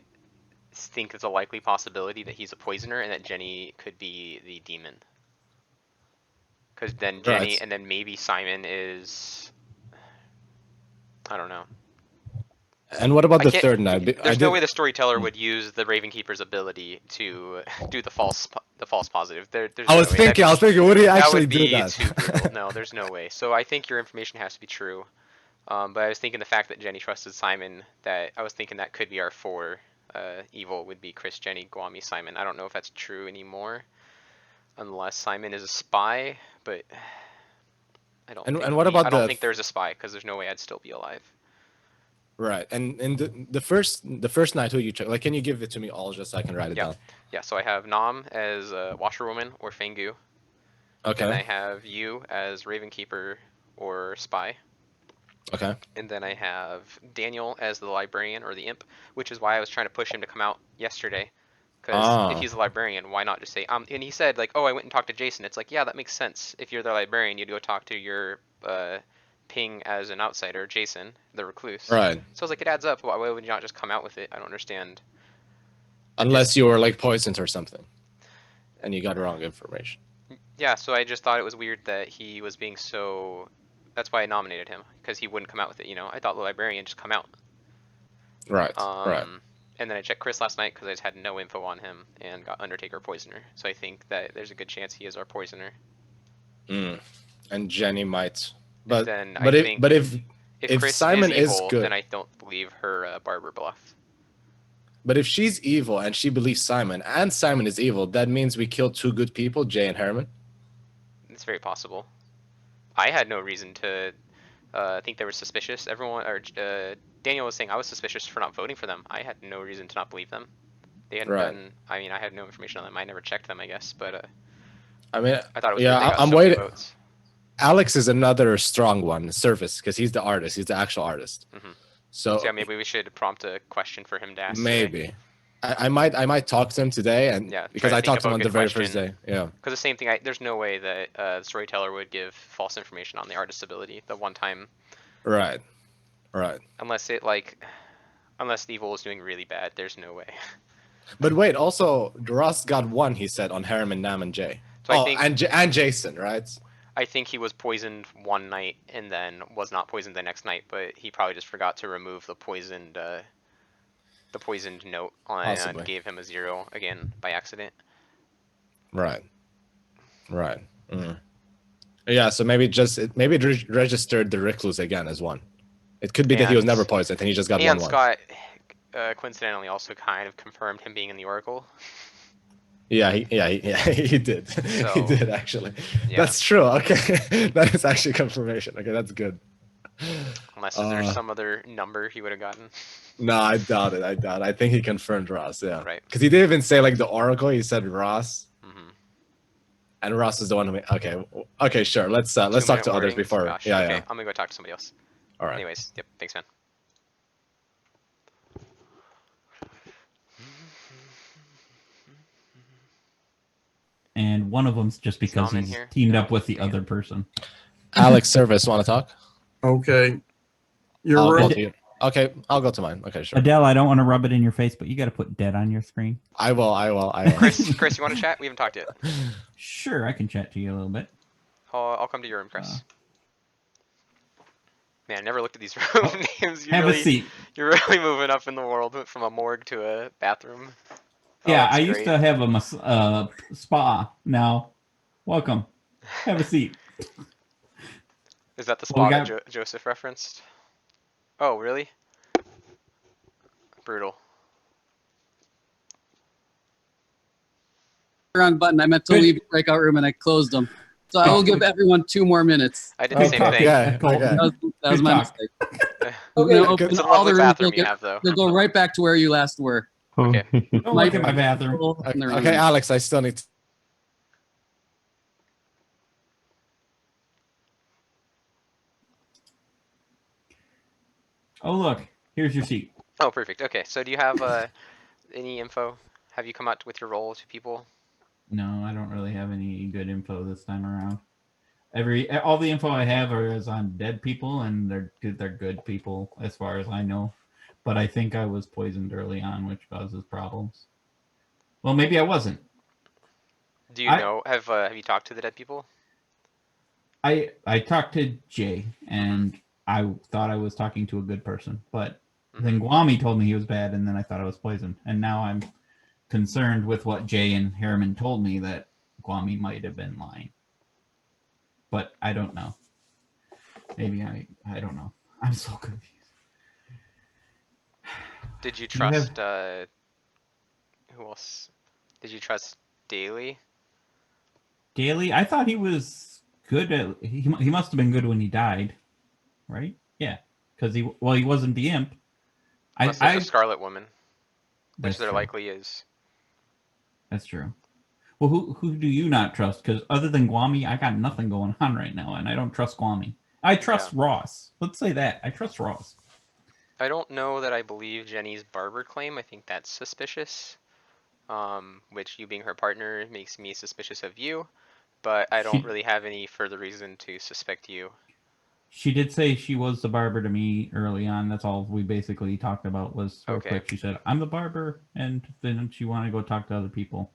think it's a likely possibility that he's a Poisoner and that Jenny could be the demon. Because then Jenny Right. and then maybe Simon is. I don't know. And what about I the can't- third night? There's no way the storyteller would use the Raven Keeper's ability to do the false positive. There's I no was way. thinking, would he That actually would do be that? too brutal. No, there's no way. So I think your information has to be true. But I was thinking the fact that Jenny trusted Simon, that I was thinking that could be our 4 evil would be Chris, Jenny, Guami, Simon. I don't know if that's true anymore, unless Simon is a spy. But I don't. And think what about I don't the think there's a spy because there's no way I'd still be alive. right? And the first night who you check? Like, can you give it to me all just so I can write it Yeah. down? Yeah. So I have Nam as washerwoman or Fangu. Okay. Then I have you as Ravenkeeper or spy. Okay. And then I have Daniel as the librarian or the imp, which is why I was trying to push him to come out yesterday. Because if he's a librarian, why not just say, and he said, like, oh, I went and talked to Jason. It's like, yeah, that makes sense. If you're the librarian, you'd go talk to your ping as an outsider, Jason, the recluse. Right. So I was like, it adds up. Why would you not just come out with it? I don't understand. Unless you were like poisoned or something, and you got wrong information. Yeah, so I just thought it was weird that he was being so. That's why I nominated him, because he wouldn't come out with it. You know, I thought the librarian just come out. Right. Right. And then I checked Chris last night because I just had no info on him and got Undertaker Poisoner. So I think that there's a good chance he is our Poisoner. And Jenny might, but then if Chris Simon is is evil, good, then I don't believe her barber bluff. but if she's evil and she believes Simon and Simon is evil, that means we killed two good people, Jay and Herman. It's very possible. I had no reason to think they were suspicious. Everyone, or Daniel was saying I was suspicious for not voting for them. I had no reason to not believe them. They hadn't done. I mean, I had no information on them. I never checked them, I guess. But I mean, I thought it was yeah, weird they got I'm so many waiting. votes. Alex is another strong one, Service, because he's the artist. He's the actual artist. So yeah, maybe we should prompt a question for him to ask. Maybe. Today. I might talk to him today, and because I talked to him on the very first day. Yeah. Because the same thing, there's no way that the storyteller would give false information on the artist's ability the one time. Right. Right. Unless the evil is doing really bad, there's no way. But wait, also Ross got one. He said on Harriman, Nam, and Jay. So I think, and Jason, right? I think he was poisoned one night and then was not poisoned the next night, but he probably just forgot to remove the poisoned note on and gave him a 0 again by accident. Right. Right. Yeah. So maybe it registered the recluse again as one. It could be that he was never poisoned and he just got one. And Scott coincidentally also kind of confirmed him being in the Oracle. Yeah, he did. So, he did actually. Yeah. That's true. Okay, that is actually confirmation. Okay, that's good. Unless there's some other number he would have gotten. No, I doubt it. I think he confirmed Ross. Yeah, right. Because he didn't even say like the Oracle. He said Ross. And Ross is the one who. Okay, sure. Let's talk to others before. Gosh. Yeah, okay, yeah. I'm gonna go talk to somebody else. All right. Anyways, yep. Thanks, man. And one of them's just because Nom in he's here? teamed up with the other person. Alex Service, want to talk? Okay. I'll You're go right. to you. Okay, I'll go to mine. Okay, sure. Adele, I don't want to rub it in your face, but you got to put dead on your screen. I will. Chris, you want to chat? We haven't talked yet. Sure, I can chat to you a little bit. I'll come to your room, Chris. Man, I never looked at these room names. Have a seat. You're really moving up in the world from a morgue to a bathroom. Yeah, I used to have a spa. Now, welcome. Have a seat. Is that the spa that Joseph referenced? Oh, really? Brutal. Wrong button. I meant to leave the breakout room and I closed them. So I will give everyone 2 more minutes. I did the same thing. Yeah, That was my mistake. Okay, It's a lovely bathroom you have, though. You'll go right back to where you last were. Okay. Don't look at my bathroom. Okay, Alex, I still need. Oh, look. Here's your seat. Oh, perfect. Okay, so do you have any info? Have you come out with your role to people? No, I don't really have any good info this time around. All the info I have is on dead people, and they're good people as far as I know. But I think I was poisoned early on, which causes problems. Well, maybe I wasn't. Do you know? Have you talked to the dead people? I talked to Jay, and I thought I was talking to a good person, but then Guami told me he was bad, and then I thought I was poisoned, and now I'm concerned with what Jay and Harriman told me that Guami might have been lying. But I don't know. Maybe I don't know. I'm so confused. Did you trust who else? Did you trust Daly? Daly? I thought he was good at he must have been good when he died, right? Yeah, because he wasn't the imp. Unless there's a Scarlet Woman, which That's there true. likely is. That's true. Well, who do you not trust? Because other than Guami, I got nothing going on right now, and I don't trust Guami. I trust Ross. Let's say that. I trust Ross. I don't know that I believe Jenny's barber claim. I think that's suspicious. Which you being her partner makes me suspicious of you, but I don't really have any further reason to suspect you. She did say she was the barber to me early on. That's all we basically talked about was real quick. She said, I'm the barber. And then she wanted to go talk to other people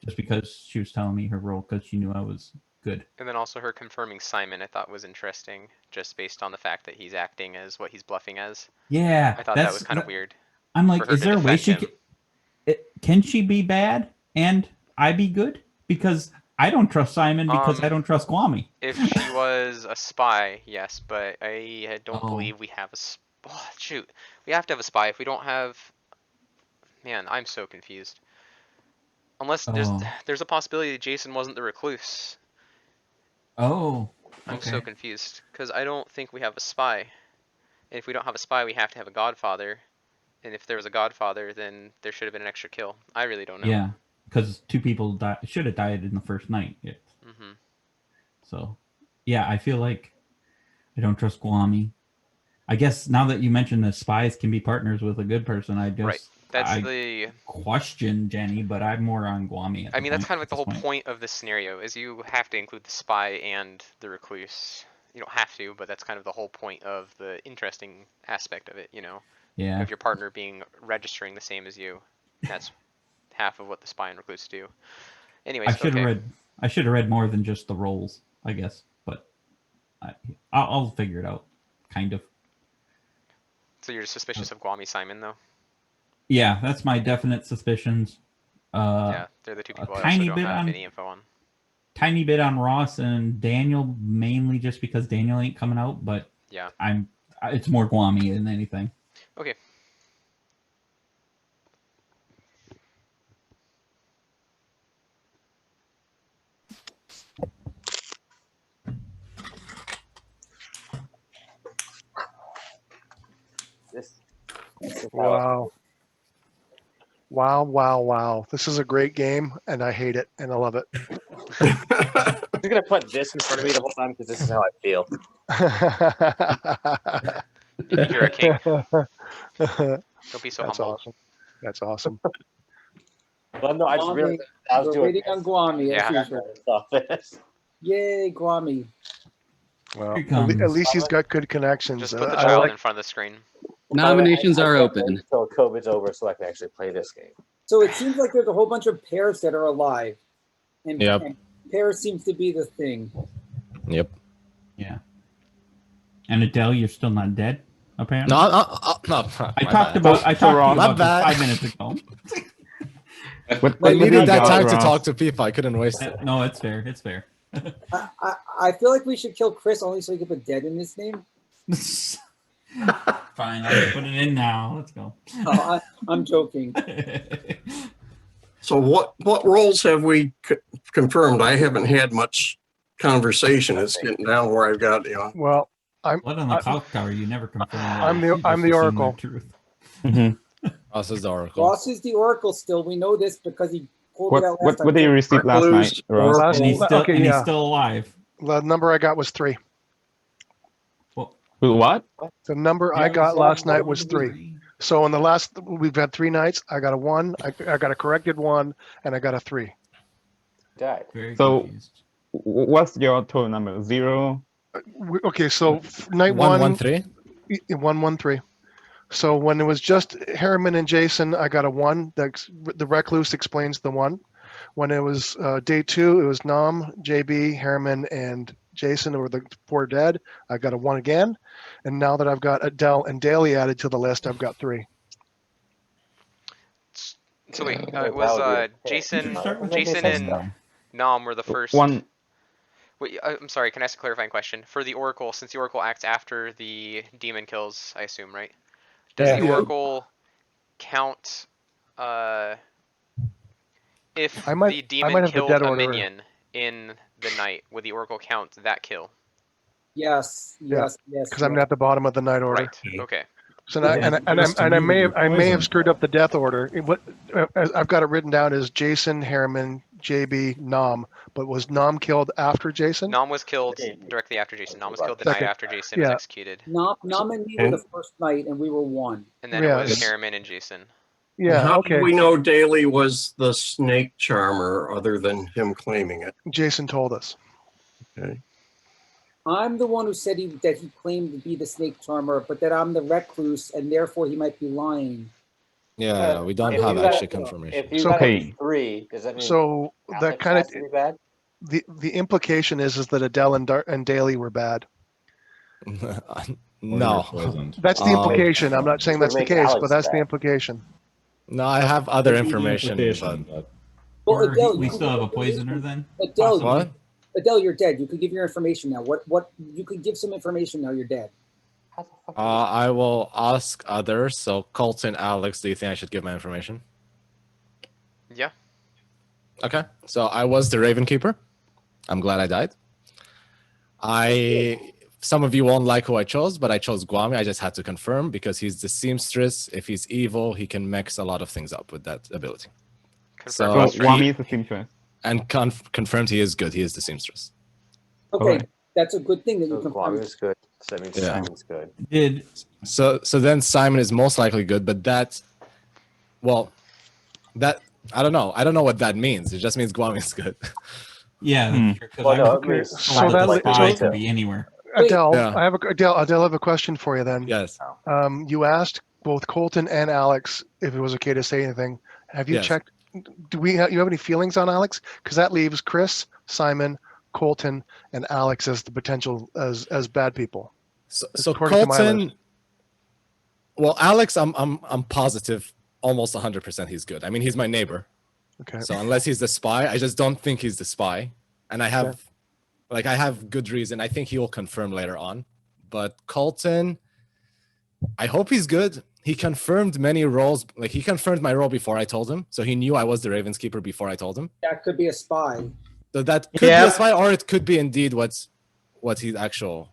just because she was telling me her role because she knew I was good. And then also her confirming Simon I thought was interesting, just based on the fact that he's acting as what he's bluffing as. Yeah. I thought that was kind of weird. I'm like, is there a way she can she be bad and I be good? Because I don't trust Simon because I don't trust Guami. If she was a spy, yes, but I don't believe we have a shoot. We have to have a spy. If we don't have, man, I'm so confused. Unless there's a possibility that Jason wasn't the recluse. Oh, I'm so confused because I don't think we have a spy. And if we don't have a spy, we have to have a godfather. And if there was a godfather, then there should have been an extra kill. I really don't know. Yeah, because 2 people should have died in the first night. Yeah. So, yeah, I feel like I don't trust Guami. I guess now that you mentioned that spies can be partners with a good person, I just question Jenny, but I'm more on Guami. I mean, that's kind of like the whole point of this scenario is you have to include the spy and the recluse. You don't have to, but that's kind of the whole point of the interesting aspect of it, you know? Yeah. Of your partner being registering the same as you. That's half of what the spy and recluse do. Anyways, I should have read more than just the roles, I guess, but I'll figure it out, kind of. So you're suspicious of Guami Simon, though? Yeah, that's my definite suspicions. Yeah, they're the 2 people I also don't have any info on. Tiny bit on Ross and Daniel, mainly just because Daniel ain't coming out, but yeah, it's more Guami than anything. Okay. Wow. Wow. This is a great game, and I hate it, and I love it. I'm just going to put this in front of me the whole time because this is how I feel. You're a king. Don't be so humble. Awesome. That's awesome. Well, no, I just realized I was doing waiting on Guami. Yay, Guami. Well, at least he's got good connections. Just put the child in front of the screen. Nominations are open. Until COVID's over so I can actually play this game. So it seems like there's a whole bunch of pairs that are alive. And, and pairs seems to be the thing. Yep. Yeah. And Adele, you're still not dead, apparently? No. I talked about 5 minutes ago. I needed that time to talk to people. I couldn't waste it. No, it's fair. It's fair. I feel like we should kill Chris only so he can put dead in his name. Fine, I'll put it in now. Let's go. Oh, I'm joking. So what roles have we confirmed? I haven't had much conversation. It's getting down where I've got, you know. Well, I'm on the Clocktower. You never confirmed. I'm the Oracle. Truth. Ross is the Oracle. Ross is the Oracle still. We know this because he pulled it out last time. What did you receive last night, Ross? And he's still alive. The number I got was 3. What? The number I got last night was 3. So in the last, we've had 3 nights. I got a 1. I got a corrected 1, and I got a 3. Died. So, what's your total number? 0. Okay, so night 113. 113. So when it was just Harriman and Jason, I got a 1. The recluse explains the 1. When it was day 2, it was Nam, JB, Harriman, and Jason were the 4 dead. I got a 1 again. And now that I've got Adele and Daly added to the list, I've got 3. So wait, it was Jason and Nam were the first. One. Wait, I'm sorry. Can I ask a clarifying question? For the Oracle, since the Oracle acts after the demon kills, I assume, right? Does the Oracle count if the demon kills a minion in the night, would the Oracle count that kill? Yes, Yeah, yes, yes. because I'm yes. at the bottom of the night order. Right. Okay. So Yeah, now, and it feels to I me that may you're I may have poisoned. screwed up the death order. What I've got it written down as Jason, Harriman, JB, Nom. But was Nom killed after Jason? Nom was killed directly after Jason. Nom was killed the night Second. after Jason was Yeah. executed. Nom and me were the first night, and we were one. And then it was Yes. Harriman and Jason. And Yeah. how Okay. do we know Daly was the snake charmer other than him claiming it? Jason told us. Okay. I'm the one who said that he claimed to be the snake charmer, but that I'm the recluse, and therefore he might be lying. Yeah, we don't If have you got- actually confirmation. If you So- got Okay. 3, does that mean So that Alex kind has of to be bad? the implication is that Adele and Daly were bad. Or you're No. poisoned. That's the implication. I'm not saying Which that's the would case, make but Alex that's the bad. implication. No, I have other Could be the information, but implication, but Well, Or Adele, we you still can have a give poisoner information. then? Adele, Possibly. what? Adele, you're dead. You could give your information now. What you could give some information now. You're dead. I will ask others. So Colton, Alex, do you think I should give my information? Yeah. Okay. So I was the Raven Keeper. I'm glad I died. Some of you won't like who I chose, but I chose Guami. I just had to confirm because he's the seamstress. If he's evil, he can mix a lot of things up with that ability. So Confirmed. Wami is the seamstress. And confirmed he is good. He is the seamstress. Okay, Okay. that's a good thing that you So Guami confirmed. is good. So that means Yeah. Simon's good. Did So then Simon is most likely good, but that I don't know. I don't know what that means. It just means Guami is good. yeah, Hmm. that's true. Because Well, no, it Okay, means so so that that li- spy so- could be anywhere. Adele, Yeah. I have a question for you then. Yes. You asked both Colton and Alex if it was okay to say anything. Have you Yes. checked? You have any feelings on Alex? Because that leaves Chris, Simon, Colton, and Alex as the potential as bad people. So According to my Colton. Well, Alex, I'm positive, almost 100% he's good. I mean, he's my neighbor. Okay. So unless he's the spy, I just don't think he's the spy. And I have, Okay. I have good reason. I think he will confirm later on. But Colton, I hope he's good. He confirmed many roles. Like he confirmed my role before I told him. So he knew I was the Ravens keeper before I told him. That could be a spy. So that could be Yeah. a spy, or it could be indeed what his actual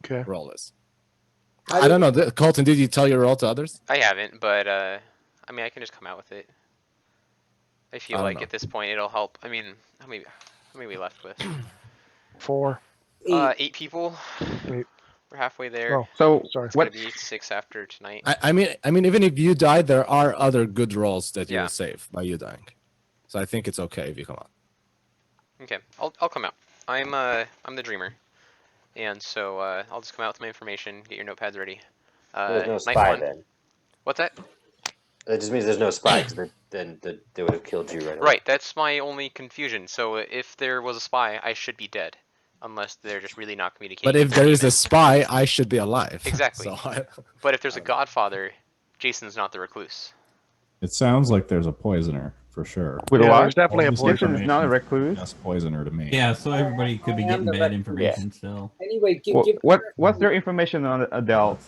Okay. role is. How I do don't know. Colton, did you tell your role to others? I haven't, but I mean, I can just come out with it. I feel I don't like know. at this point it'll help. I mean, how many we left with? 4. 8 people. 8. We're halfway there. Oh, So sorry. It's gonna what? be 6 after tonight. I mean, even if you die, there are other good roles that you Yeah. will save by you dying. So I think it's okay if you come out. Okay, I'll come out. I'm the dreamer, and so I'll just come out with my information. Get your notepads ready. There's no night spy 1. then. What's that? That just means there's no spy because then they would have killed you right away. Right, that's my only confusion. So if there was a spy, I should be dead, unless they're just really not communicating. But if with there the is a demon. spy, I should be alive. Exactly. So But if there's a godfather, Jason's not the recluse. it sounds like there's a poisoner for sure. With Yeah, what? there's definitely a All this poison. Jason is not a information recluse. suggests poisoner to me. Yeah, so everybody could be I am getting the bad recluse. information still. Anyway, Well, give what's their information on Adele?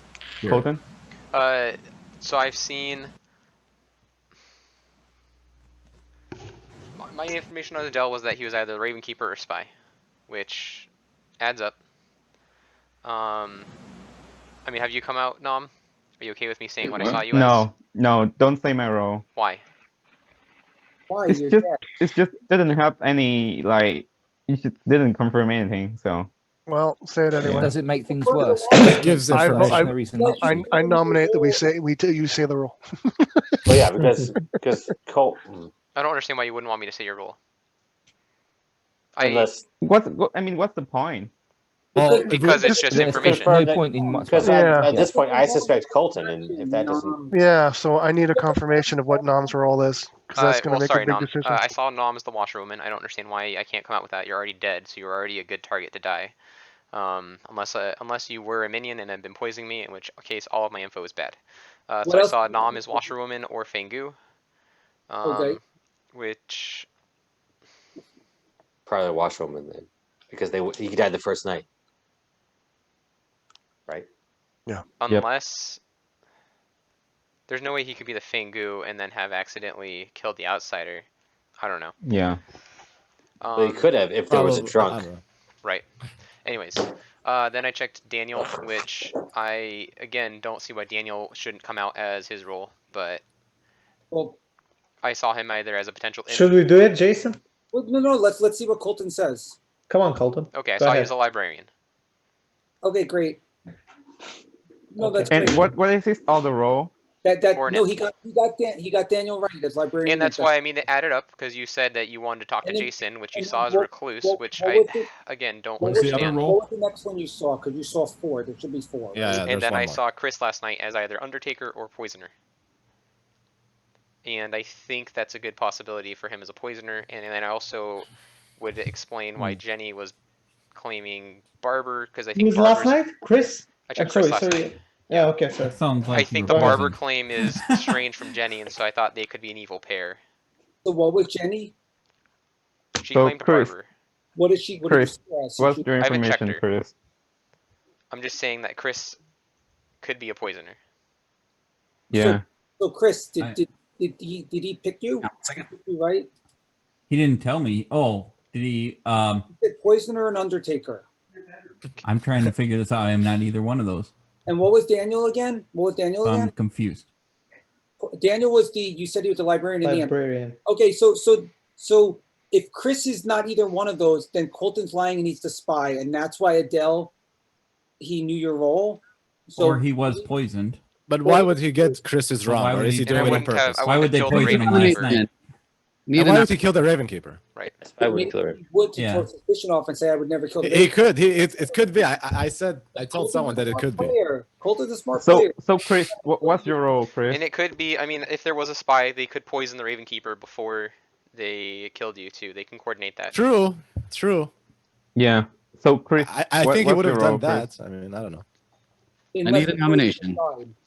Here. Colton? So I've seen my information on Adele was that he was either the Raven Keeper or spy, which adds up. I mean, have you come out, Nom? Are you okay with me saying what I saw you as? No, don't say my role. Why? Why It's you're just dead. it's just doesn't have any like it just didn't confirm anything. So Well, say it anyway. Does it make things worse? It gives I- information. I- No reason not I, to. I nominate that you say the rule. Well, yeah, because Colton, I don't understand why you wouldn't want me to say your role. unless what's the point? Well, Because it's just information. confirmed because Yeah. at this point I suspect Colton, and if that doesn't, Yeah, so I need a confirmation of what Nom's role is, because that's going to well, make sorry, a big Nom. decision. I saw Nom as the washerwoman. I don't understand why I can't come out with that. You're already dead, so you're already a good target to die. Unless you were a minion and have been poisoning me, in which case all of my info is bad. So What I else saw did you Nom do? as washerwoman or Fangu. Okay. Which probably a washerwoman then, because he died the first night, right? Yeah. unless there's no way he could be the Fangu and then have accidentally killed the outsider. I don't know. Yeah. Well, you could have if there was a Probably, I drunk. don't know. Right. Anyways, then I checked Daniel, which I again don't see why Daniel shouldn't come out as his role, but Well, I saw him either as a potential. Should we do it, Jason? well, no. Let's see what Colton says. Come on, Colton. Okay, I Go saw he ahead. was a librarian. Okay, great. No, Okay. that's And great. what is his other role? Or No, an- he got Daniel right as librarian. And that's why I mean they added up because you said that you wanted to talk to And then- Jason, which you and saw then as a what- recluse, what- which what I was the- again don't What's the other understand. role? What was the next one you saw? Because you saw 4. There should be 4. Yeah, right? yeah, And there's then one I more. saw Chris last night as either Undertaker or Poisoner. And I think that's a good possibility for him as a Poisoner. And then I also would explain why Jenny was claiming Barber because I Who think was last Barber's. night? Chris? I checked sorry, Chris last sorry. night. Yeah, okay, sorry. That sounds like I you think were the Barber poisoned. claim is strange from Jenny, and so I thought they could be an evil pair. So what was Jenny? She So, claimed Chris, Barber. What did she? What Chris, did you say? what's your I haven't checked information, her. Chris? I'm just saying that Chris could be a Poisoner. Yeah. So Chris, I- did he pick you? Yeah, second. Pick you, right? He didn't tell me. Oh, did he? He did Poisoner and Undertaker. I'm trying to figure this out. I am not either one of those. And what was Daniel again? What was Daniel I'm again? confused. Daniel was the. You said he was the librarian in the end. Librarian. Okay, so if Chris is not either one of those, then Colton's lying and he's the spy, and that's why Adele, he knew your role. So Or he was poisoned. But why would he get Chris's So why wrong, or would is he- he And I doing it on wouldn't have. purpose? I Why wouldn't would they have killed the poison him Raven last Keeper. night? Need And why enough. would he kill the Raven Keeper? Right. I would maybe kill her. he would to Yeah. throw suspicion off and say I would never kill the He could. It could be. I told someone that it could be. Colton's a smart So, player. so Chris, what's your role, Chris? And it could be. I mean, if there was a spy, they could poison the Raven Keeper before they killed you too. They can coordinate that. True. Yeah. So, Chris, I think he what's would have your done role, Chris? that. I mean, I don't know. I need a nomination.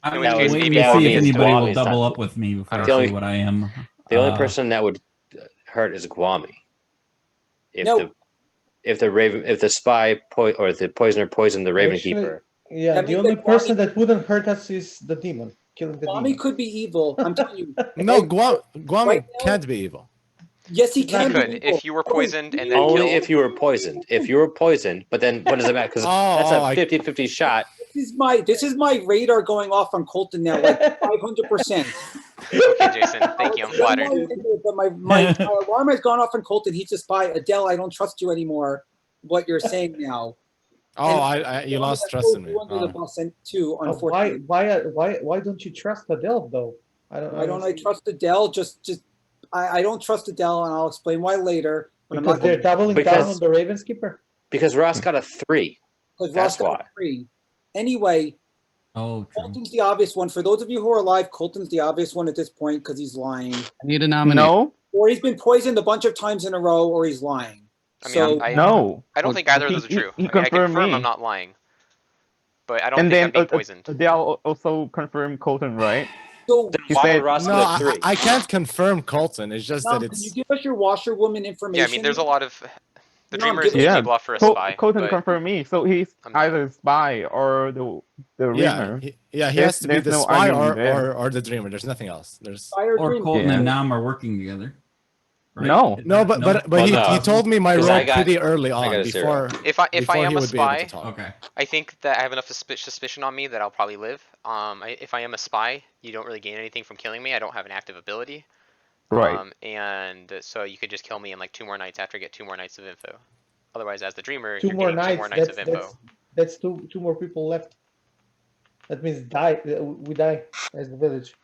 I'm In which case, waiting maybe to see Guami if is anybody will Guami's double not- up with me before I The say only- what I am. The only Uh, person that would hurt is Guami. If No. the spy or the poisoner poisoned the Raven Actually, Keeper. Yeah, That the means only that person that wouldn't hurt us is the demon. Killing the Kwame demon. could be evil. I'm telling you. No, Guami Right now- can't be evil. Yes, he He can. could be evil. if you were poisoned and then Only killed. if you were poisoned. If you were poisoned, but then what does it matter? Because that's a 50-50 shot. This is my radar going off on Colton now, like 500%. Okay, Jason. Thank you. I'm flattered. But my alarm has gone off on Colton. He's a spy. Adele, I don't trust you anymore. What you're saying now. Oh, And you lost that trust goes in me. you under the Oh. bus and too, Why unfortunately. why don't you trust Adele though? Why don't I trust Adele? I don't trust Adele, and I'll explain why later. But Because they're doubling down Because- on the Ravens keeper. Because Ross got a 3. because That's Ross got why. 3. Anyway, Oh, true. Colton's the obvious one. For those of you who are alive, Colton's the obvious one at this point because he's lying. I need a nomination. No, Or he's been poisoned a bunch of times in a row, or he's lying. I mean, So I no. don't think either of those are true. He I confirmed confirm me. I'm not lying, but I don't And think I'm then being poisoned. they also confirmed Colton, right? So, Then He why said- would Ross No, get a 3? I can't confirm Colton. It's just Nom, that can you it's. give us your washerwoman information? Yeah, I mean, there's a lot of. The No, Dreamer give is us- an easy Yeah, bluff for a spy. Colton but confirmed me, so he's I'm not. either spy or the Yeah, Reamer. he There's- has to be there's the no spy argument there. or the dreamer. There's nothing else. There's Fire Or Dream. Colton Yeah. and Nam are working together. Right? No. no, but Well, he no. told me my 'Cause role I got- pretty early I on got a 0. before If I before am he a would be able spy, to talk. Okay. I think that I have enough suspicion on me that I'll probably live. If I am a spy, you don't really gain anything from killing me. I don't have an active ability. Right. And so you could just kill me in like 2 more nights after I get 2 more nights of info. Otherwise, as the Dreamer, Two you're more getting 2 nights. more nights That's of info. that's two more people left. That means we die as the village.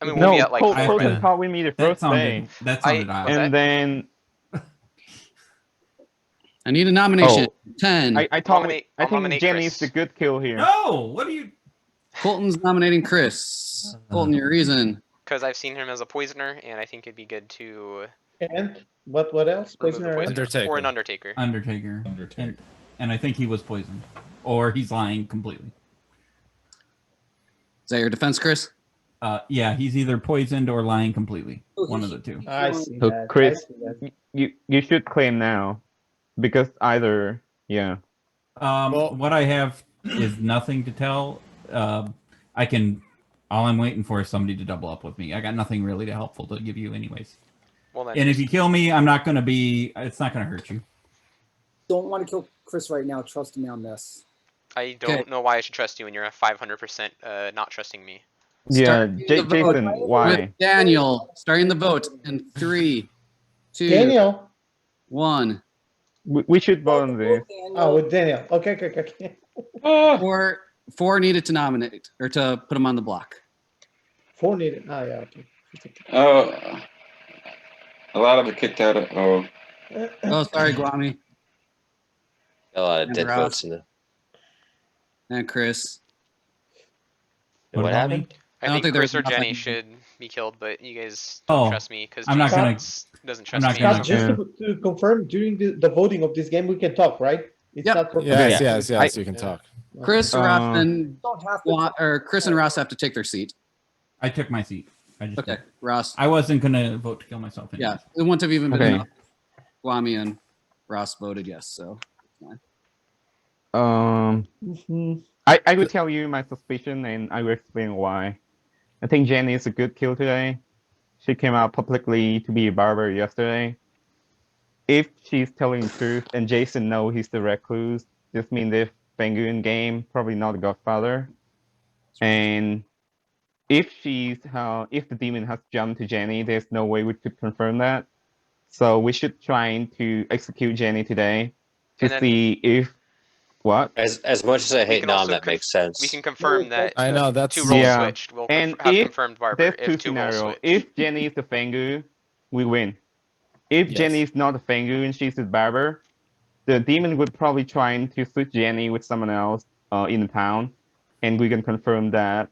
I mean, we'll No, be at like I- 4 Colton minutes. called with me the That first sounded day, that sounded I- odd. was that- and then I need a nomination. 10. I thought I'll think nominate Jenny's Chris. the good kill here. No, what are you? Colton's nominating Chris. Colton, your reason. Because I've seen him as a poisoner, and I think it'd be good to And what else? remove the Poisoner and? poisoner. Undertaker. Or an Undertaker. Undertaker. And I think he was poisoned, or he's lying completely. Is that your defense, Chris? Yeah, he's either poisoned or lying completely. Oh, One of the two. I see So that. Chris, I see that. you should claim now, because either What I have is nothing to tell. I can. All I'm waiting for is somebody to double up with me. I got nothing really to helpful to give you, anyways. Well then, And if just you kill me, I'm not gonna be. It's not gonna hurt you. Don't want to kill Chris right now. Trust me on this. I don't know why I should trust you when you're 500% not trusting me. Yeah, Starting the vote Jason, with why? Daniel. Starting the vote in 3, 2, Daniel. 1. We should vote on this. Oh, with Daniel. Okay, okay, okay. Four needed to nominate or to put him on the block. 4 needed. Oh, yeah, okay. Oh, a lot of it kicked out of. Oh, Oh, sorry, Guami A lot of And dead Ross. votes in the. and Chris. What about happened? me? I don't think think Chris there's or Jenny nothing- should be killed, but you guys don't Oh, trust me because I'm not Jason gonna- doesn't I'm trust not me. gonna- Scott, just to confirm, during the voting of this game, we can talk, right? It's Yep. not Yes, Yeah. yes, you can talk. Chris, Ross, and Don't have to. Chris and Ross have to take their seat. I took my seat. I just Okay, did. Ross. I wasn't gonna vote to kill myself. Yeah, anyways. it wouldn't have even been Okay. enough. Guami and Ross voted yes, so. I will tell you my suspicion and I will explain why. I think Jenny is a good kill today. She came out publicly to be a barber yesterday. If she's telling the truth and Jason knows he's the recluse, this means they're Bangu in game, probably not the Godfather. And if if the demon has jumped to Jenny, there's no way we could confirm that. So we should try to execute Jenny today to And then- see if what. As much as I hate can Nom, also that makes sense. We can confirm that I know that's two roles Yeah. switched. We'll And have if confirmed Barber there's if two 2 roles scenarios. switch. If Jenny is the Fangu, we win. If Yes. Jenny is not the Fangu and she's the barber, the demon would probably try to switch Jenny with someone else in the town, and we can confirm that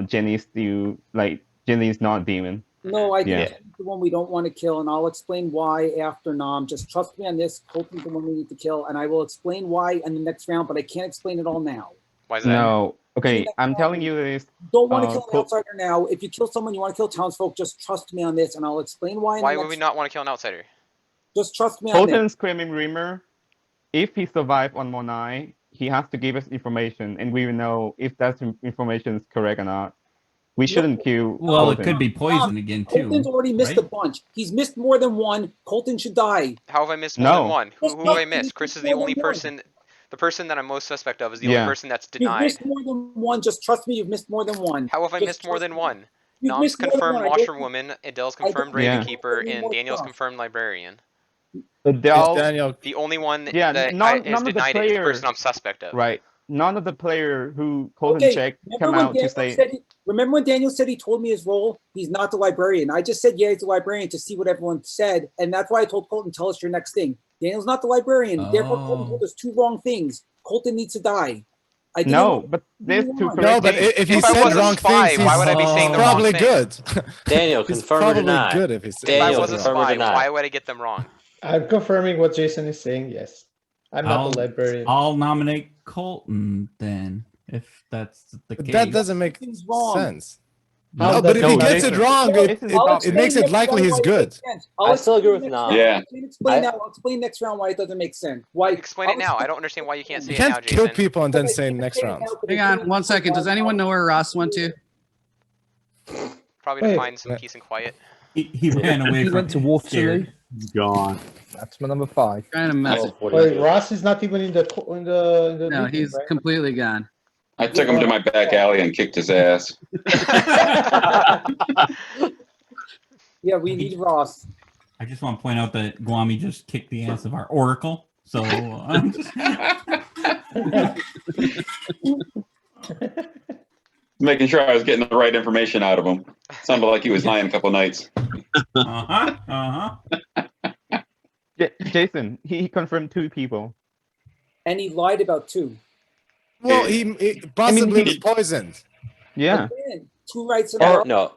Jenny is still Jenny is not a demon. No, I think Yeah. Jenny's the one we don't want to kill, and I'll explain why after Nom. Just trust me on this. Colton's the one we need to kill, and I will explain why in the next round, but I can't explain it all now. Why is that? No, okay, I'm telling you this. Don't want to kill an Col- outsider now. If you kill someone you want to kill townsfolk, just trust me on this, and I'll explain why. In Why the would next... we not want to kill an outsider? Just trust me on this. Colton's claiming rumor. If he survives one more night, he has to give us information, and we will know if that information is correct or not. We shouldn't kill. Well, Colton. it could be poison again too. Colton's already missed right? a bunch. He's missed more than one. Colton should die. How have I missed more No. than one? Who have I missed? Chris is the More only than one. person. The person that I'm most suspect of is the Yeah. only person that's You've denied. missed more than one. Just trust me. You've missed more than one. How have I Just missed more trust than me. one? You've Nom's missed more than confirmed one. I don't- washerwoman, Adele's I don't confirmed think Yeah. Raven Keeper, any and more Daniel's stuff. confirmed librarian. Adele, Daniel, The only one Yeah, that none is of the denied it is the players- person I'm suspect of. right? None of the player who Colton Okay, checked remember come when out to Daniel say. said remember when Daniel said he told me his role? He's not the librarian. I just said, yeah, he's the librarian to see what everyone said. And that's why I told Colton, tell us your next thing. Daniel's not the librarian. Therefore, Colton Oh. told us 2 wrong things. Colton needs to die. I didn't No, want- but there's two No, correct no, but things. if he If I said was a wrong spy, things, why he's would I be saying the wrong probably thing? good. Daniel, He's confirm or probably deny? good if he's. If I Daniel, was a confirm or spy, deny? why would I get them wrong? I'm confirming what Jason is saying. Yes, I'm not the librarian. I'll nominate Colton then, if that's the case. That doesn't make Something's wrong. sense. How No, does but if it he make gets sense? it wrong, No, it I'll it explain makes it next likely round he's why it good. makes sense. I still agree with next Nom. round. Yeah. I can't explain I- that. I'll explain next round why it doesn't make sense. Why? Explain it I'll now. I explain- don't understand why you can't say You it now, can't kill Jason. people and then Okay, say I can't next say it round. now, but Hang it's on really 1 second. Does why- anyone know where Ross went to? Probably to Wait. find some peace and quiet. He ran away He from went to Waterloo. scared. Gone. That's my number 5. Trying to message. Wait, Ross is not even in the No, meeting, he's right? completely gone. I took him to my back alley and kicked his ass. Yeah, we need Ross. I just want to point out that Guami just kicked the ass of our Oracle. So Making sure I was getting the right information out of him. Sounded like he was lying a couple nights. Jason, he confirmed 2 people. And he lied about 2. Well, he possibly was poisoned. Yeah. Again, 2 nights in a Or row. no,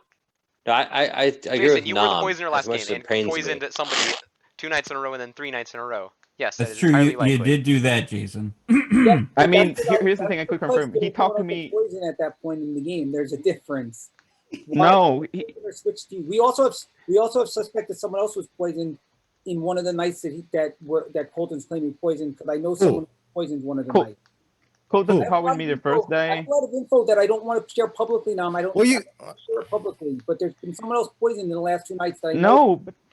I agree Jason, with you were the Nom. poisoner as last much game as it and pains me. poisoned somebody 2 nights in a row and then 3 nights in a row. Yes, that that's is true. entirely You likely. did do that, Jason. I mean, That's what here's the that's thing I could because confirm. they He don't talked to have me. Poison at that point in the game. There's a difference. No, he, Switch to you. We also have suspected someone else was poisoned in one of the nights that Colton's claiming poisoned because I know someone poisoned one of the Cool. nights. Colton I talked with have me a the lot of first info- I day. have a lot of info that I don't want to share publicly now. I don't Well, you- share it publicly, but there's been someone else poisoned in the last 2 nights that I know. No, but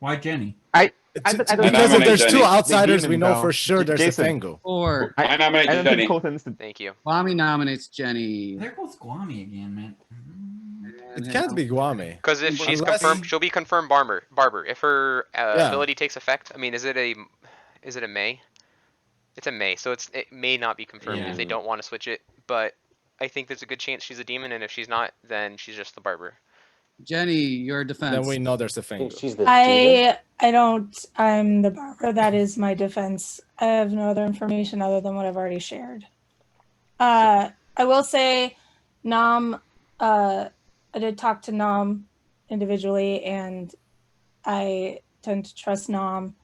Why Jenny? I don't Because think if there's they- two they outsiders, demon we know though. for sure there's a Jason, Tengu. Or I nominate I don't Jenny. think Colton's the Thank you. Kwame nominates Jenny. There goes Guami again, man. It can't be Guami. Because if she's Unless- confirmed, she'll be confirmed barber. If her Yeah. ability takes effect, I mean, is it a May? It's a May, so it may not be confirmed if they don't want to switch it. But I think there's a good chance she's a demon, and if she's not, then she's just the barber. Jenny, your defense. Then we know there's a I think thing. she's the demon. I don't. I'm the barber. That is my defense. I have no other information other than what I've already shared. I will say, Nam. I did talk to Nam individually, and I tend to trust Nam,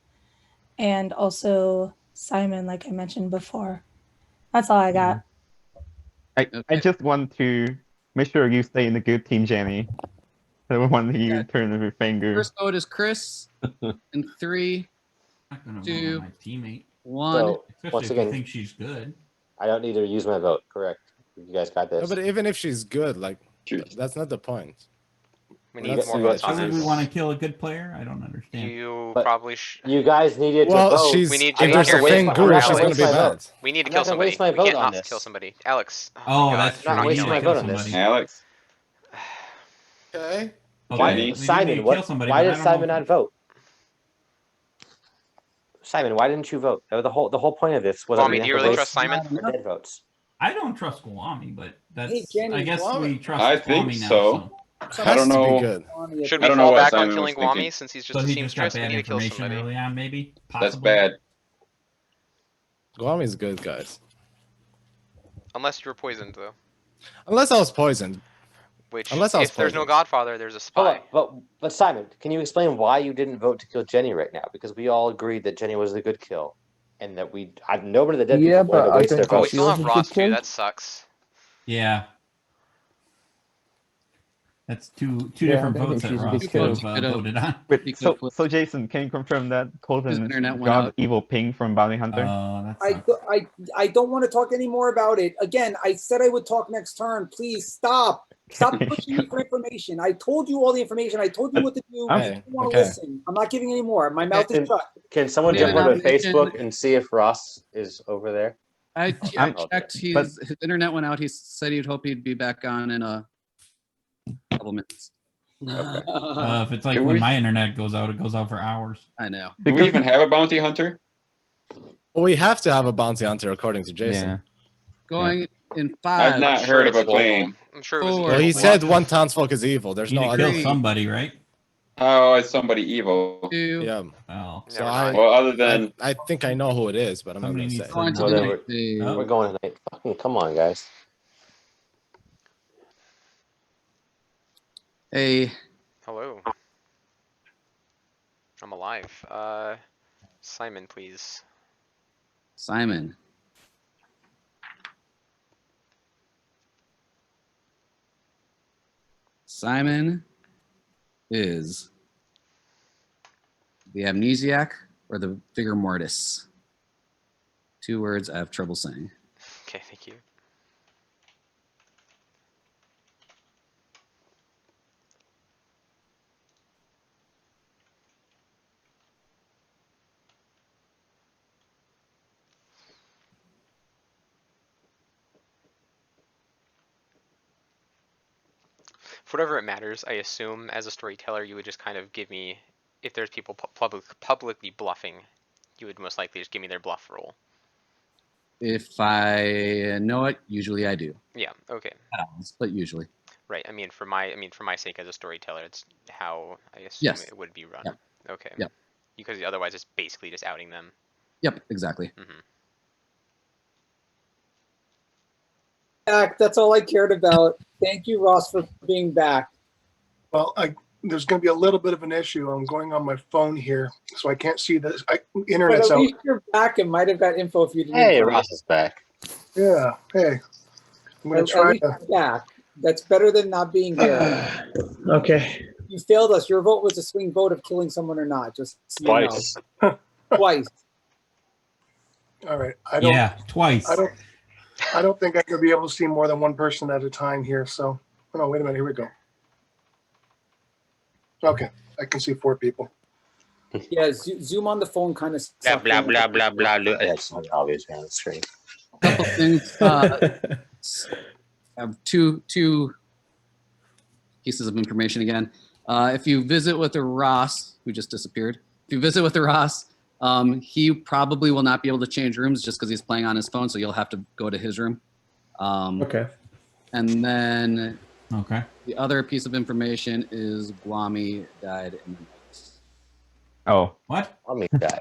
and also Simon, like I mentioned before. That's all I got. I just want to make sure you stay in the good team, Jenny. I don't want you to turn your finger. First vote is Chris. In 3, Not gonna vote 2, on my teammate. 1. So Especially once if again, you think she's good. I don't need to use my vote. Correct. You guys got No, this. but even if she's good, like that's not the point. We Well, need that's more the- votes on Why would this. we want to kill a good player? I don't understand. You But probably You guys needed Well, to vote. she's We need if Jenny there's a Harriman. thing I'm guru, not she's gonna gonna waste be my bad. vote. We need to I'm kill not gonna somebody. waste my We vote can't on not this. kill somebody. Alex. Oh, God, that's we're true. not We waste need killing to my kill vote on this. somebody. Alex. Okay. Why, Okay, we do need Simon? to What? kill somebody, Why but I did don't know Simon if- not vote? Simon, why didn't you vote? The whole point of this was that we Kwame, didn't do you have to really waste trust Simon? our dead votes. I don't trust Guami, but that's. Hey, Jenny, I guess Guami- we trust I think Guami now. so. Some I don't Has to be know. good. Should I we don't know fall what back on Simon killing was thinking. Guami since he's just So a he just got seamstress? We bad need to kill information somebody. early on, maybe. That's Possibly. bad. Guami's good, guys. Unless you were poisoned, though. Unless I was poisoned. Which, Unless I was if there's no poisoned. Godfather, there's a Hold spy. on, but Simon, can you explain why you didn't vote to kill Jenny right now? Because we all agreed that Jenny was the good kill, and that nobody that dead Yeah, people wanted but to I waste their think Oh, we votes. she still was have a Ross good too. kill. That sucks. Yeah. That's two Yeah, different I think votes that she's a Ross good could have kill. voted on. Wait, so Jason, can you confirm that Colton internet went got out. evil ping from Bounty Hunter? That I, sucks. I don't want to talk any more about it. Again, I said I would talk next turn. Please stop. Stop pushing me for information. I told you all the information. I told you what to do. Okay, You don't want to okay. listen. I'm not giving any more. My mouth is Can, shut. can someone Yeah, jump onto nomination- Facebook and see if Ross is over there? I I'm- checked. but- His internet went out. He said he'd hope he'd be back on in a couple minutes. If it's like Do when we- my internet goes out, it goes out for hours. I know. Do we even have a bounty hunter? Well, we have to have a bounty hunter according to Jason. Yeah. Going in I've 5. not heard of a claim. I'm sure it was. Four. Well, he evil. said one townsfolk is evil. There's You no need to kill other. somebody, right? How is somebody evil? 2. Yeah. Oh, So Never I, mind. Well, other than I think I know who it is, but I'm somebody not needs gonna to. say. Going to Well, the then next phase. Oh. We're going tonight. Fucking come on, guys. Hey, Hello. I'm alive. Simon, please. Simon. Simon is the amnesiac or the vigor mortis. 2 words I have trouble saying. Okay, thank you. For whatever it matters, I assume as a storyteller, you would just kind of give me, if there's people publicly bluffing, you would most likely just give me their bluff roll. If I know it, usually I do. Yeah. Okay. Not always, but usually. Right. I mean, for my sake as a storyteller, it's how I assume Yes. it would be run. Yep. Okay. Yep. Because otherwise, it's basically just outing them. Yep, exactly. Hmm. Back. That's all I cared about. Thank you, Ross, for being back. Well, there's going to be a little bit of an issue. I'm going on my phone here, so I can't see this. But Internet's at out. least you're back and might have got info if you didn't. Hey, Ross is back. Yeah. Hey, I'm going At to try least to. you're back. That's better than not being here. Okay. You failed us. Your vote was a swing vote of killing someone or not. Just so you know. Twice. Twice. All right. I don't. Yeah, twice. I don't think I could be able to see more than one person at a time here. So, oh, no, wait a minute. Here we go. Okay, I can see 4 people. Yeah, zoom on the phone kind of Blah, blah, blah, blah, blah, blah. That's not obvious on the screen. Couple things. I have two pieces of information again. If you visit with the Ross, who just disappeared, if you visit with the Ross, he probably will not be able to change rooms just because he's playing on his phone, so you'll have to go to his room. Okay. And then Okay. the other piece of information is Guami died in the night. Oh, What? Mommy died.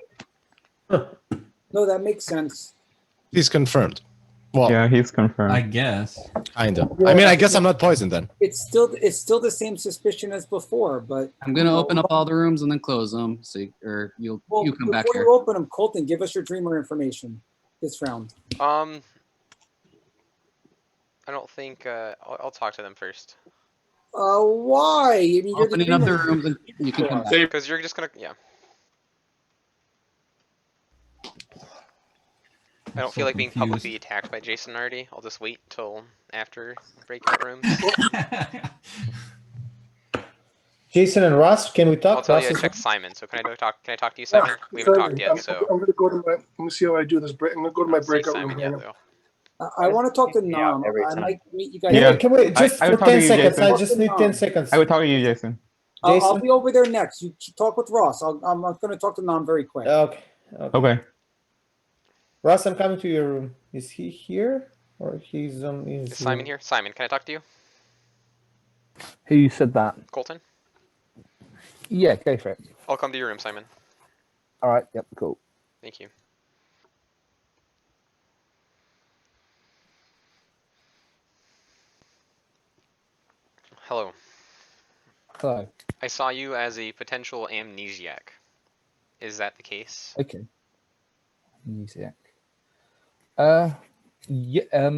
No, that makes sense. He's confirmed. Well, yeah, he's confirmed. I guess. kind of. I mean, I guess I'm not poisoned then. It's still the same suspicion as before, but I'm gonna open up all the rooms and then close them, so you come back before here. you open them, Colton, give us your dreamer information this round. I don't think I'll talk to them first. Why? I mean, you're Opening up the rooms and you can come back. Because you're just gonna I don't feel like being publicly attacked by Jason already. I'll just wait till after breaking the rooms. Jason and Ross, can we talk? I'll tell Ross you, I is- checked Simon. So can I talk to you, Simon? We haven't talked yet, so. I'm gonna go to my. Let me see how I do this. I'm gonna go to my breakout room. Simon here. yet, though. I want to talk to Nam. every I time. might meet you guys. Yeah. Can we just I for would talk to 10 you, seconds? Jason. I just need 10 seconds. I would talk to you, Jason. I'll Jason? be over there next. You talk with Ross. I'm going to talk to Nam very quick. Okay. Okay. Ross, I'm coming to your room. Is he here or he's Is Simon here? Simon, can I talk to you? Who said that? Colton? Yeah, go for it. I'll come to your room, Simon. All right. Yep. Cool. Thank you. Hello. Hello. I saw you as a potential amnesiac. Is that the case? Okay. Amnesiac. Yeah,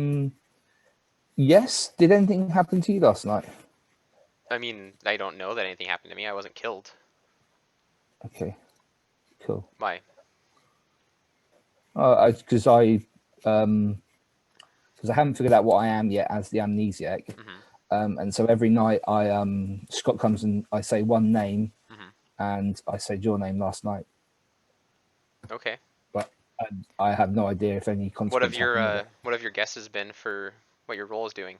yes. Did anything happen to you last night? I mean, I don't know that anything happened to me. I wasn't killed. Okay. Cool. Why? Because I haven't figured out what I am yet as the amnesiac. And so every night Scott comes and I say one name, and I said your name last night. Okay. But I have no idea if any consequence. What have your guesses been for what your role is doing?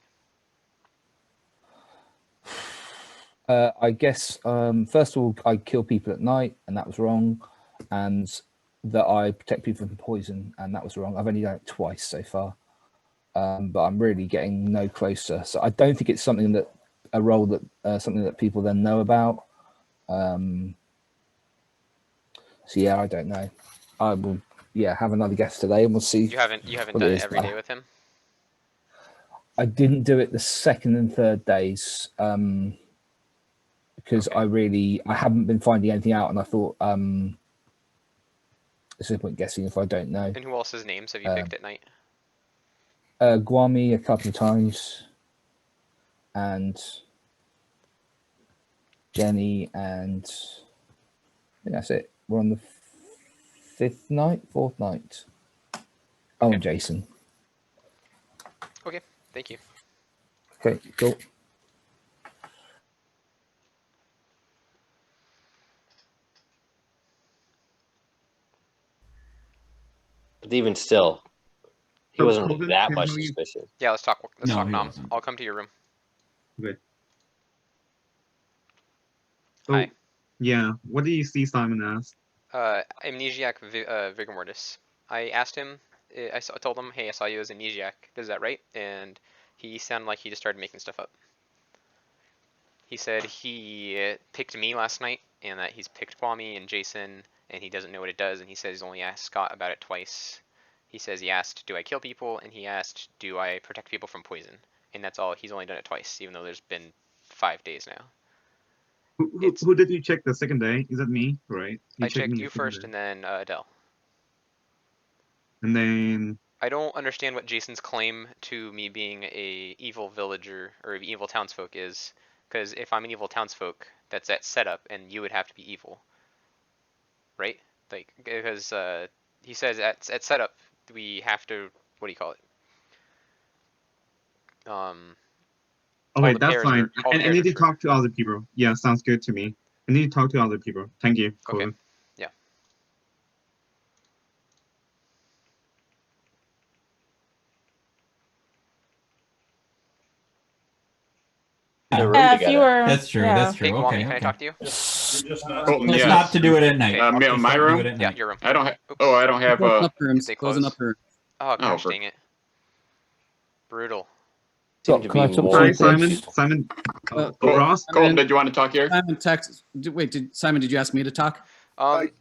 I guess first of all, I kill people at night, and that was wrong, and that I protect people from poison, and that was wrong. I've only done it twice so far, but I'm really getting no closer. So I don't think it's something that something that people then know about. So yeah, I don't know. I will have another guess today, and we'll see. You haven't done it every day with him? I didn't do it the second and third days. Because I haven't been finding anything out, and I thought there's no point guessing if I don't know. And who else's names have you picked at night? Guami a couple of times, and Jenny, and I think that's it. We're on the fourth night. Oh, and Jason. Okay, thank you. Okay, cool. But even still, he So, wasn't Colton, that can much you- suspicious. Yeah, let's talk. Let's No, talk he Nom. wasn't. I'll come to your room. Good. Hi. Yeah. What do you see Simon as? Amnesiac vigor mortis. I asked him. I told him, "Hey, I saw you as amnesiac. Is that right?" And he sounded like he just started making stuff up. He said he picked me last night, and that he's picked Kwame and Jason, and he doesn't know what it does. And he says he's only asked Scott about it twice. He says he asked, "Do I kill people?" and he asked, "Do I protect people from poison?" And that's all. He's only done it twice, even though there's been 5 days now. Who did you check the second day? Is that me? Right. I checked me you the second first, day. and then Adele. And then I don't understand what Jason's claim to me being a evil villager or evil townsfolk is, because if I'm an evil townsfolk, that's at setup, and you would have to be evil, right? Like, because he says at setup we have to, what do you call it? okay, the that's pairs fine. are- all the I pairs need are to true. talk to other people. Yeah, sounds good to me. I need to talk to other people. Thank you, Colton. Okay. Yeah. Yeah, if you were. That's true. Yeah. That's true. Hey, Gwami, Okay. can I Okay. talk to you? Colton, Let's yes. not to do it at night. Okay. Me on Let's my not do room? it at Yeah, night. your room. I don't. Oh, I don't have. Closing up rooms. They Closing close? up rooms. Oh gosh, for- dang it. Brutal. Seem to Can I be talk more. Sorry, something? Simon. Colton, Ross. Colton, did you want to talk here? Simon text. Wait, Simon? Did you ask me to talk?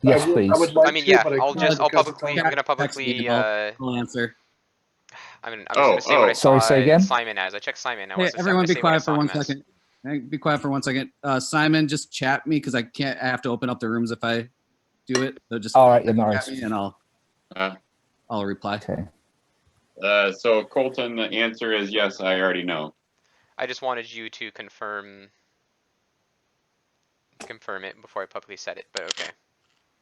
Yes, please. I would like I mean, to, yeah, but I I'll can't just, I'll because it's publicly, on- I'm gonna Text me publicly, and I'll answer. I'm just gonna say what I Sorry, saw say again? Simon as. I checked Simon. I Hey, was just, I'm everyone, gonna be say what I quiet saw for one him as. second. Hey, be quiet for 1 second. Simon, just chat me because I can't. I have to open up the rooms if I do it. So just All right, yeah, no chat worries. me and I'll reply. Okay. So Colton, the answer is yes. I already know. I just wanted you to confirm it before I publicly said it, but okay.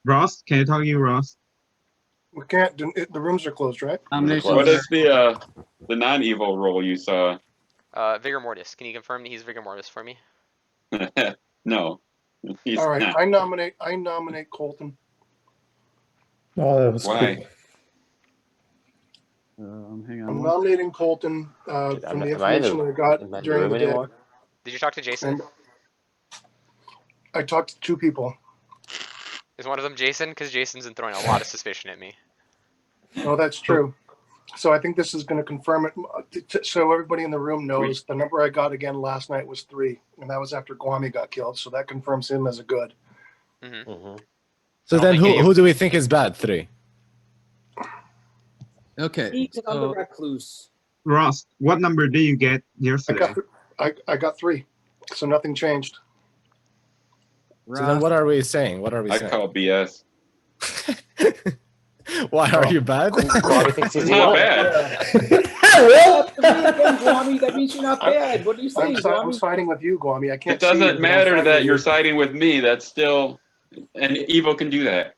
Ross, can I talk to you, Ross? We can't. The rooms are closed, right? Nominations What are- is the non-evil role you saw? Vigor Mortis, can you confirm that he's Vigor Mortis for me? No, he's All right. not. I nominate Colton. Oh, that was Why? quick. hang on. I'm nominating Colton from the am I in information that I am I got in the during room the day. anymore? Did you talk to Jason? And I talked to 2 people. Is one of them Jason? Because Jason's been throwing a lot of suspicion at me. No, that's true. So I think this is going to confirm it. So everybody in the room knows the number I got again last night was 3, and that was after Gwami got killed. So that confirms him as a good. Mm-hmm. So then who do we think is bad? 3. Okay. He's another So, recluse. Ross, what number did you get I yesterday? got I got 3, so nothing changed. So then what are we saying? What are we I saying? call BS. Why are you bad? Gwami thinks he's It's not evil. bad. That means you're not bad. What are you saying, I'm Gwami? siding with you, Gwami. I can't. It doesn't see you. matter I'm that siding you're with you. siding with me. That's still, and evil can do that.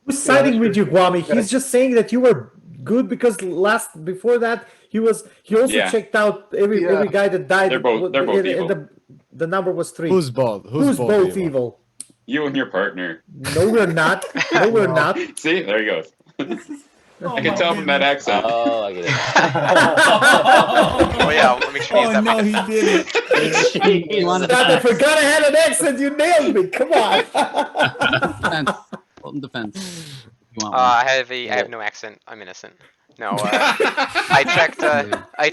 Who's siding that's with you, true. Gwami? He's just saying that you were good because before that he also Yeah. checked out every guy that died. They're both evil. And the number was 3. Who's both? Who's both evil? You and your partner. No, we're not. No, we're not. See, there he goes. I can tell from that accent. Oh, I get it. Oh yeah, I'll make sure he has that no, he did it. you want to God, I forgot I had an accent. You nailed me. Come on. defense? Colton defense. You want one? I have no accent. I'm innocent. No, I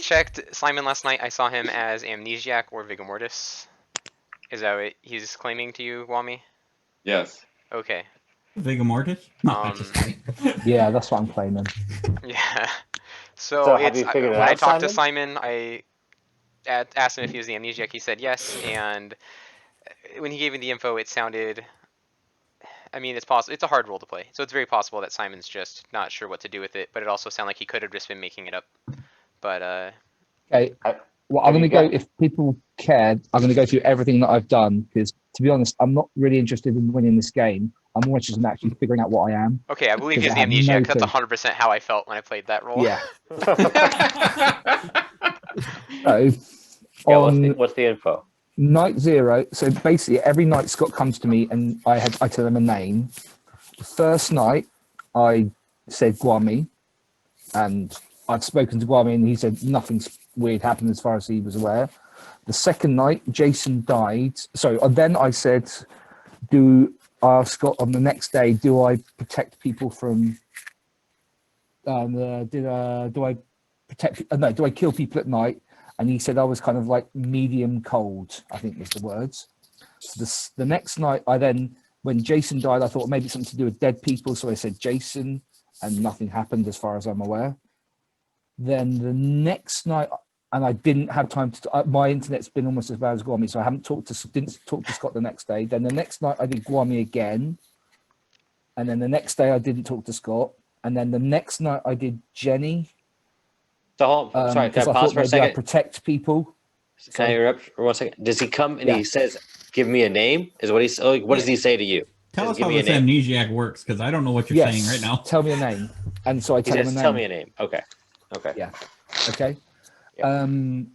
checked Simon last night. I saw him as Amnesiac or Vigor Mortis. Is that what he's claiming to you, Gwami? Yes. Okay. Vigor Mortis? Yeah, that's what I'm claiming. Yeah. So, So have it's you figured it when I out, talked to Simon? Simon, I asked him if he was the Amnesiac. He said yes, and when he gave me the info, it sounded. I mean, it's possible. It's a hard role to play, so it's very possible that Simon's just not sure what to do with it. But it also sounded like he could have just been making it up. But Okay. Well, I'm going to go, if people care, I'm going to go through everything that I've done because, to be honest, I'm not really interested in winning this game. I'm more interested in actually figuring out what I am. okay, I believe Because he's I the have no Amnesiac. That's clue. 100% how I felt when I played that role. Yeah. So, Yeah, on what's the info? night 0, so basically every night Scott comes to me and I tell him a name. The first night I said Gwami, and I've spoken to Gwami and he said nothing's weird happened as far as he was aware. The second night Jason died. So then I said, do I ask Scott on the next day, do I protect people from do I kill people at night? And he said I was kind of like medium cold, I think was the words. So the next night, when Jason died, I thought maybe something to do with dead people. So I said Jason, and nothing happened as far as I'm aware. Then the next night, and I didn't have time to. My internet's been almost as bad as Gwami, so I didn't talk to Scott the next day. Then the next night, I did Gwami again, and then the next day, I didn't talk to Scott, and then the next night, I did Jenny. So, sorry, can I pause for a I'd second? protect people. Can I interrupt for 1 second? Does he come and he says, "Give me a name"? Is what he's like? What does he say to you? Tell us Give how me a this name. amnesiac works, because I don't know what you're saying right now. Tell me a name, and so I He tell him a says, name. "Tell me a name." Okay. Okay. Yeah. Okay. I'm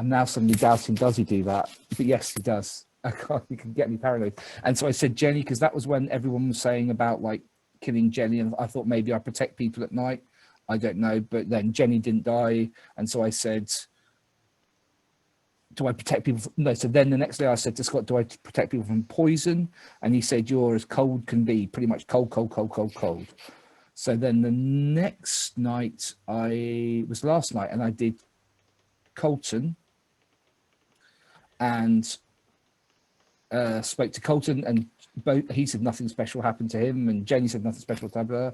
now suddenly doubting, does he do that? But yes, he does. I can't, you can get me paranoid. And so I said Jenny, because that was when everyone was saying about like killing Jenny. And I thought maybe I protect people at night. I don't know. But then Jenny didn't die. And so I said do I protect people from, no, so then the next day I said to Scott, do I protect people from poison? And he said, you're as cold can be, pretty much cold. So then the next night was last night, and I did Colton and spoke to Colton, and he said nothing special happened to him, and Jenny said nothing special to her.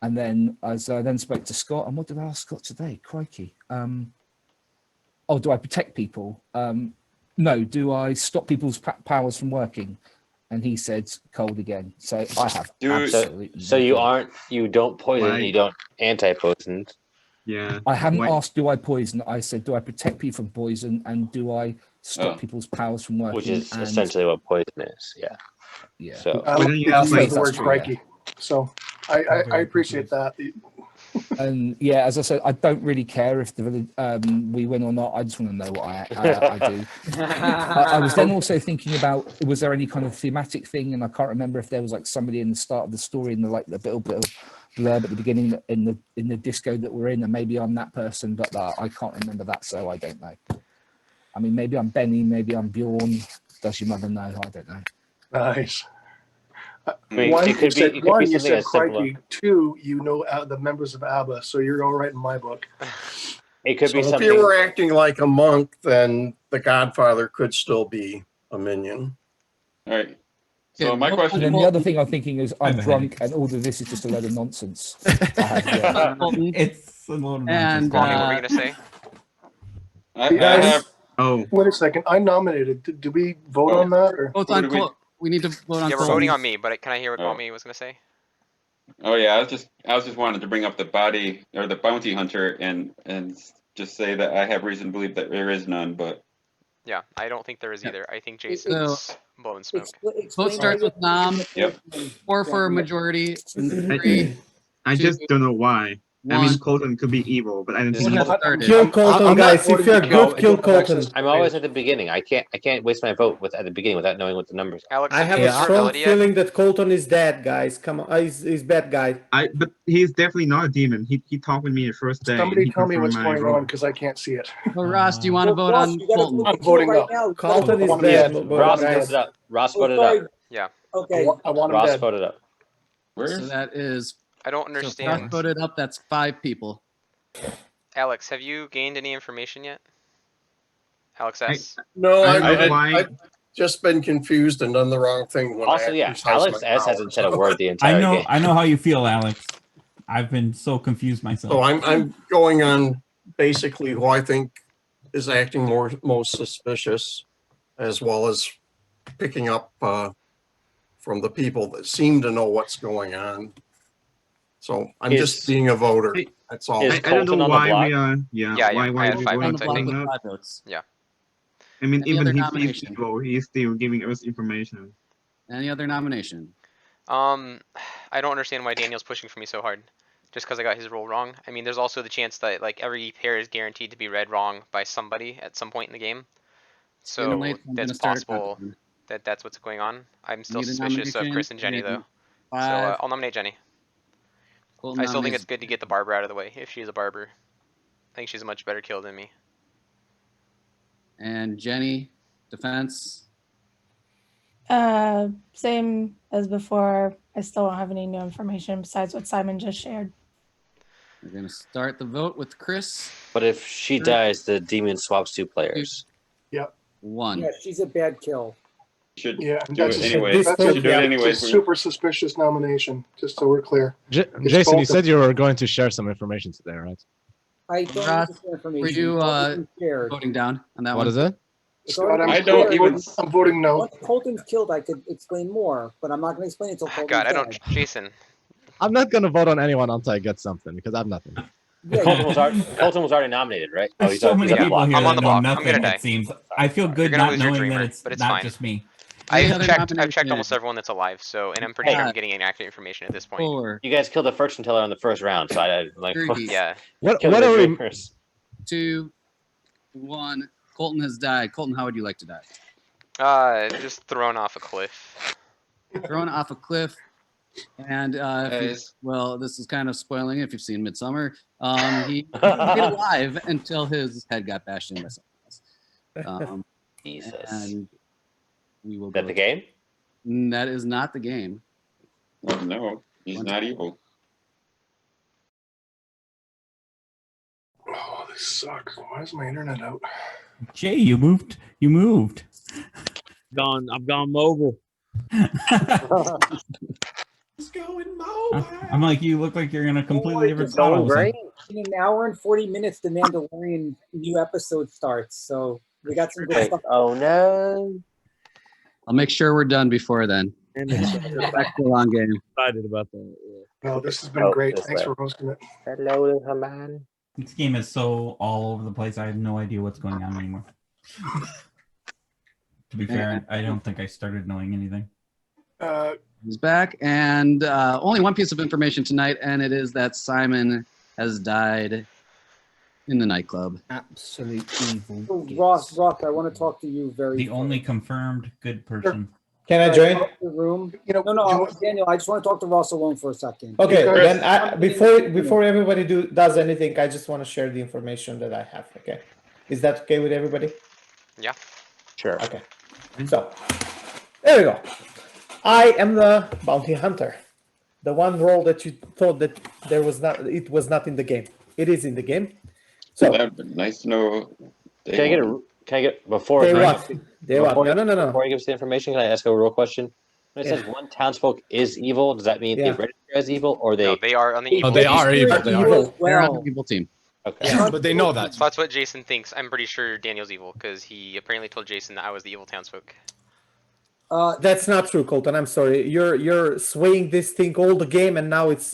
And then as I then spoke to Scott, and what did I ask Scott today? Crikey. Oh, do I protect people? No. Do I stop people's powers from working? And he said cold again. So I have absolutely. So you don't poison, Right. you don't anti-poison. Yeah. I haven't Why- asked do I poison. I said do I protect people from poison, and do I stop Oh. people's powers from working? Which is and, essentially what poison is. Yeah. Yeah. So I Why like don't you the ask, use like, of the word that's true, crikey. So I appreciate that. And yeah, as I said, I don't really care if the village we win or not. I just want to know what I do. I was then also thinking about, was there any kind of thematic thing, and I can't remember if there was like somebody in the start of the story in the like the little bit of blurb at the beginning in the disco that we're in, and maybe I'm that person, but I can't remember that, so I don't know. I mean, maybe I'm Benny, maybe I'm Bjorn. Does your mother know? I don't know. Nice. I mean, One, it could be you something said as simple. crikey. Two, you know the members of ABBA, so you're all right in my book. It could So be if something. you were acting like a monk, then the Godfather could still be a minion. All right. So Yeah, my And question. then the other thing I'm thinking is I I'm have a drunk, and all of this is just a load of nonsense. I have, Colton, It's a load of and nonsense. Kwame, what were you gonna say? I Guys, have. Oh, Wait a second. I nominated. Do we vote on that? Or? votes What on do we- Colt. We need to vote on Yeah, we're Colton. voting on me, but can I hear what Oh. Kwame was gonna say? Oh yeah, I was just wanted to bring up the body or the bounty hunter and just say that I have reason to believe that there is none, but Yeah, I don't think there is Yeah. either. I think So Jason's blowing smoke. vote starts with Nam. Yep. 4 for a majority, and 3, I just 2, don't know why. I 1. mean, Colton could be evil, but I don't Vote think. has started. Kill Colton, I'm not guys. If voting you're to good, go. kill I don't have access Colton. to I'm always at the beginning. I can't waste my vote at the beginning without knowing what the numbers are. Alex, I have you a used your strong ability yet? feeling that Colton is dead, guys. Come on, he's bad guy. But he's definitely not a demon. He talked with me the first day. and Somebody he tell me what's confirmed my going on role. because I can't see it. So Ross, do you want to vote Ross, on you gotta Colton? vote I'm for voting right no. now. Colton is want him bad, dead. Ross guys. voted up. Ross Oh, voted sorry. up. Yeah, Okay. I want him Ross dead. voted up. where So is that is, I don't so if Ross understand. voted up, that's 5 people. Alex, have you gained any information yet? Alex S. No, I don't know I've why. just been confused and done the wrong thing when Also, I yeah, exercise Alex my S hasn't powers. said a word the entire game. I know how you feel, Alex. I've been so confused myself. So I'm going on basically who I think is acting most suspicious, as well as picking up from the people that seem to know what's going on. So I'm just Is- being a voter. Hey, That's all. is I don't Colton know on the why block? we are. Yeah. Yeah, Why I had we 5 going On votes, the I block think. with up? 5 votes. I mean, Any even other if he's nomination? evil, he's still giving us information. Any other nomination? I don't understand why Daniel's pushing for me so hard. Just because I got his role wrong. I mean, there's also the chance that like every pair is guaranteed to be read wrong by somebody at some point in the game. It's getting So late, I'm that's gonna start a possible countdown. that that's what's going on. I'm still Need a suspicious of nomination Chris and Jenny in though. So 5. I'll nominate Jenny. Colton I still think nominates it's good to get the barber out of the way if she's a barber. I think she's a much better kill than me. And Jenny, defense. Same as before. I still don't have any new information besides what Simon just shared. We're gonna start the vote with Chris. But if she Sure. dies, the demon swaps 2 players. 1. Yeah, she's a bad kill. should Yeah, do that's it a, anyway. that's Should do it a anyway. super suspicious nomination. Just so we're clear. Jason, you Colton. said you were going to share some information today, right? I don't Ross, need this information. were you It's already been shared. voting down on that What one? is it? It's Scott, already I'm, been I don't shared. even- I'm voting no. Once Colton's killed, I could explain more, but I'm not going to explain it until Colton's God, I dead. don't. Jason. I'm not gonna vote on anyone until I get something because I have nothing. Yeah, Colton was already nominated, right? Oh, There's he's so on many the people block. here I'm on that the know block. I'm nothing, gonna die. it seems. I feel You're good gonna not lose your knowing dreamer, that it's but it's not fine. just me. Any I've other checked nomination? almost everyone that's alive, so and I'm pretty sure Yeah. I'm getting inaccurate information at this point. 4, You guys killed the fortune teller on the first round, so I like 3, Yeah. What killed what the are we? dreamers. 2, 1. Colton has died. Colton, how would you like to die? Just thrown off a cliff. Thrown off a cliff. And if you, Guys. well, this is kind of spoiling if you've seen Midsummer. He stayed alive until his head got bashed in by something else. Jesus. And we will Is that go the game? That is not the game. Oh, no, he's not evil. Oh, this sucks. Why is my internet out? Jay, you moved. You moved. I've gone mobile. It's going mobile. I'm like, you look like you're in a completely different It's spot. going all of a sudden. great. In an hour and 40 minutes, the Mandalorian new episode starts. So we got some good Wait, stuff. oh no. I'll make sure we're done before then. And Back to the long game. excited about that. Yeah. No, this has been Oh, great. this Thanks way. for hosting it. Hello, little man. This game is so all over the place. I have no idea what's going on anymore. To be fair, I don't think I started knowing anything. He's back, and only one piece of information tonight, and it is that Simon has died in the nightclub. Absolute evil. So, Ross, I want to talk to you very. The only confirmed good person. Can I join? The room. You know, No, Daniel. I just want to talk to Ross alone for a second. Okay, Because- then before everybody does anything, I just want to share the information that I have. Okay, is that okay with everybody? Yeah. Sure. Okay, so there we go. I am the bounty hunter, the one role that you thought that it was not in the game. It is in the game. So That'd be nice to know. Can I get before? Day can I- what? Day what? before- No. Before he gives the information, can I ask a real question? When it says one townsfolk is evil, does that mean they Yeah. register as evil, or they? No, they are on the evil. Oh, they are evil. They are. They're on the evil team. Okay. Yeah, but they know that. So that's what Jason thinks. I'm pretty sure Daniel's evil because he apparently told Jason that I was the evil townsfolk. That's not true, Colton. I'm sorry. You're swaying this thing all the game, and now it's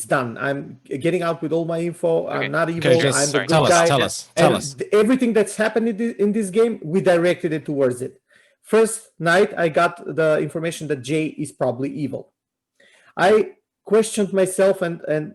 done. I'm getting out with all my info. Okay. I'm not evil. Okay, Jason, I'm the sorry. good tell guy. us. Tell And us. Everything that's happened in this game, we directed it towards it. First night, I got the information that Jay is probably evil. I questioned myself and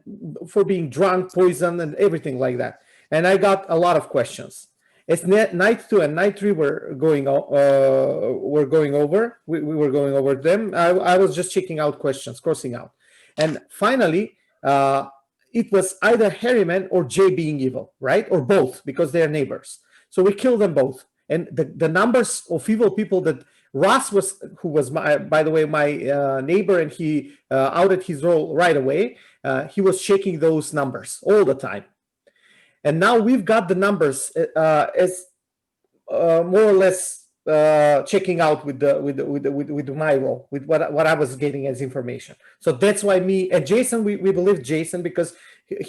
for being drunk, poisoned, and everything like that. And I got a lot of questions. As night 2 and night 3 were going over, we were going over them. I was just checking out questions, crossing out, and finally, it was either Harriman or Jay being evil, right, or both, because they are neighbors. So we killed them both, and the numbers of evil people that Ross was, who was by the way, my neighbor, and he outed his role right away. He was checking those numbers all the time. And now we've got the numbers as more or less checking out with my role, with what I was getting as information. So that's why me and Jason, we believe Jason because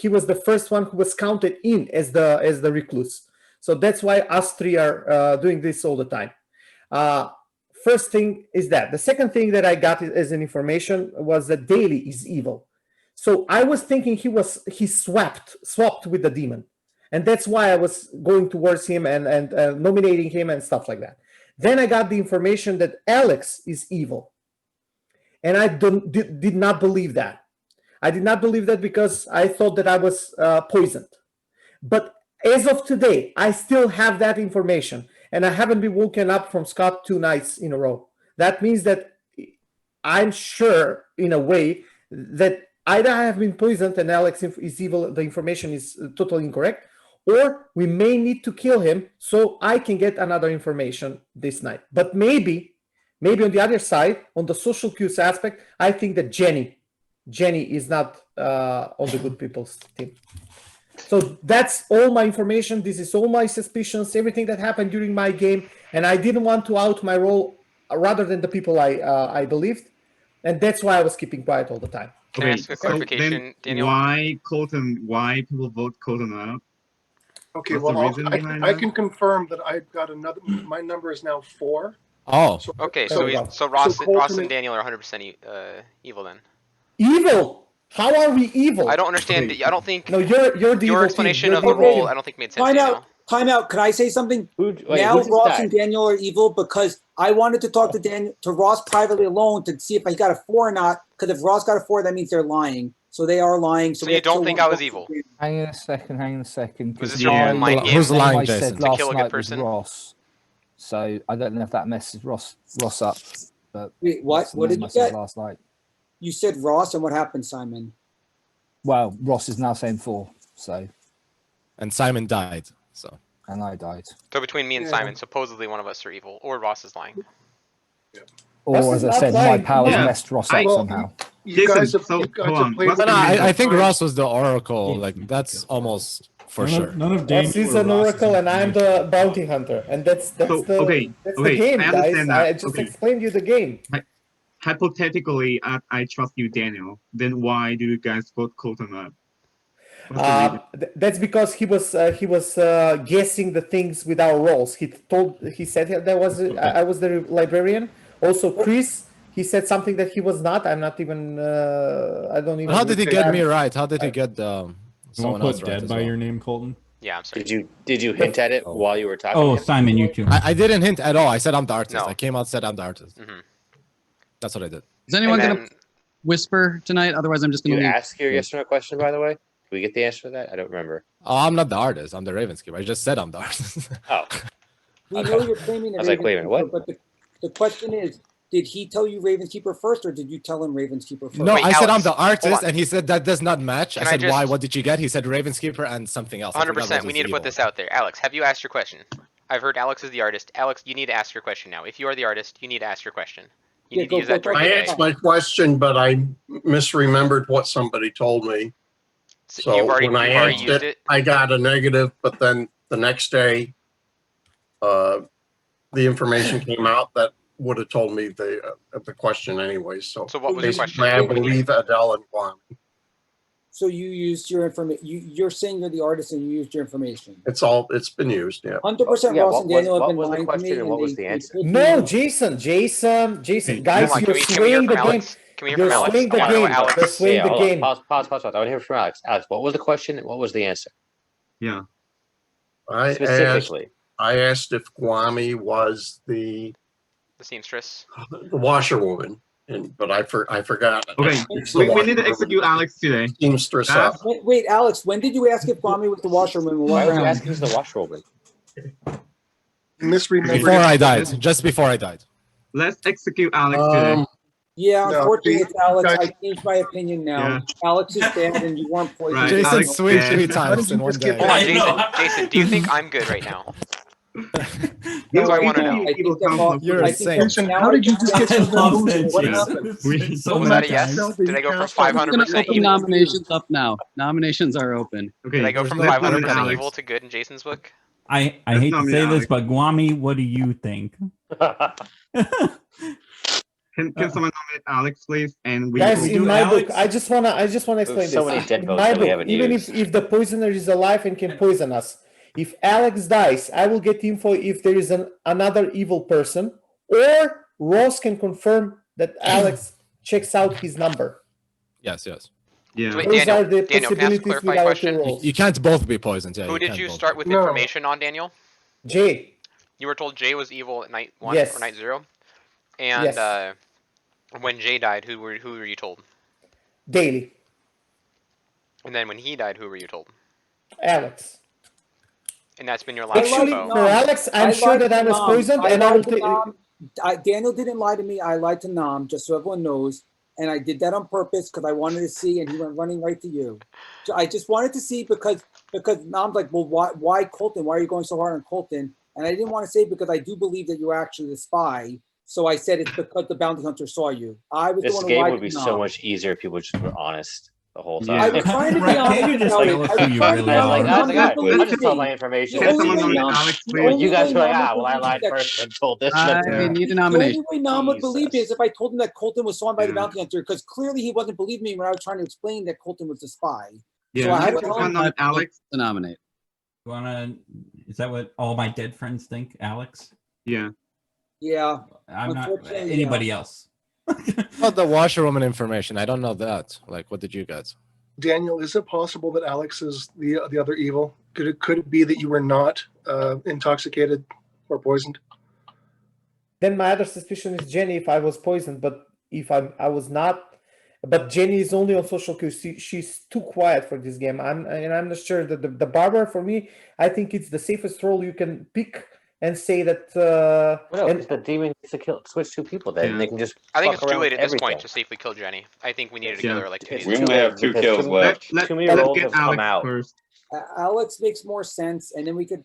he was the first one who was counted in as the recluse. So that's why us three are doing this all the time. First thing is that. The second thing that I got as an information was that Daly is evil. So I was thinking he swapped with the demon. And that's why I was going towards him and nominating him and stuff like that. Then I got the information that Alex is evil. And I did not believe that. I did not believe that because I thought that I was poisoned. But as of today, I still have that information. And I haven't been woken up from Scott 2 nights in a row. That means that I'm sure, in a way, that either I have been poisoned and Alex is evil, the information is totally incorrect, or we may need to kill him so I can get another information this night. But maybe on the other side, on the social cues aspect, I think that Jenny is not on the good people's team. So that's all my information. This is all my suspicions, everything that happened during my game. And I didn't want to out my role rather than the people I believed. And that's why I was keeping quiet all the time. Can I ask a clarification, Daniel? Why people vote Colton out? Okay, What's the well, reason behind I that? can confirm that I've got another. My number is now 4. Oh. Okay, So Ross Colton and Daniel are 100% evil then. Evil? How are we evil? I don't understand. I don't think. No, you're the your evil explanation team. of You're the the evil role. team. I don't think made sense. Time Daniel. out. Time out. Can I say something? Wait, Now who just Ross died? and Daniel are evil because I wanted to talk to Ross privately alone to see if I got a 4 or not. Because if Ross got a 4, that means they're lying. So they are lying. So we you have to don't kill think one I was person. evil? Hang on a second. Was 'cause this your I- mind game? Who's the name lying, I Jason? said To last kill a good night was person? Ross. So I don't know if that messes Ross up. But Wait, what? that's the What name did I you said get? last night? You said Ross, and what happened, Simon? Well, Ross is now saying 4. So And Simon died. So and I died. So between me and Yeah. Simon, supposedly one of us are evil, or Ross is lying. Or Ross as is I not said, my lying. powers Yeah. messed Ross up Well, somehow. You Jason, guys have, so, you guys hold have on. played What's with No, me the I enough think times. Ross was the Oracle. Like that's almost for sure. None of Ross is an oracle and I'm the bounty hunter, and that's So, the okay, that's the okay, game, I guys. understand that. I just Okay. explained you the game. Hypothetically, I trust you, Daniel. Then why do you guys vote Colton up? What's the reason? That's because he was guessing the things with our roles. He said there was I was the librarian. Also, Chris, he said something that he was not. I'm not even. I don't even. But how did he get I'm- me right? How did he get Someone someone put else right dead as by well? your name, Colton. Yeah, I'm sorry. Did you hint at it Oh. while you were talking? Oh, to him? Simon, you too. I didn't hint at all. I said I'm the artist. No. I came out said I'm the artist. Hmm. That's what I did. Is anyone And going to then whisper tonight? Otherwise, I'm just Did going you to leave. ask your yes or no question, by the way? Can we get the answer to that? I don't remember. Oh, I'm not the artist. I'm the Ravenskeeper. I just said I'm the artist. Oh, We Okay. know you're claiming the I was like, wait a minute, Ravenskeeper, what? but the question is, did he tell you Ravenskeeper first, or did you tell him Ravenskeeper first? No, Wait, I said I'm Alex, the hold artist, on. and he said that does not match. Can I I said, why? just- What did you get? He said Ravenskeeper and something else. I forgot 100%. what We was need to the put evil this one. out there. Alex, have you asked your question? I've heard Alex is the artist. Alex, you need to ask your question now. If you are the artist, you need to ask your question. You Yeah, need to use that during I the day. asked my question, but I misremembered what somebody told me. So you've already when I used asked it. I got a negative, but then the next day, the information came out that would have told me the question anyway. So, So what was the question? basically, I believe Adele and Juan. So you used your information. You're saying you're the artist, and you used your information. It's been used. Yeah. 100% Yeah, Ross what and Daniel was- have what been was the lying to question me, and what was they the answer? told me- No, Jason, guys, Hold on, you're can we hear swaying the from game. Alex? Can we hear from You're Alex? swaying I the wanna know game. what Alex- You're swaying Yeah, the hold on. game. Pause. I want to hear from Alex. Alex, what was the question and what was the answer? Yeah. Specifically. I asked if Kwame was the seamstress. washerwoman, but I forgot. Okay, It's the we need to washerwoman. execute Alex today. Seamstress up. Wait, Alex, when did you ask if Kwame was the washerwoman? Why would you ask who's the washerwoman? Misremembered. Before I died. Just before I died. Let's execute Alex today. Yeah, No, unfortunately, see, it's Alex. guys- I changed my opinion now. Yeah. Alex is dead, and you weren't poisoned. Right, Jason Alex switched dead. 3 How times did in you one just day. get Hold on, I know. Jason, do you think I'm good right now? You That's what I want to know. I think that's all. You're I insane. think that's Jason, now how I did you think just get that's- so delusional? What Yeah. happened? So Was many that a yes? times. Did I go from I'm just going to 500% open evil? nominations up now. Nominations are open. Okay, Did I go from There's no 500% Alex. evil to good in Jason's book? I Let's hate to nominate say this, Alex. but Guami, what do you think? Can someone nominate Alex, please? And we Guys, we in do my Alex? book, I just wanna explain so this. many dead In votes my that we book, haven't even used. if the poisoner is alive and can poison us, if Alex dies, I will get info if there is another evil person, or Ross can confirm that Alex checks out his number. Yes, yes. Yeah. Wait, Those Daniel, are the Daniel, can I ask a possibilities with clarifying our two question? roles. You can't both be poisoned. Yeah, Who did can't you both start be. with No. information on, Daniel? Jay, You were told Jay was evil at night 1 Yes. or night 0? And Yes. when Jay died, who were you told? Daily, And then when he died, who were you told? Alex. And that's been your last Actually, info. for Alex, I'm sure lied that to I was Nam. poisoned, and I will lied to take. Nam. Daniel didn't lie to me. I lied to Nam, just so everyone knows. And I did that on purpose because I wanted to see, and he went running right to you. So I just wanted to see because Nam's like, well, why Colton? Why are you going so hard on Colton? And I didn't want to say because I do believe that you're actually the spy. So I said it's because the bounty hunter saw you. I was the This one who game lied would to be Nam. so much easier if people just were honest the whole time. Yeah. I was trying to be Right, honest. can't you just about tell it. us I was who you trying to really be I was like, honest. I was like, Nam all right, believed I'll just tell me. my information. The Can only someone way nominate Nam- Alex, the please? But only you guys way were like, Nam well, would I believe lied that- first and told this I one. Yeah. need to The nominate. only way Nam would believe me is Jesus. if I told him that Colton was sawn by the Yeah. bounty hunter, because clearly he wasn't believing me when I was trying to explain that Colton was the spy. Yeah. So I had to Can tell someone him. nominate Alex? To nominate. Is that what all my dead friends think, Alex? Yeah. Yeah, I'm not Unfortunately, anybody else. About the washerwoman information, I don't know that. Like, what did you guys? Daniel, is it possible that Alex is the other evil? Could it be that you were not intoxicated or poisoned? Then my other suspicion is Jenny if I was poisoned, but if I was not. But Jenny is only on social cues. She's too quiet for this game. I'm not sure that the barber for me. I think it's the safest role you can pick and say that. Well, no, and because the demon gets to switch two people. Then Yeah. they can just. I think fuck it's too around late with at this everything. point to safely kill Jenny. I think we needed to Yeah. kill her like 2 It's days We ago. only have 2 kills left. Too many Let's roles get have come Alex out. first. Alex makes more sense, and then we could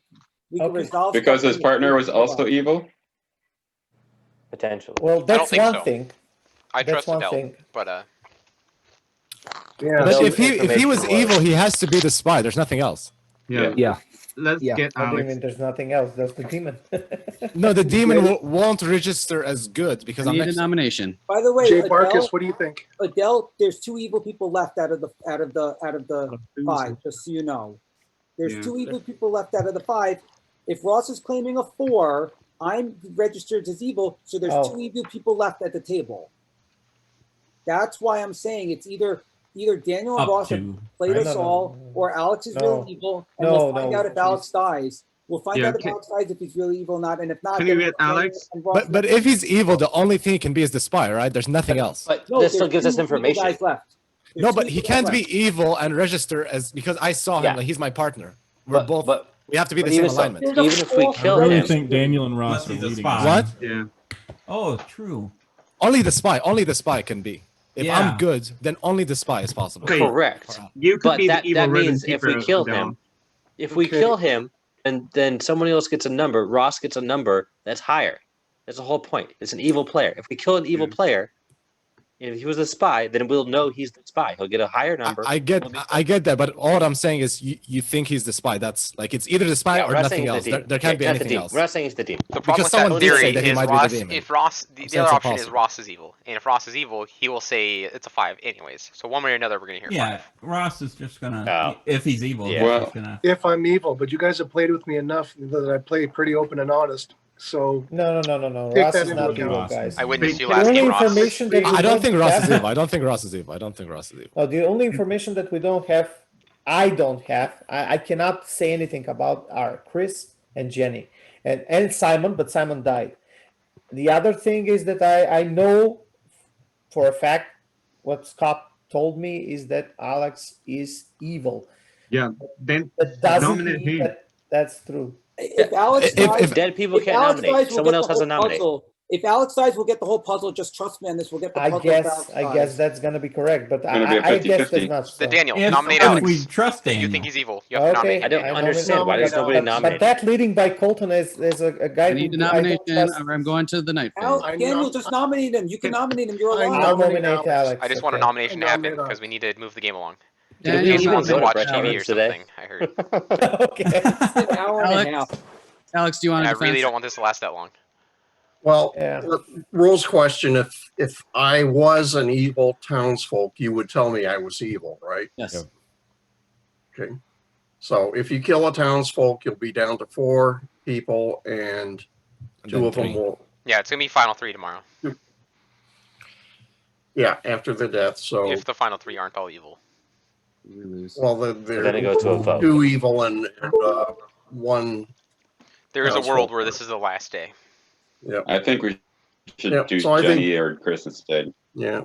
We can Okay. resolve Because stuff his in the partner was pre-show. also evil? Potentially. Well, I don't that's think one so. thing. I That's trust one Adele, thing. but Yeah. But No if he information was evil, he has to be the spy. There's nothing else. Yeah. Yeah. Let's Yeah. get What do you Alex. mean there's nothing else? That's the demon. No, the demon won't register as good because I I'm need a next. nomination. By the way, Jay Adele, Barkus, what do you think? Adele, there's 2 evil people left out of the 5. Just so you know, there's Yeah. 2 evil people left out of the 5. If Ross is claiming a 4, I'm registered as evil, so there's Oh. 2 evil people left at the table. That's why I'm saying it's either Daniel and Up Ross have to, played right? us No, no, all, no. or Alex is No. really evil, and No, we'll find no, out if Alex please. dies. We'll find Yeah, out if can- Alex dies if he's really evil or not, and if not, Can then you get Daniel Alex? and Ross But if he's evil, the only thing he can be is the spy, right? There's nothing else. But No, this still there's gives us 2 evil information. guys left. There's No, 2 but he evil guys can't be left. evil and register as because I saw him. Yeah. Like he's my partner. We're But- both. but- we have to be but the same even so- alignment. There's a Even if we false kill I really him, think Daniel and Ross are Unless he's a leading. spy. What? Yeah. Oh, true. Only the spy can be. If Yeah. I'm good, then only the spy is possible. Okay. correct. You could But be that, the evil that means Raven if we Keeper, kill Adele. him, if we Okay. kill him, and then someone else gets a number, Ross gets a number that's higher. That's the whole point. It's an evil player. If we kill an evil Yeah. player, and if he was a spy, then we'll know he's the spy. He'll get a higher number. I get that, but all I'm saying is you think he's the spy. That's like it's either the spy Yeah, or we're not nothing saying he's else. the There, demon. there can't be Yeah, it's not the anything demon. else. We're not saying he's the demon. the problem Because with that someone did say theory that he is might be the Ross. demon. If Ross, I'm the saying other it's option is impossible. Ross is evil, and if Ross is evil, he will say it's a 5 anyways. So one way or another, we're gonna hear Yeah, 5. Ross is just gonna, Oh. if he's evil, Yeah. he's Well- just gonna. If I'm evil, but you guys have played with me enough that I play pretty open and honest. So No. Take Ross that is into not account. evil, Ross guys. is I witnessed you The last only game, Ross. information that we I don't think Ross is have- evil. I don't think Ross is evil. I don't think Ross is evil. No, the only information that we don't have, I don't have, I cannot say anything about are Chris and Jenny and Simon, but Simon died. The other thing is that I know for a fact what Scott told me is that Alex is evil. Yeah. Then That doesn't nominate mean him. that that's true. If Alex dies, If Dead people if can't Alex nominate. dies, we'll Someone get else the has to whole nominate. puzzle. If Alex dies, we'll get the whole puzzle. Just trust me on this. We'll get the puzzle. if Alex I dies. guess that's gonna be correct, but Gonna be a I guess 50-50. that's not so. Then Daniel, If, nominate if Alex. we trust If you Daniel. think he's evil, you have to Okay, nominate. I don't I understand why there's nobody but nominated. that leading by Colton is a guy I need a who I nomination. don't trust. I'm going to the night phase. Al, I Daniel, nom- just nominate him. You can nominate him. You're I alive. I'll nominate nominate Alex. Alex. I just want a okay. nomination to I happen nominate because we need to move the game along. Did Daniel, we He wants to go to watch press TV or conference today? something. I heard. Okay. An hour and a Alex, half. Alex, do you want And I to really defend? don't want this to last that long. Well, Yeah. rules question, if I was an evil townsfolk, you would tell me I was evil, right? Yes. Okay. So if you kill a townsfolk, you'll be down to 4 people and And 2 then of them 3. will, Yeah, it's gonna be final 3 tomorrow. yeah, after the death. So, If the final 3 aren't all evil. We lose. well, Then it goes to a vote. 2 evil and 1. There is a That's world what- where this is the last day. Yeah. I think we should Yeah, do so I think- Jenny or Chris instead. Yeah.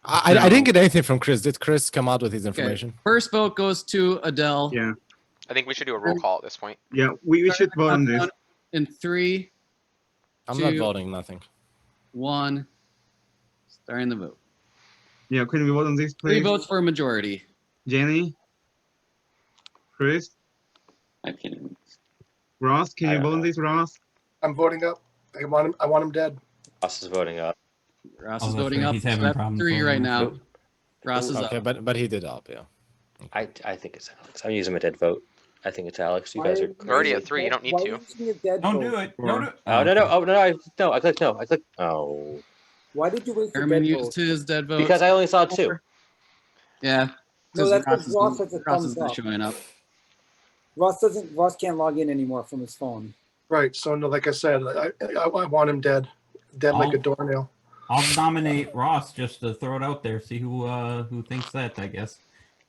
I didn't get anything from Chris. Did Chris come out with his information? First vote goes to Adele. Yeah. I think we should do a roll call at this point. Yeah. We should vote on this. In 3, I'm not 2, voting nothing. 1. Starting the vote. Yeah. Can we vote on this, 3 please? votes for a majority. Jenny, Chris, I can't. Ross. Can I you don't vote on know. this, Ross? I'm voting up. I want him dead. Ross is voting up. Ross Oh, is that's voting right, up. he's So having that's problems 3 voting right up. now. Ross is Okay, up. but he did up, yeah. I think it's Alex. I'm using my dead vote. I think it's Alex. You Why guys are you We're already crazy. at 3. You don't need why are to. you using a dead Don't vote? do it. Don't do it. Oh no! Oh no! I clicked no. I clicked. Oh, Why did you waste a Herman dead used vote? his dead vote. because I only saw 2. Yeah. No, that's because Ross has a Ross thumbs is not up. showing up. Ross can't log in anymore from his phone. Right. So no, like I said, I want him dead like a doornail. I'll nominate Ross just to throw it out there. See who thinks that. I guess.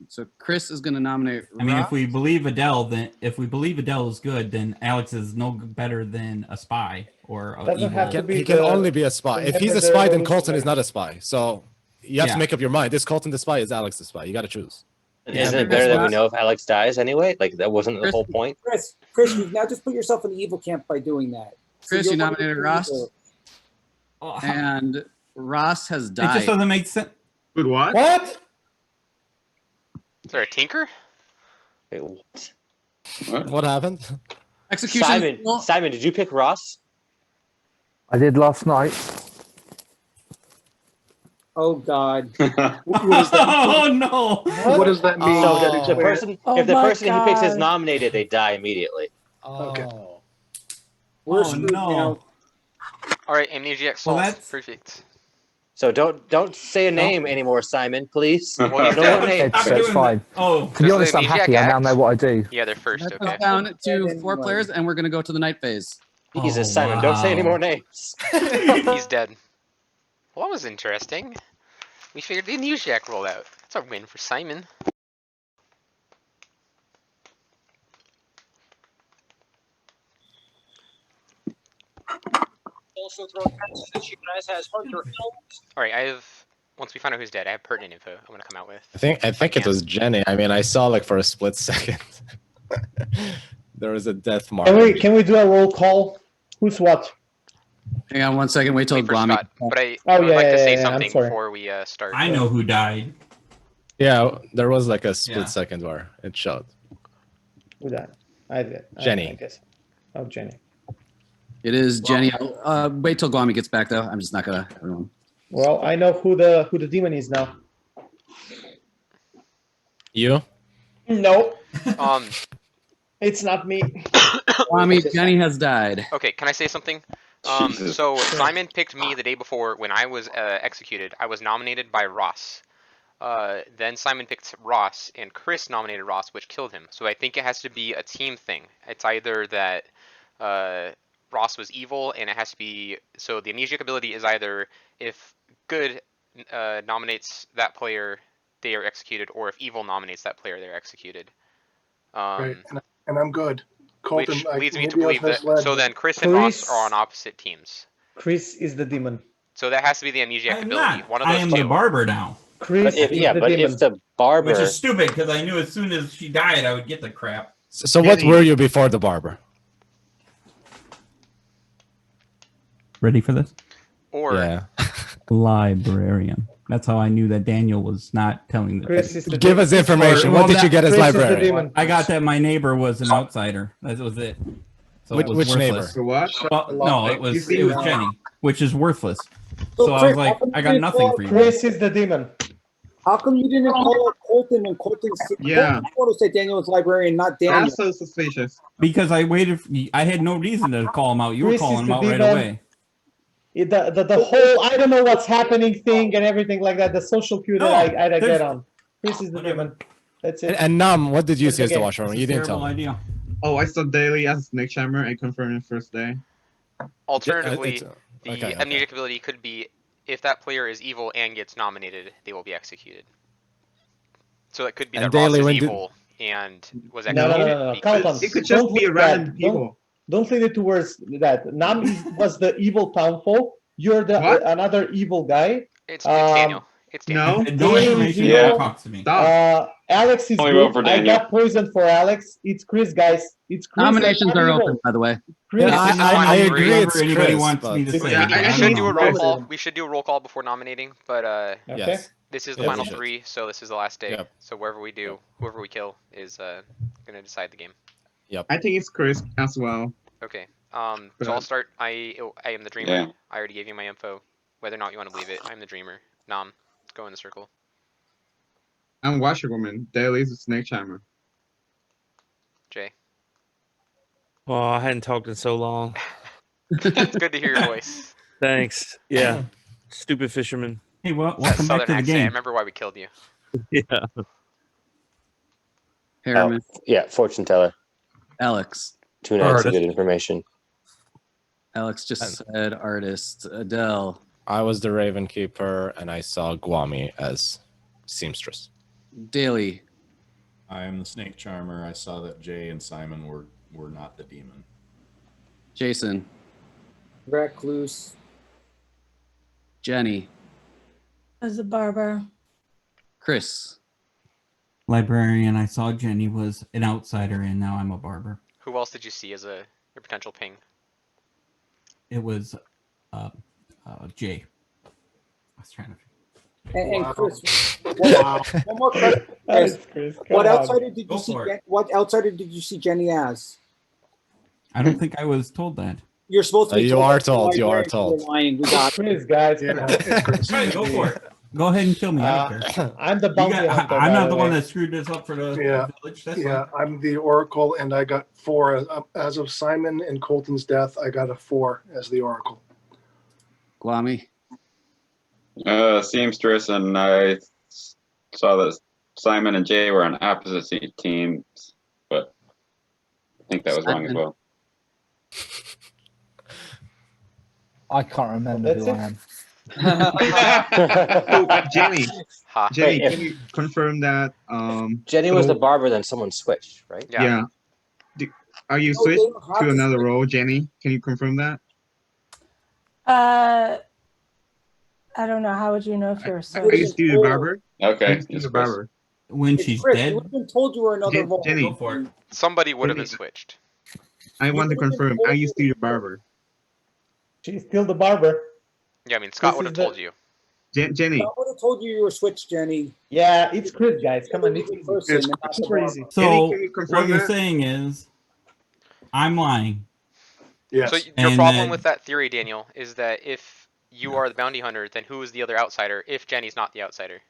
So Chris is going to nominate. I mean, Ross. if we believe Adele, is good, then Alex is no better than a spy or a Doesn't evil. have to be He can the- only be a spy. If he's a the spy, then revolution, Colton is right? not a spy. So you have Yeah. to make up your mind. Is Colton the spy? Is Alex the spy? You got to choose. And Yeah, isn't it because better that we Ross- know if Alex dies anyway? Like that wasn't the Chris- whole point. Chris, you've now just put yourself in the evil camp by doing that. So Chris, you're you one of the nominated two Ross? evil. Oh, And Ross has it died. just doesn't make sense. Good what? What? Is there a tinker? Wait, what? What? What happened? Execution. Simon, did you pick Ross? I did last night. Oh God. Oh no! What does that mean? So That the person, Oh if the my person he picks is God. nominated, they die immediately. Okay. We're Oh, screwed no. now. All right, amnesiac Well, salt. that's- Perfect. So don't say a name anymore, Simon, please. Well, he's no dead. more names. So it's fine. Oh, To be Does honest, the I'm happy. amnesiac I now act? know what I do. Yeah, they're first. That Okay. goes down to Dead 4 anyway. players, and we're gonna go to the night phase. Jesus, Oh, Simon, don't say any wow. more names. He's dead. Well, that was interesting. We figured the amnesiac roll out. That's a win for Simon. Also throw taxes that you guys has Hunter Helms. All right, I have. Once we find out who's dead, I have pertinent info I'm gonna come out with. I think it was Jenny. I mean, I saw like for a split second. There was a death mark. Can we do a roll call? Who's what? Hang on 1 second. Wait till Wait for Guami. Scott. But I Oh, would yeah, like to yeah, say yeah, I'm something sorry. before we start. I know who died. Yeah, there was like a split Yeah. second where it showed. Who that? I did. Jenny. I guess. Oh, Jenny. It is Jenny. Wait till Guami gets back though. I'm just not gonna. Everyone. Well, I know who the demon is now. You? No, Um. it's not me. Guami, Jenny has died. Okay, can I say something? Jesus. So Simon picked me the day before when I was executed. I was nominated by Ross. Then Simon picked Ross, and Chris nominated Ross, which killed him. So I think it has to be a team thing. It's either that Ross was evil, and it has to be so the amnesiac ability is either if good nominates that player, they are executed, or if evil nominates that player, they're executed. Right. And I'm good. Colton, Which I- leads me to maybe I was believe that. misled, So but- then Chris and Ross Chris- are on opposite teams. Chris is the demon. So that has to be the amnesiac I am ability. not. One of I those am two. the barber now. Chris But is if, the but demon. if the barber, Which is stupid because I knew as soon as she died, I would get the crap. So what were you before the barber? Ready for this? Or Yeah. Librarian. That's how I knew that Daniel was not telling the Chris truth. is the Give us information. What did you get as Chris is the librarian? demon. I got that my neighbor was an outsider. That was it. So it was Which neighbor? worthless. So what? Well, no, it was Jenny, which is worthless. So, So I was Chris, like, how come I you got didn't nothing call for you. Chris is the demon. How come you didn't call out Colton when Colton Yeah. Colton said Daniel was librarian, not Daniel? That's so suspicious. Because I waited. I had no reason to call him out. You were Chris is calling him the out right demon. away. The whole I don't know what's happening thing and everything like that. The social cue No, that I there's- get on. Chris is the demon. That's it. And Nam, what did you That's see as the okay. watchroom? It's You a didn't terrible tell me. idea. Oh, I saw Daily as Snake Charmer. I confirmed it first day. alternatively, it's- the okay. amnesiac ability could be if that player is evil and gets nominated, they will be executed. So it could be And that Ross Daily, is when did- evil and was No, executed. no. because- Carlton, It could just don't be a lead that. random people. Don't lead it towards that. Nam was the evil townfolk. You're the What? another evil guy. It's Daniel. It's Daniel. No. No Dave, information. yeah. Don't talk to me. Stop. Alex is Only vote good. for I Daniel. got poison for Alex. It's Chris, guys. It's Chris. Nominations I'm are evil. open, by the way. Chris. Yeah, This is the I final agree. three. Whatever It's anybody Chris, wants me to but- say. Yeah, I We actually should do a roll nominated call. him. We should do a roll call before nominating, but Okay. Yes. this is the Yep, final we should. three, so this is the last day. Yep. So wherever we do, whoever we kill is gonna decide the game. I think it's Chris as well. Okay. So I'll start. I am the dreamer. Yeah. I already gave you my info. Whether or not you want to believe it, I'm the dreamer. Nam, go in the circle. I'm Washerwoman. Daily is a Snake Charmer. Jay. Oh, I hadn't talked in so long. It's good to hear your voice. Thanks. Yeah. Stupid fisherman. Hey, well, That welcome back southern to the accent. I game. remember why we killed you. Yeah. Harriman, yeah, fortune teller. Alex. 2 nights of Artist. good information. Alex just said artist. Adele. I was the Raven Keeper, and I saw Guami as seamstress. Daly. I am the snake charmer. I saw that Jay and Simon were not the demon. Jason. Recluse. Jenny. As a barber. Chris. Librarian. I saw Jenny was an outsider, and now I'm a barber. Who else did you see as your potential ping? It was Jay. I was trying to. And Wow. Chris, Wow. one more question, That Chris. is Chris. Come What on. outsider did Go you see? for it. What outsider did you see Jenny as? I don't think I was told that. You're supposed to be. You are that you're told. You are librarian, told. you're lying. We got Chris, guys. Yeah, Come on. it's Chris. All right, go for it. Go ahead and kill me. I don't care. I'm the bounty hunter. I'm by not the one way. that screwed this up for the Yeah, village. That's yeah. fine. I'm the Oracle, and I got 4 as of Simon and Colton's death. I got a 4 as the Oracle. Guami. Seamstress, and I saw that Simon and Jay were on opposite teams, but I think that was wrong as Simon. well. I can't remember That's who it. I am. So, Jenny, Ha. Jenny, Wait, can you confirm that? Jenny was so- the barber, then someone switched, right? Yeah. Yeah. Are you No, they switched don't have to to another switch. role, Jenny? Can you confirm that? I don't know. How would you know if you're a Are switch? you still the barber? Are Okay, you still it's the Chris. barber? When It's she's Chris. dead, You would have been told you were another Jen- role. Jenny. go for it. Somebody would have been Jenny. switched. I want to would've been confirm. told Are you you still the were- barber? She's still the barber. Yeah, I mean Scott This would is have the- told you. Jenny, I would have told you were switched, Jenny. Yeah, it's Chris, guys. Come on, it's easy. Person, It's and not the Super barber. easy. So Jenny, can you confirm what you're that? saying is, I'm lying. Yes. So your And problem then- with that theory, Daniel, is that if you are the bounty hunter, then who is the other outsider if Jenny's not the outsider?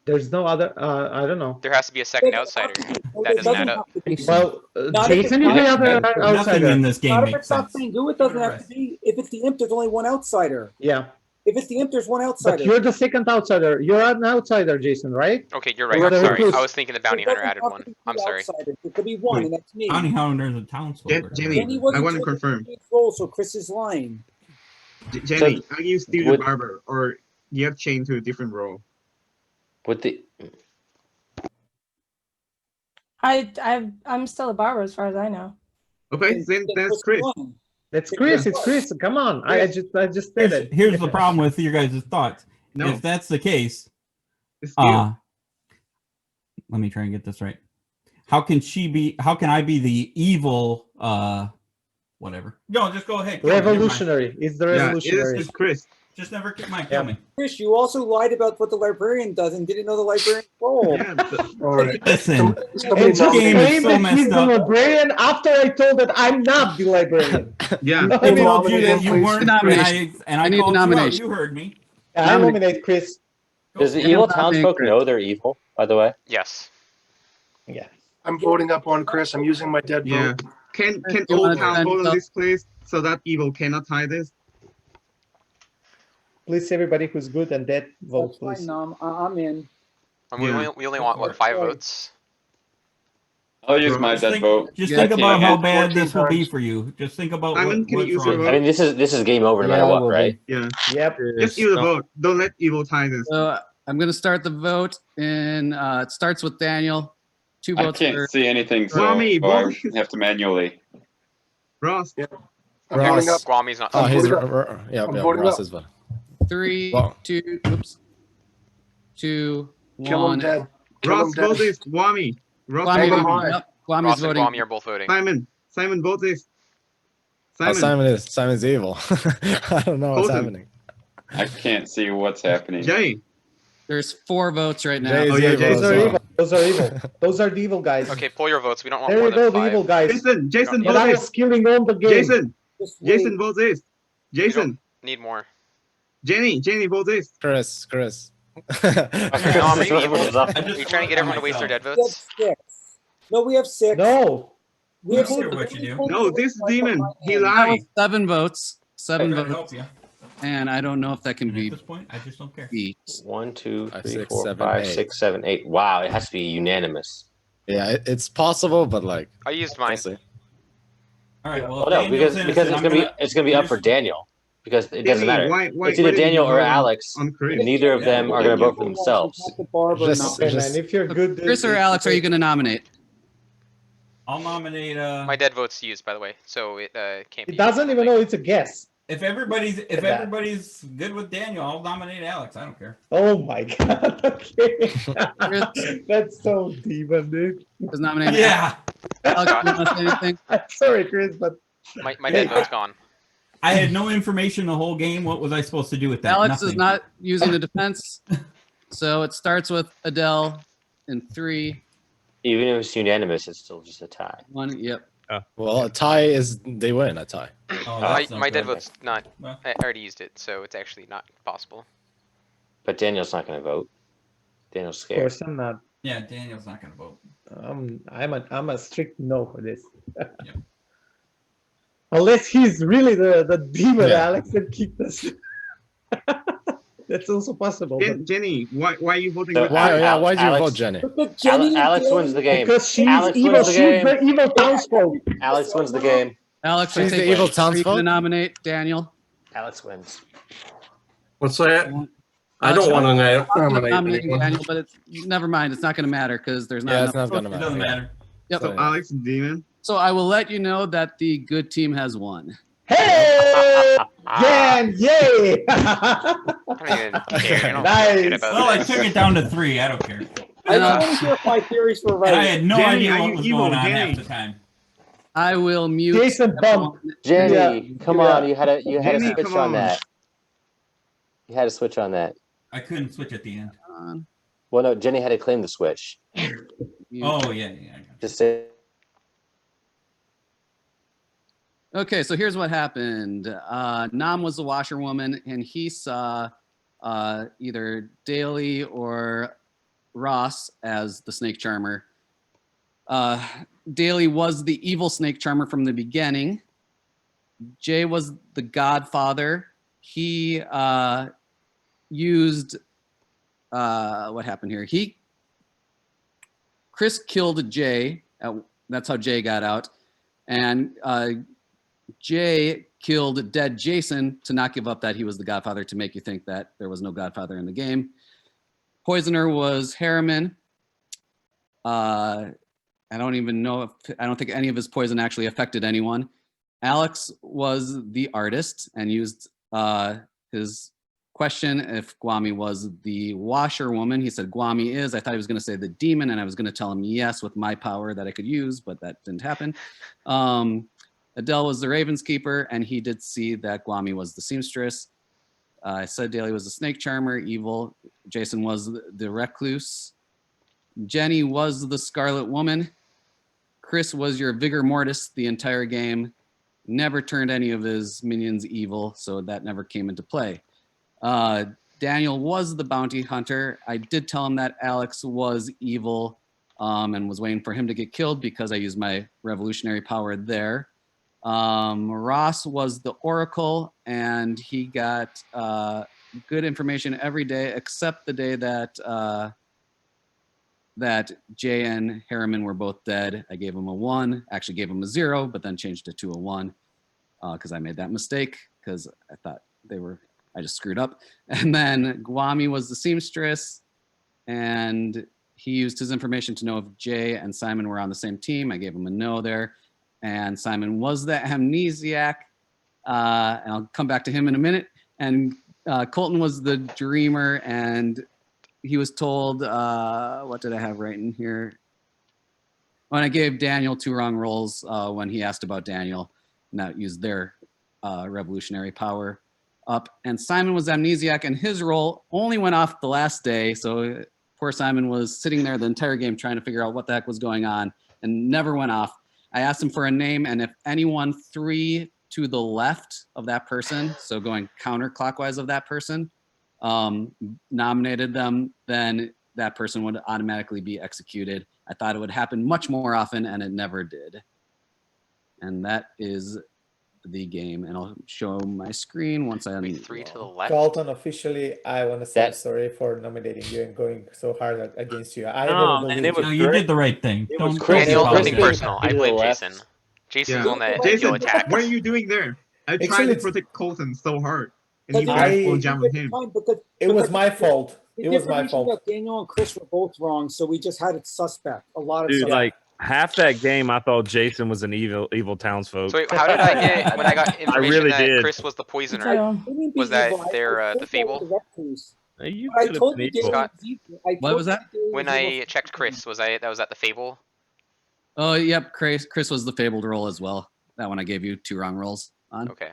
There's no other. I don't know. There has to be a second outsider. No, That it doesn't doesn't add have up. to be. Well, Not if Jason it's is the not- other Nothing outsider. in this game Not if makes it's not sense. Fangu, it doesn't have to be. If it's the imp, there's only one outsider. Yeah, If it's the imp, there's one but outsider. you're the second outsider. You're an outsider, Jason, right? Okay, you're You right. are I'm the sorry. recluse. I was thinking the bounty It hunter doesn't added have one. to be I'm two sorry. outsiders. It could be one, Wait. and that's me. Bounty hunter's a townsfolk. Jenny, Jenny I wasn't want to told confirm. Jenny's role, so Chris is lying. Jenny, are you still the would- barber, or you have changed to a different role? With the I'm still a barber as far as I know. Okay, then that's Chris. won. That's Chris. It's Chris. Come on. I just said it. Here's the problem with your guys' thoughts. No, If that's the case, it's still. let me try and get this right. How can I be the evil whatever? No, just go ahead. kill me, never mind. Revolutionary. It's the Yeah, it revolutionary. is Chris. Just never kill me. Chris, you also lied about what the librarian does and didn't know the librarian's role. Yeah, but All right. Listen, Somebody And just game is claim so that messed he's the up. librarian after I told that I'm not the librarian. yeah. I I mean, told you that you please. weren't, and Nomination. I I need a called you out. nomination. You heard me. I nominate Chris. does the Yeah, evil I'm not townsfolk angry. know they're evil? By the way, Yes. Yeah. I'm voting up on Chris. I'm using my dead Yeah. vote. Can You all wanna town defend vote on yourself? this, please, so that evil cannot hide this? Please, everybody who's good and dead, vote, That's fine, please. I'm in. And Yeah. we only want what 5 votes. I'll use my Just dead think, vote. just I think can't- about I how can't- bad 14 this will be times. for you. Just think about Simon, can you what's use your wrong. vote? I mean this is game over no Yeah, matter I what, will right? Yeah. Yep. Just use the vote. Don't let evil hide this. So I'm going to start the vote, and it starts with Daniel. 2 I votes can't for see anything, so Mommy, I boy. have to manually. Ross. I'm Ross. voting up. Guami's not. Oh, he's voting yeah, I'm yeah. voting Ross up. is voting. 3, Well- 2, oops. 2, Kill him 1. dead. Kill him Ross, dead. vote this. Wami. Ross, Guami, Hang vote on. this. yep, Guami's Ross and voting. Guami are both voting. Simon, vote this. Oh, Simon's evil. I don't know what's Colton. happening. I can't see what's happening. Jay. There's 4 votes right now. Jay's Oh, yeah, evil Jay's as Those are well. evil. Those are evil. Those are the evil guys. Okay, pull your votes. We don't want There more you go, than the 5. evil guys. Jason, And vote I this. was killing on the game. Jason, vote this. Jason, Need more. Jenny, vote this. Chris. No, are you evil? I Are just you trying to get everyone to waste their dead We have votes? 6. No, we have 6. No. We have I don't 6. care what you do. No, this demon. He That lied. was 7 votes. 7 Trying to votes. help you. And I don't know if that can And be at this point, I just don't care. beat. 1, 2, 5, 3, 6, 4, 7, 5, 8. 6, 7, 8. Wow, it has to be unanimous. Yeah, it's possible, but like I used mine. we'll see. All right. Well, Oh no, Daniel's because innocent. it's gonna be up for Daniel because it doesn't Jenny, matter. why It's either did you Daniel or vote Alex. on Chris? Neither of them are gonna vote for themselves. Not the barber, Just- not Okay, just- man. If you're good, Chris or Alex, are you going to nominate? I'll nominate. My dead vote's used, by the way, so it can't be. He doesn't even know it's a guess. If everybody's that. good with Daniel, I'll nominate Alex. I don't care. Oh my god. Okay. That's so demon, dude. Is nominated? Yeah. Alex, you want to say anything? I'm sorry, Chris, but My dead vote's gone. I had no information the whole game. What was I supposed to do with that? Alex Nothing. is not using the defense. So it starts with Adele in 3, Even if it's unanimous, it's still just a tie. 1. Yep. Well, a tie is they win a tie. Oh, my that's not dead good. vote's not. Well. I already used it, so it's actually not possible. But Daniel's not going to vote. Daniel's Of scared. course, I'm not. Yeah, Daniel's not going to vote. I'm a strict no for this. Unless he's really the demon, Yeah. Alex, and keep this. That's also possible. But Jenny, why are you voting So, with Why? Alex? Yeah. Why did you Alex- vote Jenny? Because Jenny Alex wins the game. because she's Alex evil, wins the game. she's the evil townsfolk. Alex wins the game. Alex, I She's think the evil are you going townsfolk? to nominate Daniel? Alex wins. What's that? I Alex, don't want to I'm nominate nominating anyone. Daniel, but it's never mind. It's not going to matter because there's not Yeah, enough. it's not gonna It matter. doesn't Yeah. matter. Yep. So Alex Demon. So I will let you know that the good team has won. Hey, Dan, yay! I don't even care. I don't Nice. give a shit about Well, I this. took it down to 3. I don't care. I just want to hear if my theories were And I right. had no Jenny, idea are what you was evil, going on Jenny? half the time. I will mute. Jason bump. Jenny, Yeah. come Yeah. on. You had to Jenny, switch come on on. that. You had to switch on that. I couldn't switch at the end. Well, no, Jenny had to claim the switch. Oh, yeah. I got Just say. Okay, so here's what happened. Nam was the washerwoman, and he saw either Daly or Ross as the snake charmer. Daly was the evil snake charmer from the beginning. Jay was the godfather. He used what happened here? Chris killed Jay. That's how Jay got out, and Jay killed dead Jason to not give up that he was the godfather, to make you think that there was no godfather in the game. Poisoner was Harriman. I don't even know I don't think any of his poison actually affected anyone. Alex was the artist and used his question if Guami was the washerwoman. He said Guami is. I thought he was going to say the demon, and I was going to tell him yes with my power that I could use, but that didn't happen. Adele was the Raven's keeper, and he did see that Guami was the seamstress. I said Daly was the snake charmer, evil. Jason was the recluse. Jenny was the Scarlet Woman. Chris was your vigor mortis the entire game. Never turned any of his minions evil, so that never came into play. Daniel was the bounty hunter. I did tell him that Alex was evil and was waiting for him to get killed because I used my revolutionary power there. Ross was the oracle, and he got good information every day except the day that that Jay and Harriman were both dead. I gave him a 1, actually gave him a 0, but then changed it to a 1 because I made that mistake because I thought I just screwed up. And then Guami was the seamstress, and he used his information to know if Jay and Simon were on the same team. I gave him a no there. And Simon was the amnesiac. And I'll come back to him in a minute. And Colton was the dreamer, and he was told, what did I have right in here? When I gave Daniel 2 wrong rolls when he asked about Daniel, and that used their revolutionary power up. And Simon was amnesiac, and his roll only went off the last day. So poor Simon was sitting there the entire game trying to figure out what the heck was going on and never went off. I asked him for a name, and if anyone 3 to the left of that person, so going counterclockwise of that person, nominated them, then that person would automatically be executed. I thought it would happen much more often, and it never did. And that is the game, and I'll show my screen once I unmute. 3 to the left. Colton, officially, I want to say That- sorry for nominating you and going so hard against you. I No, never man, believed it was you. you did the right thing. It was Don't Chris- Daniel, Chris nothing being personal. I to the blame left. Jason. Jason's Yeah. the one that Jason, you attacked. what are you doing there? I tried Actually, to protect Colton so hard, and But you you guys I- full jam on him. It was my fault. The It was my information fault. that Daniel and Chris were both wrong, so we just had it suspect. A lot of Dude, suspect. like half that game, I thought Jason was an evil townsfolk. So wait, how did I get when I got information really that did. Chris was the poisoner? So, I didn't be Was that evil. I their the told fable? that was the recluse. You I could have told been you Daniel evil. Scott, was evil. I What told was you that? Daniel When was I evil. checked Chris, that was at the fable? Oh, yep, Chris was the fabled roll as well. That one I gave you 2 wrong rolls on. Okay.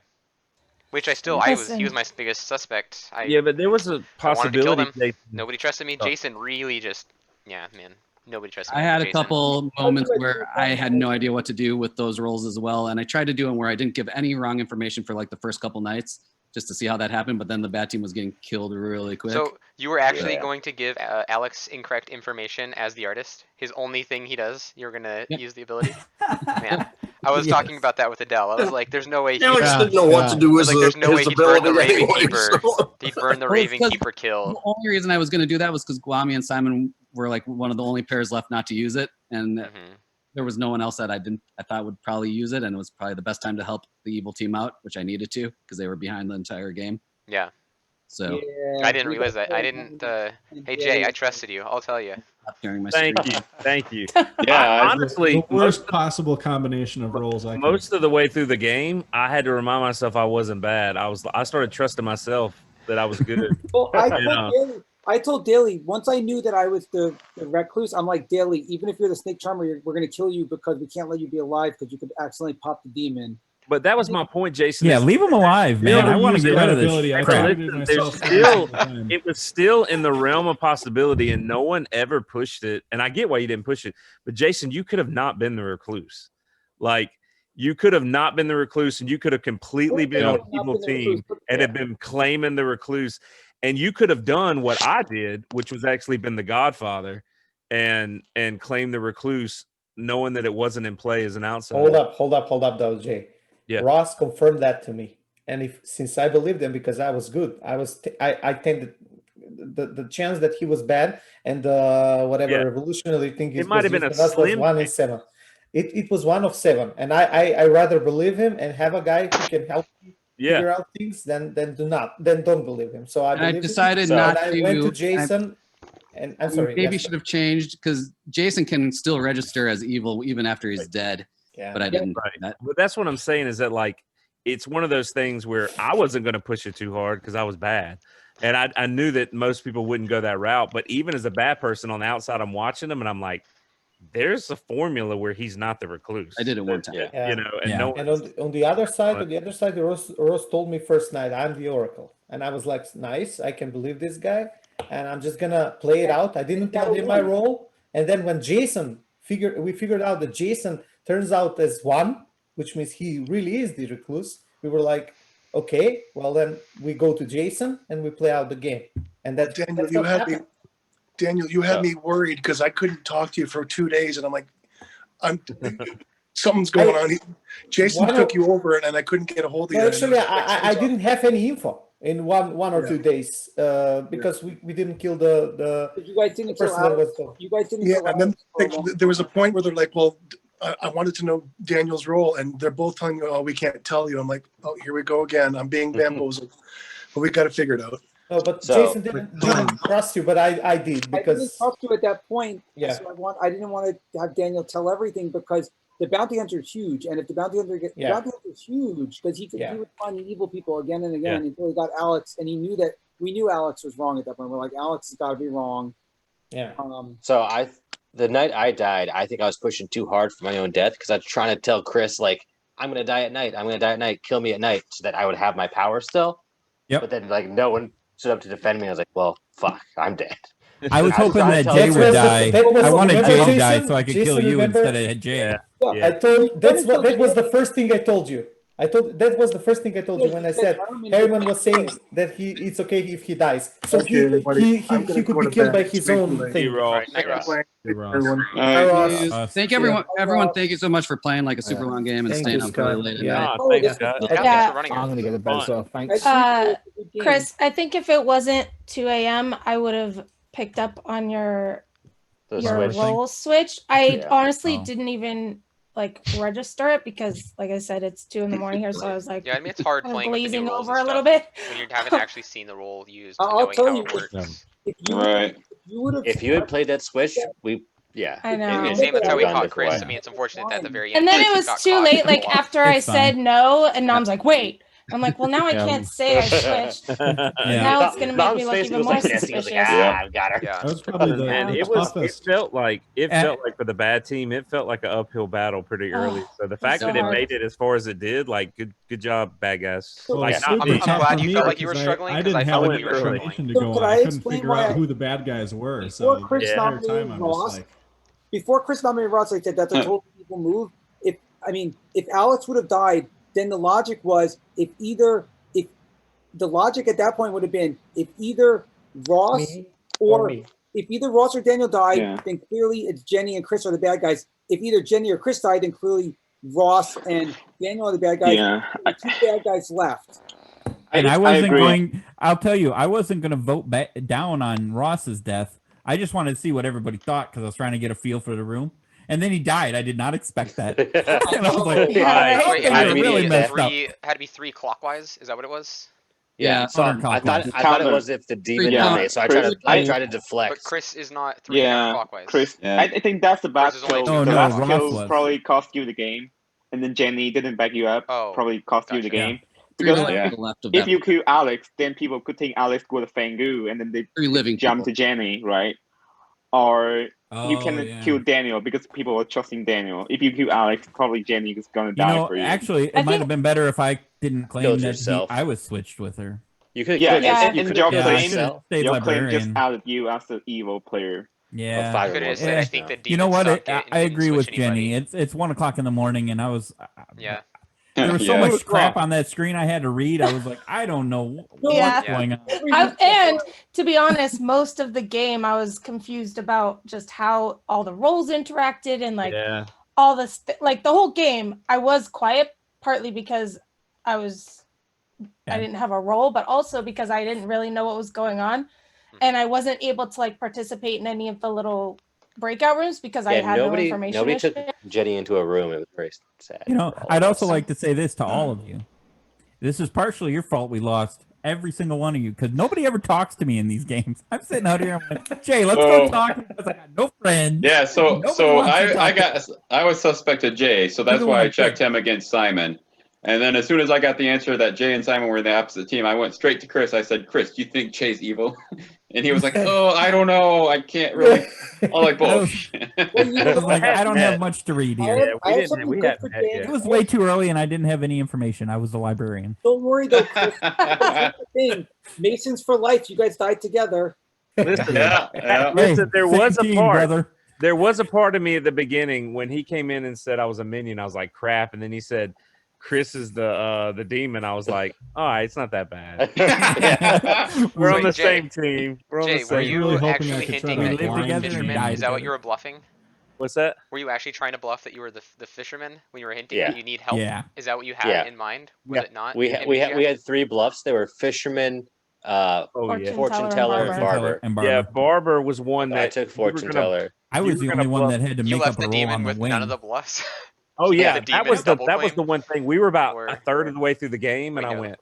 Which he Listen. was my biggest suspect. Yeah, but there was a I wanted to kill possibility. them. Jason. Nobody trusted me. Oh. Jason really just, yeah, man. Nobody trusts me. I had a Jason. couple moments where I had no idea what to do with those rolls as well, and I tried to do them where I didn't give any wrong information for like the first couple nights, just to see how that happened. But then the bad team was getting killed really quick. So you were actually Yeah. going to give Alex incorrect information as the artist? His only thing he does, you were gonna use the ability? Man, I was talking about that with Adele. I was like, "There's no way." Alex He'd, didn't know what to do I with was like, "There's no way his he'd burn the ability Raven anyway. Keeper. So. He'd burn the Well, it's Raven 'cause Keeper kill." The only reason I was going to do that was because Guami and Simon were like one of the only pairs left not to use it, and there was no one else that I thought would probably use it, and it was probably the best time to help the evil team out, which I needed to because they were behind the entire game. Yeah. So I didn't realize that. I didn't. Hey Jay, I trusted you. I'll tell you. Sharing my Thank screen. you, thank you. Yeah, honestly, the worst possible combination of roles I could. most of the way through the game, I had to remind myself I wasn't bad. I started trusting myself that I was good. Well, You know? I told Daly once I knew that I was the recluse. I'm like, Daly, even if you're the snake charmer, we're going to kill you because we can't let you be alive because you could accidentally pop the demon. But that was my point, Jason. Yeah, is- leave him alive, man. I want to get rid of this ability. I crap. targeted Listen, myself there's still, every time. it was still in the realm of possibility, and no one ever pushed it. And I get why you didn't push it, but Jason, you could have not been the recluse. Like you could have not been the recluse, and you could have completely been on evil team and have been claiming the recluse, and you could have done what I did, which was actually been the Godfather, and claim the recluse, knowing that it wasn't in play as an outsider. Hold up, though, Jay. Yeah. Ross confirmed that to me, and since I believed him because I was good, I tended the chance that he was bad and whatever revolutionary thing It might have been a was slim 1 in 7. It was 1 of 7, and I rather believe him and have a guy who can help me figure out things than don't believe him. So I believed decided him, not and to. I went to Jason, and I'm sorry. Maybe yes, should have changed because Jason can still register as evil even after he's dead. Yeah. But I didn't. Right. But that's what I'm saying is that like it's one of those things where I wasn't going to push it too hard because I was bad, and I knew that most people wouldn't go that route. But even as a bad person on the outside, I'm watching them and I'm like, there's a formula where he's not the recluse. I did it one time. You know, and no. And on the other side, Ross told me first night, I'm the Oracle. And I was like, nice, I can believe this guy. And I'm just gonna play it out. I didn't tell him my role. And then when we figured out that Jason turns out as 1, which means he really is the recluse, we were like, okay, well then we go to Jason and we play out the game. And that's Daniel, you had me worried because I couldn't talk to you for 2 days, and I'm like, something's going on. Jason took you over, and I couldn't get a hold of you. Well, actually, I didn't have any info in one or 2 days because we didn't kill the You guys didn't kill person that was Alex. You guys didn't Yeah, kill and then Alex. there was a point where they're like, well, I wanted to know Daniel's role, and they're both telling me, oh, we can't tell you. I'm like, oh, here we go again. I'm being bamboozled, but we got to figure it out. No, but So- Jason didn't trust you, but I did I didn't because trust you at that point. Yeah. So I didn't want to have Daniel tell everything because the bounty hunter is huge, and if the bounty hunter the bounty hunter is huge because he would find evil people again and again until he got Alex, and he knew that we knew Alex was wrong at that point. We're like, Alex has got to be wrong. Yeah. So the night I died, I think I was pushing too hard for my own death because I was trying to tell Chris like I'm gonna die at night. I'm gonna die at night. Kill me at night so that I would have my power still. Yep. But then like no one stood up to defend me. I was like, well, fuck, I'm dead. I was hoping trying to that tell Jay Chris- would die. I wanted remember Jay to Jason? die so I could kill Jason, you remember? instead of Jay. I told that was the first thing I told you. That was the first thing I told you when I said Harriman was saying that it's okay if he dies. So Okay, everybody, I'm he gonna could go be to killed bed. by his Sleep own late. thing. Night, Ross. Everyone. Thank everyone. Thank you so much for playing like a super long game and Thank staying you, up really Scott. late at Yeah. night. Thanks, Scott. Yeah, Yeah. thanks for running. I'm gonna get to bed as well. Thanks. Chris, I think if it wasn't 2 a.m., I would have picked up on your switch. role switch. I Yeah. honestly Oh. didn't even like register it because, like I said, it's 2 a.m. here, so I was like, Yeah, I mean it's hard kind of playing with the new glazing rules over and a little stuff bit. when you haven't actually seen the role used, I'll knowing tell how you, it works. if you Right. you would have If you had played that switch, yeah. I know. It's same that's how we Done caught different Chris. way. I mean, it's unfortunate that at the very end. And then it Chris was got too caught late. in Like the law. after I It's said fine. no, and Nom's like, wait. I'm like, well, now I Yeah. can't say I switched. Now it's gonna make me look even more suspicious. I've got her. Yeah. That was probably the And it toughest. felt like for the bad team, it felt like an uphill battle pretty early. So the fact so that it hard. made it as far as it did, like good job, bad guys. Well, Like, it's not super me. tough glad for you me felt like you were because struggling, I 'cause I didn't felt have like any you were struggling. information to So go could on. I I couldn't explain figure why out who the bad guys were. Before So Chris the entire nominated time I'm just Ross, like, before Chris nominated Ross, I said that's a total evil move. If Alex would have died, then the logic was if the logic at that point would have been if either Ross Me or me. if either Ross or Daniel died, Yeah. then clearly it's Jenny and Chris are the bad guys. If either Jenny or Chris died, then clearly Ross and Daniel are the bad guys. Yeah. The two bad guys left. And I wasn't agree. going. I'll tell you, I wasn't going to vote down on Ross's death. I just wanted to see what everybody thought because I was trying to get a feel for the room. And then he died. I did not expect that. And I was like, Yeah, Wait, it had to be really messed up. three. Had to be three clockwise. Is that what it was? Yeah, so I thought Counter. it was if the demon Yeah, died, so I Chris- tried to But deflect. Chris is not three Yeah, counterclockwise. Chris. Yeah. I think that's the bad Chris is only kill. two. The no, last Ross kill was. probably cost you the game, and then Jenny didn't back you up. Oh, Probably cost you the gotcha. game. Three Because people left of if that. you kill Alex, then people could think Alex with a Fangu, and then they Three living jump people. to Jenny, right? Or you Oh, can yeah. kill Daniel because people are trusting Daniel. If you kill Alex, probably Jenny is gonna You die know, for you. actually, I it might think- have been better if I didn't claim Killed that yourself. I was switched with her. You could Yeah, Yeah. and your Yeah, I claim, should have stayed your claim just librarian. outed you as the evil player. Yeah. five I could or have more said I votes think now. the demon You know what? sucked it and I didn't agree switch with Jenny. anybody. It's 1:00 in the morning, and I was Yeah. there was so Yeah. much crap on that screen I had to read. I was like, I don't know what's Yeah. going on. And to be honest, most of the game I was confused about just how all the roles interacted and like Yeah. all this like the whole game I was quiet partly because I didn't have a role, but also because I didn't really know what was going on and I wasn't able to like participate in any of the little breakout rooms because I had no information. Nobody took Jenny into a room. It was very sad. You know, for all I'd of also us. like to say this to all of you. This is partially your fault we lost, every single one of you, because nobody ever talks to me in these games. I'm sitting out here, I'm like, Jay, let's go talk because I got no friends. Yeah, so Nobody so wants to I was suspected Jay, so that's Even why when I I checked could. him against Simon. And then as soon as I got the answer that Jay and Simon were the opposite team, I went straight to Chris. I said, Chris, do you think Jay's evil? And he was like, oh, I don't know. I can't really. I'm like, bullshit. I was like, I don't have much to read here. I have something good for It Daniel. was way too early, and I didn't have any information. I was the librarian. Don't worry though, Chris. Here's the thing. Masons for life. You guys died together. Listen, Yeah. listen, there Same was a team, part. brother. There was a part of me at the beginning when he came in and said I was a minion. I was like, crap. And then he said, Chris is the demon. I was like, all right, it's not that bad. We're on Wait, the Jay. same team. We're on Jay, the were same. you really hoping I actually could try hinting to that you live were the together and fisherman? die Is that what together. you were bluffing? What's that? Were you actually trying to bluff that you were the fisherman when you were hinting Yeah. that you need help? Yeah. Is that what you had Yeah. in mind? Was Yeah. it not? We had three bluffs. They were fisherman, Oh yeah. fortune teller, and barber. And Yeah, Barber. Barber was one that I took you were fortune gonna- teller. I you was were the gonna only one bluff- that had to You make left up the a roll demon on the with wing. none of the bluffs. Oh Yeah, yeah, the that demon was double the claim. one thing. We were about Or- a third of the way through the game, and We I know. went,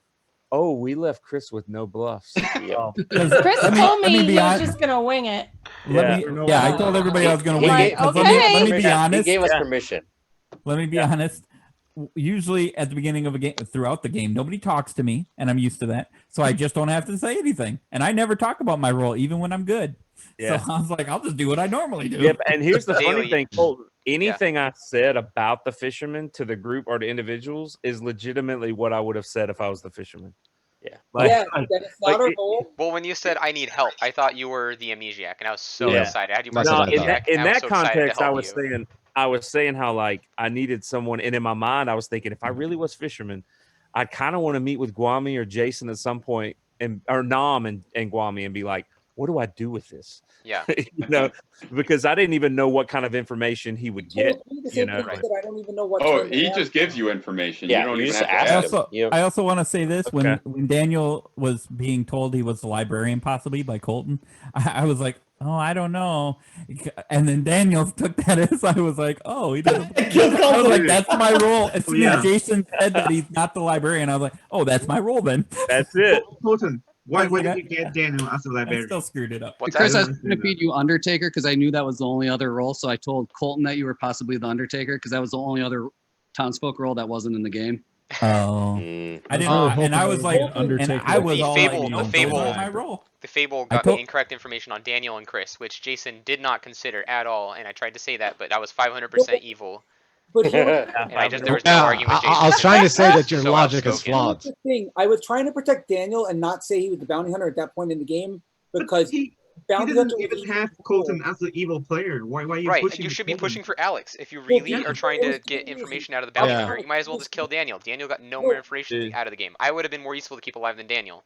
"Oh, we left Chris with no bluffs." Oh, Chris Let me- told let me me be he was hon- just gonna wing it. Let Yeah. me, I told everybody I was going to He wing Like, it. 'cause okay. Let me be He honest. gave us Yeah. permission. Let me be honest. Usually at the beginning of a game, throughout the game, nobody talks to me, and I'm used to that. So I just don't have to say anything. And I never talk about my role, even when I'm good. Yeah. So I was like, I'll just do what I normally do. Yep. And here's the funny Daily. thing: Colton, anything I said about the fisherman to the group or to individuals is legitimately what I would have said if I was the fisherman. Yeah. Like, Yeah, that it's not like our it- goal. Well, when you said I need help, I thought you were the amnesiac, and I was so Yeah. excited. I had you That's marked what as I No, thought. amnesiac, in and I was that so excited to context, help I was saying how like I needed someone, and in my mind, I was thinking if I really was fisherman, I kind of want to meet with Guami or Jason at some point, and or Nam and Guami, and be like, what do I do with this? Yeah. You know, because I didn't even know what kind of information he would get. Told me the You same know, thing like- that I don't even know what. Oh, turn he to just gives you information. Yeah, you don't you even just have to ask ask him. him. I also want to say this: Okay. when Daniel was being told he was the librarian, possibly by Colton, I was like, "Oh, I don't know." And then Daniel took that as I was like, "Oh, he doesn't." I was like, "That's my role." As soon Yeah. as Jason said that he's not the librarian, I was like, "Oh, that's my role then." That's it. Colton, why I was did like, you get Daniel as a I librarian? still screwed it up. What's Chris, that? I was going to feed you Undertaker because I knew that was the only other role. So I told Colton that you were possibly the Undertaker because that was the only other townsfolk role that wasn't in the game. Oh, Mm. I didn't. really And I hoping was it like, was Undertaker. and I was The all Fable- like, the "Nope, Fable- those aren't my role." The Fable I got told- me incorrect information on Daniel and Chris, which Jason did not consider at all, and I tried to say that, but I was 500% evil, But here, and I just there was no Yeah, arguing with Jason. I was trying to say that your So logic is outspoken. flawed. here's the thing. I was trying to protect Daniel and not say he was the bounty hunter at that point in the game because You didn't even have Colton as the evil player. Why are you Right, pushing you the should be Colton? pushing for Alex. If you really yeah. are trying to get information out of the bounty Yeah. hunter, you might as well just kill Daniel. Daniel got no more information out of the game. I would have been more useful to keep alive than Daniel.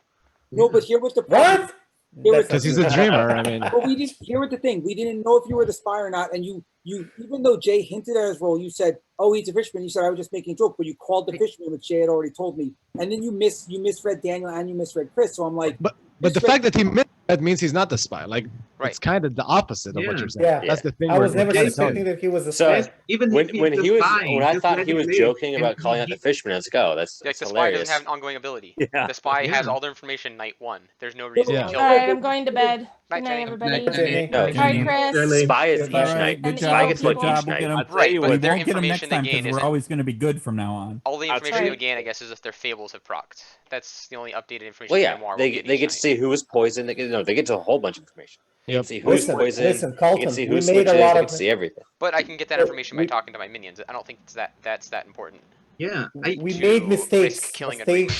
No, but here was the problem. What? There was Because he's a dreamer. I mean, But we didn't. Here was the thing: we didn't know if you were the spy or not. And you, even though Jay hinted at his role, you said, "Oh, he's a fisherman." You said, "I was just making a joke," but you called the fisherman, which Jay had already told me. And then you misread Daniel and you misread Chris. So I'm like, but the fact that he missed that means he's not the spy. Like it's kind of the opposite of what you're saying. Yeah. That's the thing. I was we're never trying to tell suspecting you. that he was a So spy. Even when he was when I just thought let he it was live, joking and about calling out the fisherman, I was like, oh, that's Like the spy hilarious. doesn't have an ongoing ability. Yeah. The spy has Yeah. all their information night one. There's no reason Yeah. to kill All him. right, I'm going to bed. Night, Good night, Jenny. everybody. Good Jenny. No, All right, Chris. spy is each All All night. right, good And the Spy evil job. gets Good one people. job. each We'll night. get him. Right, But but we their won't get him next information they time gain because we're isn't. always going to be good from now on. All the information Right. you gain, I guess, is if their fables have procced. That's the only updated information Well, the yeah, memoir will they get they each get to night. see who was poisoned. They get to a whole bunch of information. They Yep. can see who was Listen, poisoned. listen, They can Colton. see who We was made a switches. lot They of. can see everything. But I can get that information by we, talking to my minions. I don't think that's that important. Yeah, we to made risk mistakes. killing a dreamer.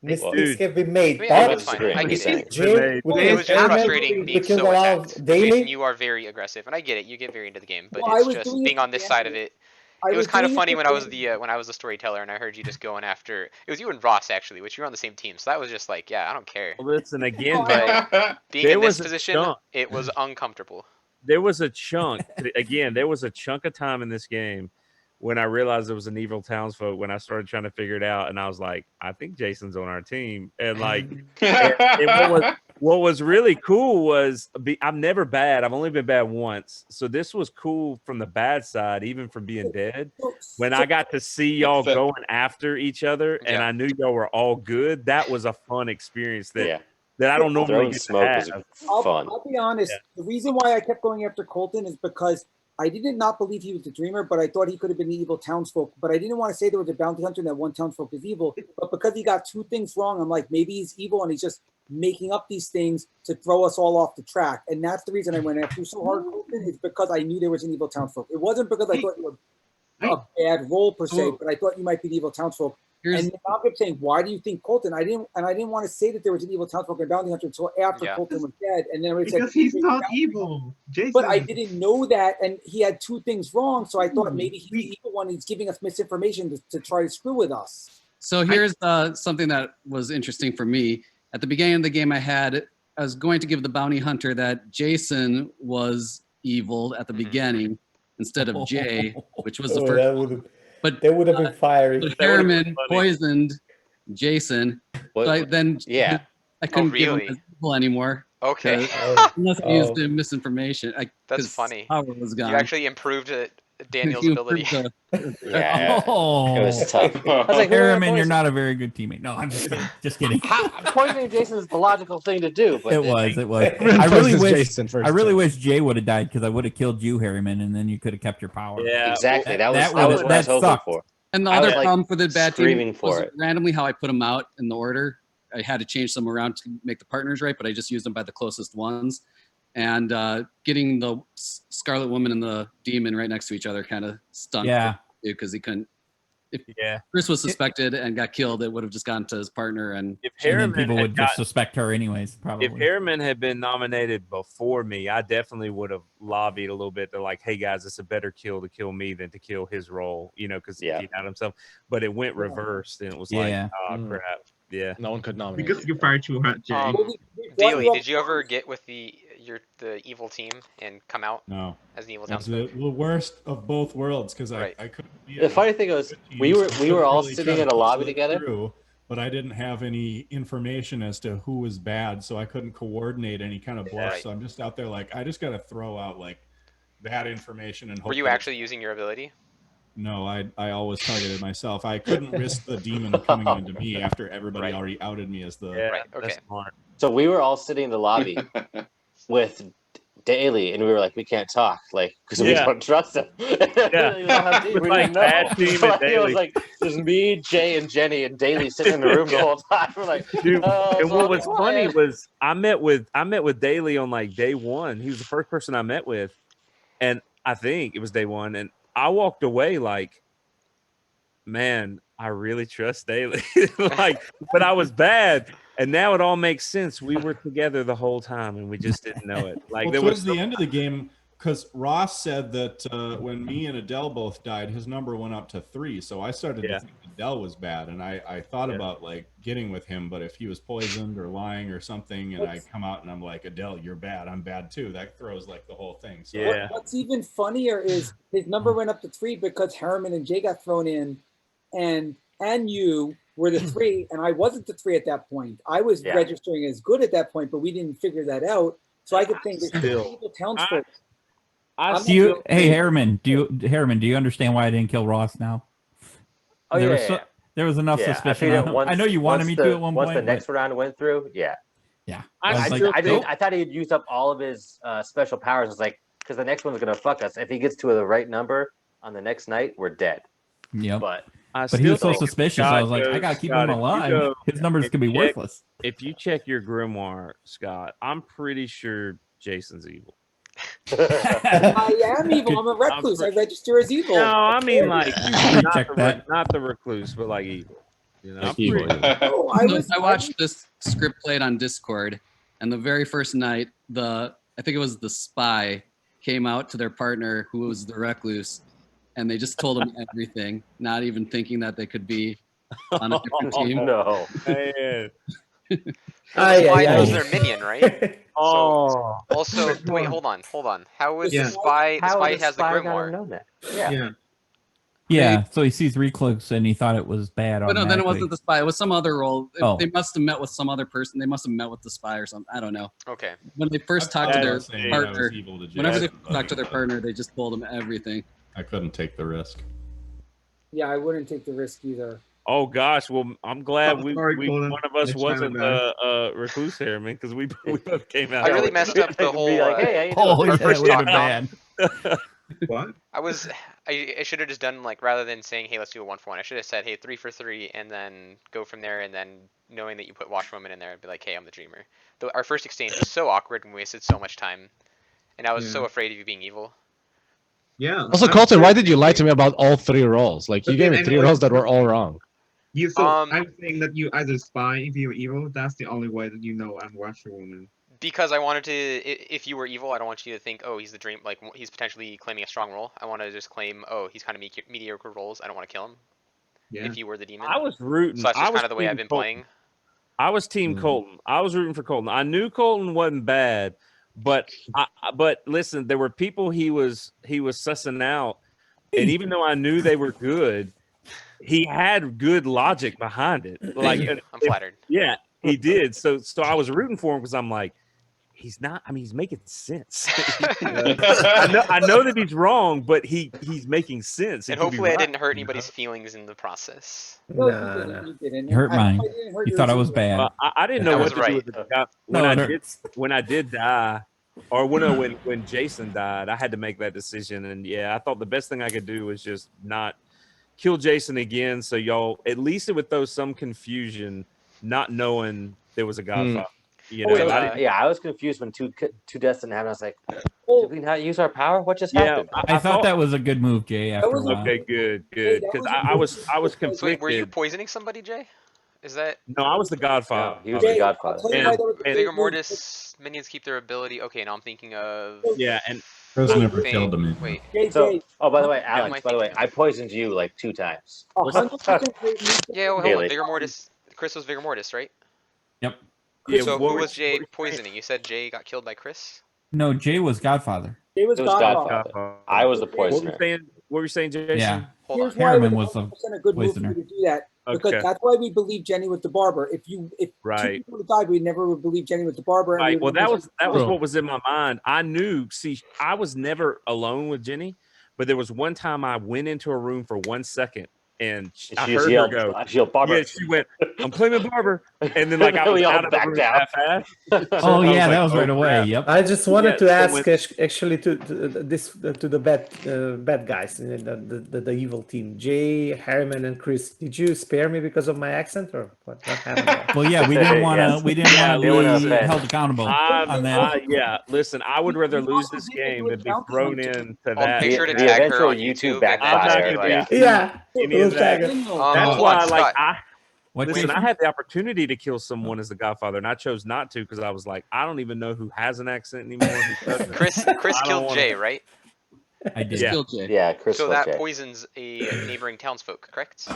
Mistakes Dude. have been made. Yeah, I'm But not that's fine. disagreeing. I I'm get just it. saying. Jay, we It killed was just Airman, frustrating we being killed so a lot attacked. of Jason, daily. you are very aggressive, and I get it. You get very into the game, but Well, I it's was just doing it being on to this side of Daniel. it. I It was kind of doing it funny to when I was Daniel. when I was the storyteller, and I heard you just going after. It was you and Ross actually, which you were on the same team. So that was just like, yeah, I don't care. Listen again, But though. being There in this was a position, chunk. it was uncomfortable. There was a chunk. Again, there was a chunk of time in this game when I realized there was an evil townsfolk. When I started trying to figure it out, and I was like, I think Jason's on our team. And like, and what was really cool was I'm never bad. I've only been bad once. So this was cool from the bad side, even from being dead. When I got to see y'all going after each other, and I knew y'all were all good, that was a fun experience that I don't normally Throwing get smoke to was have. fun. I'll be honest. The reason why I kept going after Colton is because I did not believe he was the dreamer, but I thought he could have been the evil townsfolk. But I didn't want to say there was a bounty hunter and that one townsfolk is evil. But because he got two things wrong, I'm like, maybe he's evil and he's just making up these things to throw us all off the track. And that's the reason I went after you so hard, Colton, is because I knew there was an evil townsfolk. It wasn't because I thought you were a bad role per se, but I thought you might be the evil townsfolk. And now I'm saying, why do you think Colton? I didn't want to say that there was an evil townsfolk and bounty hunter until after Colton was dead. And then everybody said, because he's not evil, Jason. but I didn't know that, and he had two things wrong. So I thought maybe he's the evil one. He's giving us misinformation to try to screw with us. So here's something that was interesting for me. At the beginning of the game, I was going to give the bounty hunter that Jason was evil at the beginning instead of Jay, which was the first. But that would have been fiery. But Harriman poisoned Jason. What? Then Yeah. I couldn't give him really? as evil anymore. Okay. Unless I used the misinformation. That's funny. Power was gone. You actually improved Daniel's You ability. improved Yeah. Oh, It was tough. I was like, Harriman, you're not a very good teammate. No, I'm just kidding. Just kidding. Poisoning Jason is the logical thing to do, but It was. Everyone I really poses wish. Jason first. I really wish Jay would have died because I would have killed you, Harriman, and then you could have kept your power. Yeah, exactly. That was that what I was hoping sucked. for. And the I other was, like, problem for the bad screaming team for was it. randomly how I put them out in the order. I had to change some around to make the partners right, but I just used them by the closest ones. And getting the Scarlet Woman and the Demon right next to each other kind of stunk. Yeah. Because he couldn't. If Yeah. Chris was suspected and got killed, it would have just gone to his partner. And If And then Harriman people had would just suspect her anyways, probably. If Harriman had been nominated before me, I definitely would have lobbied a little bit. They're like, hey, guys, it's a better kill to kill me than to kill his role, because he had himself. But it went reversed, and it was like, oh, crap. Yeah. No one could nominate. Because you fired too hard, Jay. Daily, did you ever get with the evil team and come out No. as an evil That's townsfolk? the worst of both worlds because I couldn't. The funny thing was, we were all sitting in a lobby together. But I didn't have any information as to who was bad, so I couldn't coordinate any kind of bluff. Right. So I'm just out there like I just got to throw out like that information and hope. Were you that actually using your ability? No, I always targeted myself. I couldn't risk the demon coming into me after everybody already outed me as the. Right. Okay. That's smart. So we were all sitting in the lobby with Daly, and we were like, we can't talk, like, because we don't trust him. Yeah. We don't have team, we Like didn't know. bad team So, and like, it Daly. was like, there's me, Jay, and Jenny, and Daly sitting in the room the whole time. We're like, Dude, oh, and what was so funny quiet. was I met with Daly on like day one. He was the first person I met with, and I think it was day one. And I walked away like, man, I really trust Daly. Like, but I was bad. And now it all makes sense. We were together the whole time, and we just didn't know it. Like Well, there towards was the end of the game, because Ross said that when me and Adele both died, his number went up to 3. So I started to think Adele was bad, and I thought about like getting with him, but if he was poisoned or lying or something, and I come out and I'm like, Adele, you're bad, I'm bad too. That throws like the whole thing. So What's even funnier is his number went up to 3 because Harriman and Jay got thrown in, and you were the 3, and I wasn't the 3 at that point. I was registering as good at that point, but we didn't figure that out. So I could think there's 2 evil townsfolk. Hey Harriman, do you understand why I didn't kill Ross now? Oh, there yeah, was there was enough Yeah, I suspicion. figured On him. I know you wanted me to at one once point. the next round went through, yeah. I thought he'd used up all of his special powers. It's like, because the next one's gonna fuck us. If he gets to the right number on the next night, we're dead. Yep. But he was so suspicious. I was like, I gotta keep him alive. His numbers could be worthless. If you check your grimoire, Scott, I'm pretty sure Jason's evil. I am evil. I'm a recluse. I register as evil. No, I mean like check not the recluse, but like evil. You know, Like I'm evil, pretty- I watched this script played on Discord, and the very first night, I think it was the spy came out to their partner who was the recluse, and they just told him everything, not even thinking that they could be on a different team. No. Man. Spy knows their minion, right? Oh. So, also, wait, hold on. How was Yeah. the spy? The How spy would the has the spy not have grimoire. known that? Yeah. Yeah, so he sees recluse and he thought it was bad. But no, then it automatically. wasn't the spy. It was some other role. Oh. They must have met with some other person. They must have met with the spy or something. I don't know. Okay. When they first talked to their saying I was partner, evil to whenever they Jason, talked to their but- partner, they just told them everything. I couldn't take the risk. Yeah, I wouldn't take the risk either. Oh gosh, well I'm glad Oh, sorry, we Colin. one of us I tried wasn't my recluse here, man, because we both came out. I really messed up the whole. Be like, hey, how you doing? our first talk bad. What? I should have just done like rather than saying, hey, let's do a 1-for-1. I should have said, hey, 3 for 3, and then go from there. And then knowing that you put Washwoman in there, I'd be like, hey, I'm the dreamer. Though our first exchange was so awkward and we wasted so much time, and I was so afraid of you being evil. Yeah. Also, Colton, why did you lie to me about all 3 roles? Like, you gave me 3 roles that were all wrong. I'm saying that you either spy if you're evil. That's the only way that you know I'm Washerwoman. Because I wanted to, if you were evil, I don't want you to think, oh, he's the dream, like he's potentially claiming a strong role. I want to just claim, oh, he's kind of mediocre roles. I don't want to kill him. Yeah. If you were the demon. I was rooting. So that's I just was kind of the way I've been Colton. playing. I was Team Colton. I was rooting for Colton. I knew Colton wasn't bad, but but listen, there were people he was sussing out, and even though I knew they were good, he had good logic behind it. Like I'm flattered. Yeah, he did. So I was rooting for him because I'm like, he's not. I mean, he's making sense. I know that he's wrong, but he's making sense. He And could be hopefully I right, didn't hurt you know? anybody's feelings in the process. No, you didn't. You didn't. You hurt mine. I didn't hurt You thought I was yours bad. I didn't know That what was to do right. with the guy. When I did die, or when Jason died, I had to make that decision. And yeah, I thought the best thing I could do was just not kill Jason again. So y'all, at least it would throw some confusion, not knowing there was a Godfather. You know, I was confused when two deaths didn't happen. I was like, did we not use our power? What just happened? I thought that was a good move, Jay. After a while. Okay, good. Because I was conflicted. Wait, were you poisoning somebody, Jay? Is that? No, I was the Godfather. He was the Godfather. Vigor Mortis minions keep their ability. Okay, now I'm thinking of. Yeah, and Chris never killed him. Wait. So, by the way, Alex, I poisoned you like 2 times. Yeah, well, hold on. Vigor Mortis. Chris was Vigor Mortis, right? Yep. Yeah, So what who was- was Jay poisoning? You said Jay got killed by Chris? No, Jay was Godfather. Jay was It was Godfather. Godfather. I was the What were poisoner. you saying, Jason? Yeah. Hold on. Here's why it Harriman was was the 100% a good move for poisoner. you to do that. Because Okay. that's why we believe Jenny was the barber. If two Right. people died, we never would believe Jenny was the barber. and we Right. Well, would that believe- was what was in my mind. I knew. See, I was never alone with Jenny, but there was one time I went into a room for 1 second, and I She heard yelled, her go, she yelled, "Barber." Yeah, she went, "I'm claiming Barber," and then like I was We all out of the backed room out. half-assed. Oh I yeah, was that like, was right "Oh, away. crap." Yep. I just wanted to so ask when- actually to the bad guys, the evil team, Jay, Harriman, and Chris. Did you spare me because of my accent, or what happened there? Well, yeah, we didn't want to. Yes. We didn't Yeah, want they were to not be bad. held accountable on that. Yeah, listen, I would rather lose this game than be thrown into that. Make sure to The tag eventual her on YouTube YouTube and I'm not backfire. ask her, gonna like, do Yeah, any of that. tag her. That's hold why, on, like, Scott. Listen, I had the opportunity to kill someone as the Godfather, and I chose not to because I was like, I don't even know who has an accent anymore. Who doesn't. Chris I don't killed wanna- Jay, right? I did. Yeah. Killed Jay. Yeah, Chris So killed that Jay. poisons a neighboring townsfolk, correct?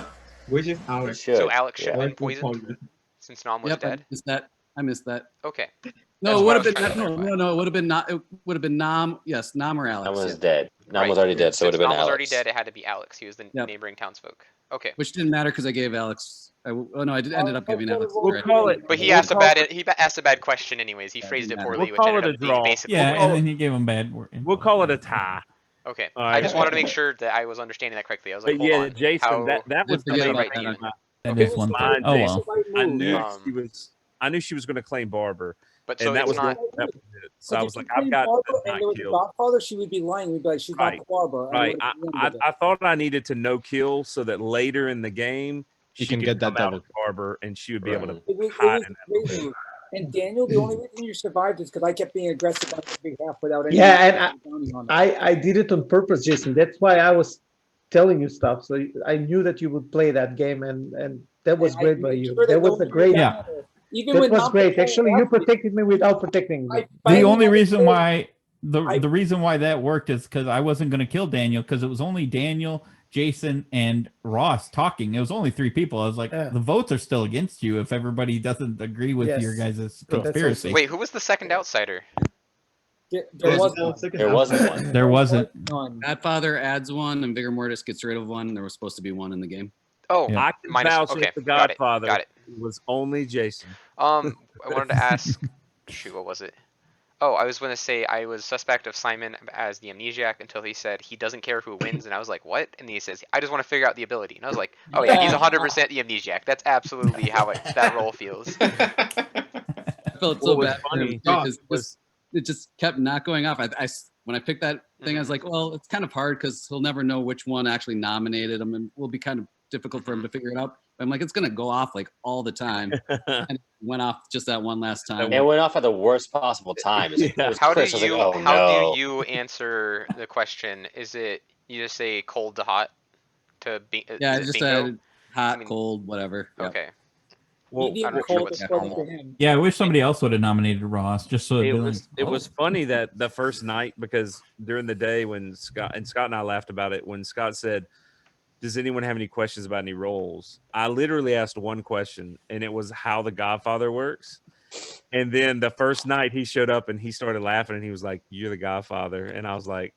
Which is Alex. Should. So Alex should yeah. have been poisoned since Nom was Yep, dead. I missed that. Okay. No, That's it what would I have was been trying to no, clarify. no. It would have been not. It would have been Nom. Yes, Nom or Alex. Nom was yeah. dead. Nom was Right. already dead, so it would Since have been Nom was Alex. already dead, it had to be Alex. He was the Yep. neighboring townsfolk. Okay. Which didn't matter because I gave Alex. Oh no, I ended up giving Alex. We'll right. call it. But he we'll asked a call bad it- he asked a bad question anyways. He phrased it We'll poorly, which call ended it a up being draw. basically Yeah, what- and then he gave him bad word. We'll call it a tie. Okay. All I right. just wanted to make sure that I was understanding that correctly. I was like, But hold yeah, on. Jason, How- that was the forget main about thing. that. That Okay. is one. Mine, Oh Jason. well. I knew Yeah. she was. I knew she was going to claim Barber, But so and that it's was not. that was it. So I Because was if like, she I've claimed got Barbara to and not there was a kill. Godfather, she would be lying. We'd be like, she's Right. not Barbara. and it Right. would have been the end of it. I thought I needed to no kill so that later in the game You she can could get that come out double. as Barber and she would be able to It was hide a in that great little move. And Daniel, the only reason you survived is because I kept being aggressive on your behalf without any Yeah, and bounty on it. I did it on purpose, Jason. That's why I was telling you stuff. So I knew that you would play that game, and that was And I great by made you. sure That was nobody a great. got Yeah. there. Even That when was Nom great. was Actually, you playing protected me without protecting me. I The finally only had to reason say- why the reason why that worked is because I wasn't going to kill Daniel because it was only Daniel, Jason, and Ross talking. It was only 3 people. I was like, Yeah. the votes are still against you if everybody doesn't agree with your Yes. guys' But that's conspiracy. Wait, who was the second outsider? There was none. There wasn't one. There wasn't. None. Godfather adds one, and Vigor Mortis gets rid of one. There was supposed to be one in the game. Oh, Yeah. I can minus. vouch Okay, as the got it. Godfather. Got it. Was only Jason. I wanted to ask. Shoot, what was it? Oh, I was going to say I was suspect of Simon as the amnesiac until he said he doesn't care who wins, and I was like, what? And he says, I just want to figure out the ability, and I was like, oh yeah, he's 100% the amnesiac. That's absolutely how that role feels. I felt so What was bad for him funny because it just kept not going off. When I picked that thing, I was like, well, it's kind of hard because he'll never know which one actually nominated him, and it will be kind of difficult for him to figure it out. But I'm like, it's gonna go off like all the time, and it went off just that one last time. It went off at the worst possible time. It was How do Chris. I was you like, oh, how no. do you answer the question? Is it you just say cold to hot to be? Yeah, I is it just bingo? said hot, I mean, cold, whatever. Yep. Okay. Well, Medium I'm not cold sure is what's funny normal. for him. Yeah, I wish somebody else would have nominated Ross just so it'd it be was like, it was funny that the first night because during the day when Scott and I laughed about it when Scott said, does anyone have any questions about any roles? I literally asked one question and it was how the Godfather works. And then the first night he showed up and he started laughing and he was like, you're the Godfather. And I was like,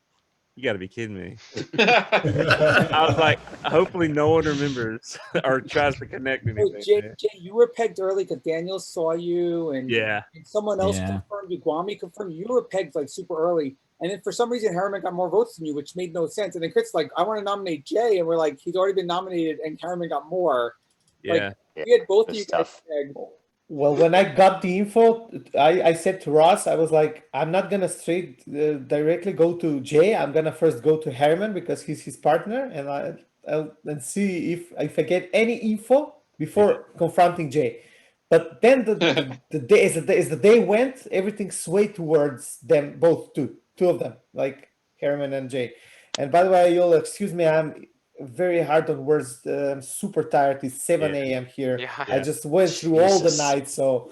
you got to be kidding me. I was like, hopefully no one remembers or tries to connect Hey, anything. Jay, man. Jay, you were pegged early because Daniel saw you and, Yeah. and someone else Yeah. confirmed you. Guami confirmed you were pegged like super early. And then for some reason, Harriman got more votes than you, which made no sense. And then Chris like, I want to nominate Jay. And we're like, he's already been nominated and Harriman got more. Yeah. We had both of It's you guys tough. pegged. Well, when I got the info, I said to Ross, I was like, I'm not gonna straight directly go to Jay. I'm gonna first go to Herman because he's his partner, and I'll and see if I get any info before confronting Jay. But then the day as the day went, everything swayed towards them both, two of them, like Herman and Jay. And by the way, you'll excuse me, I'm very hard on words. I'm super tired. It's 7 a.m. here. Yeah. I just went through all the Jesus. night, so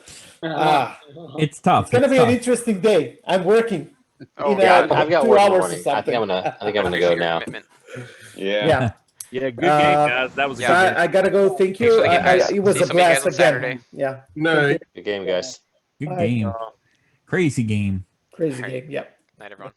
it's tough. it's gonna it's be an tough. interesting day. I'm working Oh, in Yeah, God. I've got 2 work in the hours or morning. I think something. I'm gonna Appreciate go your now. commitment. Yeah. Yeah. Yeah, good game, Uh, guys. That was a So good game. I gotta go. Thank Thanks you. for the game, guys. It was See a some of you guys blast on again. Saturday. Yeah. No. Good game, guys. Good Bye. game. Crazy game. Crazy All right. game. Yeah. Night, everyone.